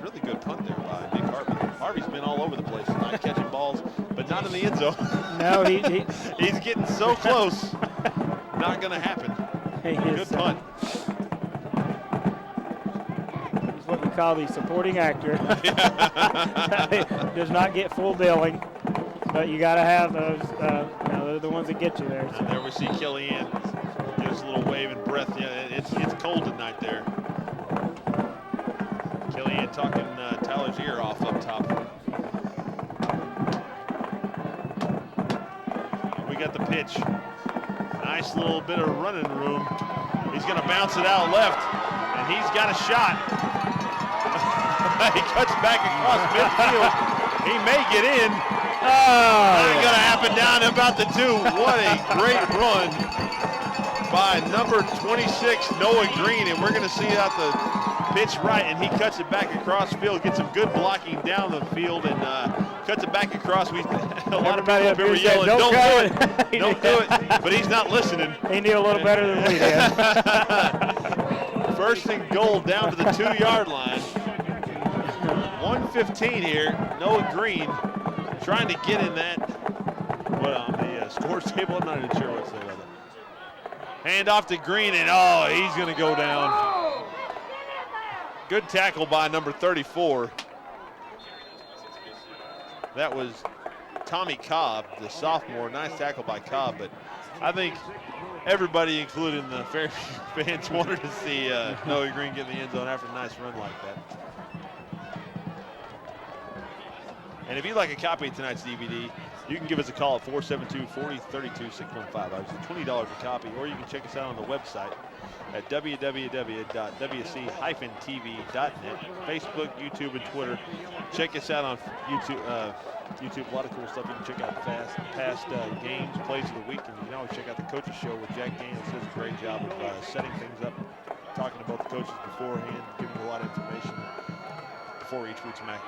really good punt there by Nick Harvey. Harvey's been all over the place tonight, catching balls, but not in the end zone. No, he's getting so close. Not going to happen. Good punt. He's what we call the supporting actor. Does not get full billing, but you got to have those. They're the ones that get you there. So. And there we see Kellyanne. Gives a little wave and breath. Yeah, it's cold tonight there. Kellyanne talking Tyler's ear off up top. We got the pitch. Nice little bit of running room. He's going to bounce it out left, and he's got a shot. He cuts back across midfield. He may get in. Not going to happen down about the 2. What a great run by number 26, Noah Green, and we're going to see out the pitch right, and he cuts it back across field, gets some good blocking down the field, and cuts it back across. A lot of people up here were yelling, "Don't do it, don't do it," but he's not listening. He knew a little better than we did. First and goal down to the 2-yard line. 1:15 here. Noah Green trying to get in that. On the scores table, I'm not even sure what's there. Hand off to Green, and he's going to go down. Good tackle by number 34. That was Tommy Cobb, the sophomore. Nice tackle by Cobb, but I think everybody, including the Fairview fans, wanted to see Noah Green get in the end zone after a nice run like that. And if you'd like a copy of tonight's DVD, You can give us a call at 472-4032, 615. $20 a copy, or you can check us out on the website at www.wc-tv.net, Facebook, YouTube, and Twitter. Check us out on YouTube. YouTube, a lot of cool stuff. You can check out past games, plays of the week, and you can always check out the Coaches Show with Jack Daniels. Does a great job of setting things up, talking to both the coaches beforehand, giving you a lot of information before each week's matchup.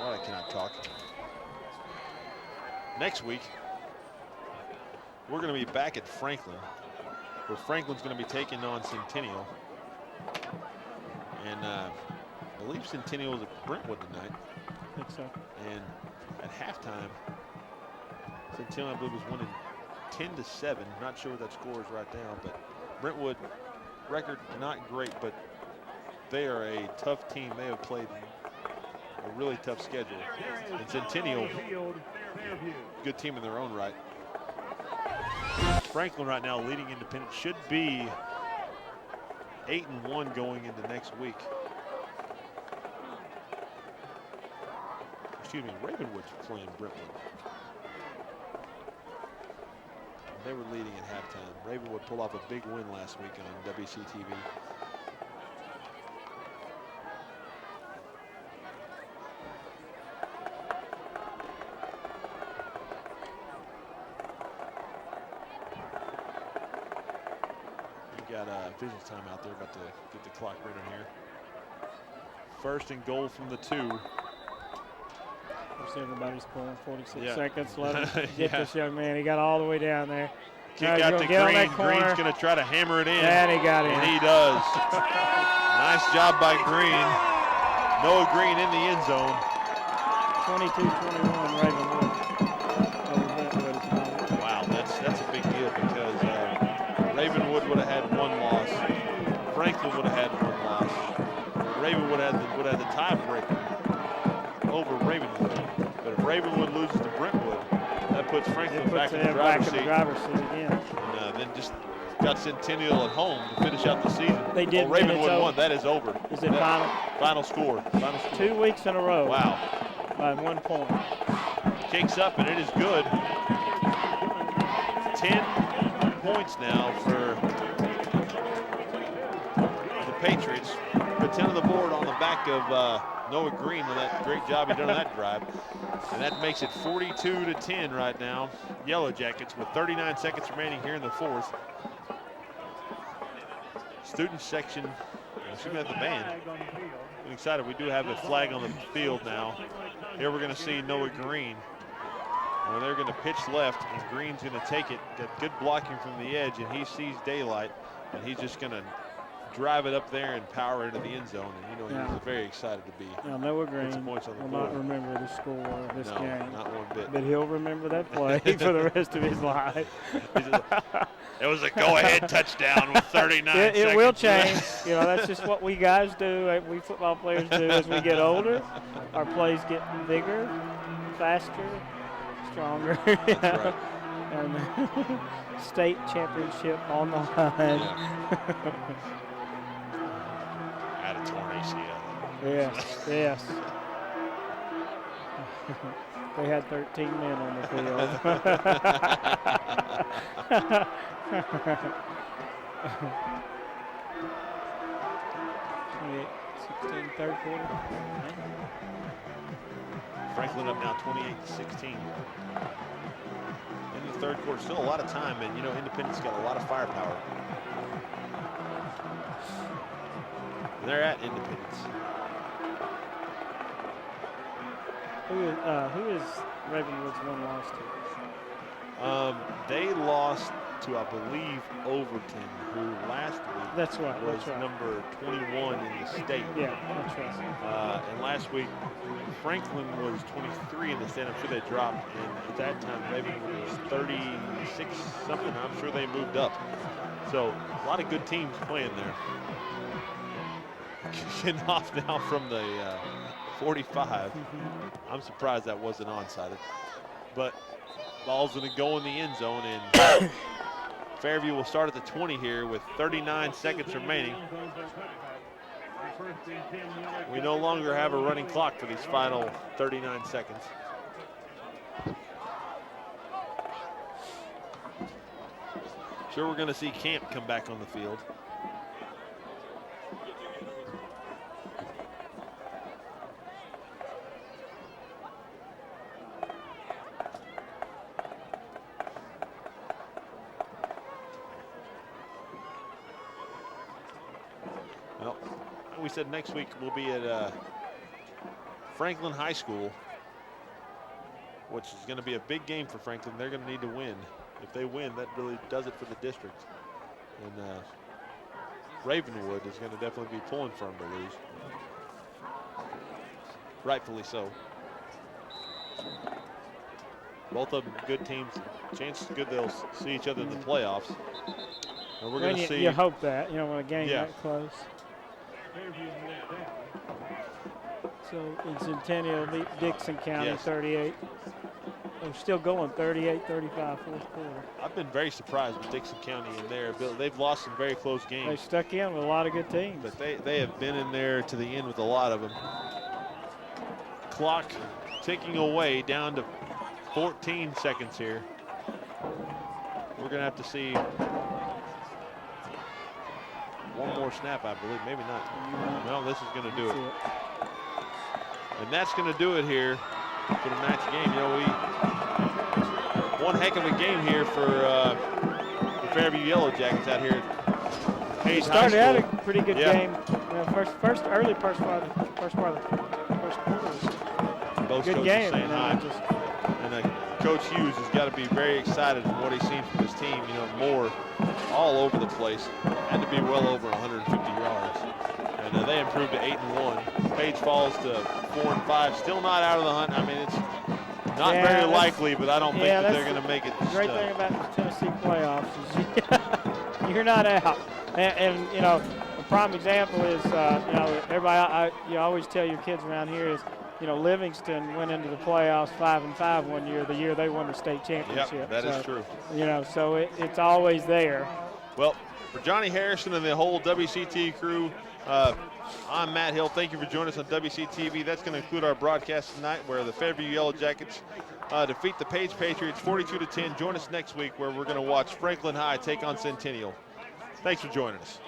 Well, I cannot talk. Next week, we're going to be back at Franklin, where Franklin's going to be taking on Centennial. And I believe Centennial is at Brentwood tonight. I think so. And at halftime, Centennial, I believe, was winning 10-7. Not sure what that score is right now, but Brentwood record not great, but they are a tough team. They have played a really tough schedule. And Centennial, good team in their own right. Franklin right now leading Independent, should be 8-1 going into next week. Excuse me, Ravenwood's playing Brentwood. They were leading at halftime. Ravenwood pulled off a big win last week on WCTV. Vision time out there, about to get the clock running here. First and goal from the 2. Everybody's pulling 46 Yeah. seconds. Let him get Yeah. this young man. He got all the way down there. Kick Now he's out gonna to get on that Green. corner. Green's going to try to hammer it in. And he got it. And he does. Nice job by Green. Noah Green in the end zone. 22-21 Ravenwood. Wow, that's a big deal because Ravenwood would have had 1 loss. Franklin would have had 1 loss. Ravenwood would have the tiebreaker over Ravenwood. But if Ravenwood loses to Brentwood, that puts Franklin back in the driver's seat. again. And then just got Centennial at home to finish out the season. They did. Oh, Ravenwood won. That is over. Is it final? Final score. 2 weeks in a row. Wow. By 1 point. Kicks up and it is good. 10 points now for the Patriots. Put 10 on the board on the back of Noah Green with that great job he done on that drive. And that makes it 42-10 right now. Yellow Jackets with 39 seconds remaining here in the 4th. Student section, excuse me, at the band. I'm excited. We do have a flag on the field now. Here we're going to see Noah Green. Well, they're going to pitch left, and Green's going to take it. Got good blocking from the edge, and he sees daylight, and he's just going to drive it up there and power into the end zone. And you know, he's very excited to be. Now, Noah Green points on the will board. not remember the score of this game. Not one bit. But he'll remember that play for the rest of his life. It was a go-ahead touchdown with 39 seconds. It will change. You know, that's just what we guys do, we football players do as we get older. Our plays get bigger, faster, stronger. That's right. And state championship on the line. Out of torn ACL. Yes. They had 13 men on the field. 28-16, third quarter. Franklin up now 28-16. In the third quarter, still a lot of time, and you know Independent's got a lot of firepower. They're at Independence. Who is Ravenwood's 1 loss to? They lost to, I believe, Overton, who last week was number 21 in the state. Yeah, that's right. And last week, Franklin was 23 in the state. I'm sure they dropped. And at that time, Ravenwood was 36 something. I'm sure they moved up. So a lot of good teams playing there. Kicking off now from the 45. I'm surprised that wasn't onside. But ball's going to go in the end zone, and Fairview will start at the 20 here with 39 seconds remaining. We no longer have a running clock for these final 39 seconds. Sure, we're going to see Camp come back on the field. Well, we said next week we'll be at Franklin High School, which is going to be a big game for Franklin. They're going to need to win. If they win, that really does it for the district. And Ravenwood is going to definitely be pulling for them to lose. Rightfully so. Both of them good teams. Chances good they'll see each other in the playoffs. And we're going to see. You hope that, when a game that close. So in Centennial beat Dixon County 38. They're still going 38-35 fourth quarter. I've been very surprised with Dixon County in there. They've lost some very close games. They stuck in with a lot of good teams. But they have been in there to the end with a lot of them. Clock ticking away down to 14 seconds here. We're going to have to see one more snap, I believe. Maybe not. No, this is going to do it. And that's going to do it here for the match game. One heck of a game here for the Fairview Yellow Jackets out here at Page High Started out a School. pretty good game. First part of the first quarter was Both good coaches game. saying hi. And Coach Hughes has got to be very excited from what he's seen from his team. More all over the place. Had to be well over 150 yards. And they improved to 8-1. Page falls to 4-5. Still not out of the hunt. I mean, it's not very likely, but I don't think that they're going to make it. The great thing about the Tennessee playoffs is you're not out. And a prime example is, everybody, you always tell your kids around here is, Livingston went into the playoffs 5-5 one year, the year they won the state championship. Yep, that is true. So it's always there. Well, for Johnny Harrison and the whole WCT crew, I'm Matt Hill. Thank you for joining us on WCTV. That's going to conclude our broadcast tonight, where the Fairview Yellow Jackets defeat the Page Patriots 42-10. Join us next week, where we're going to watch Franklin High take on Centennial. Thanks for joining us.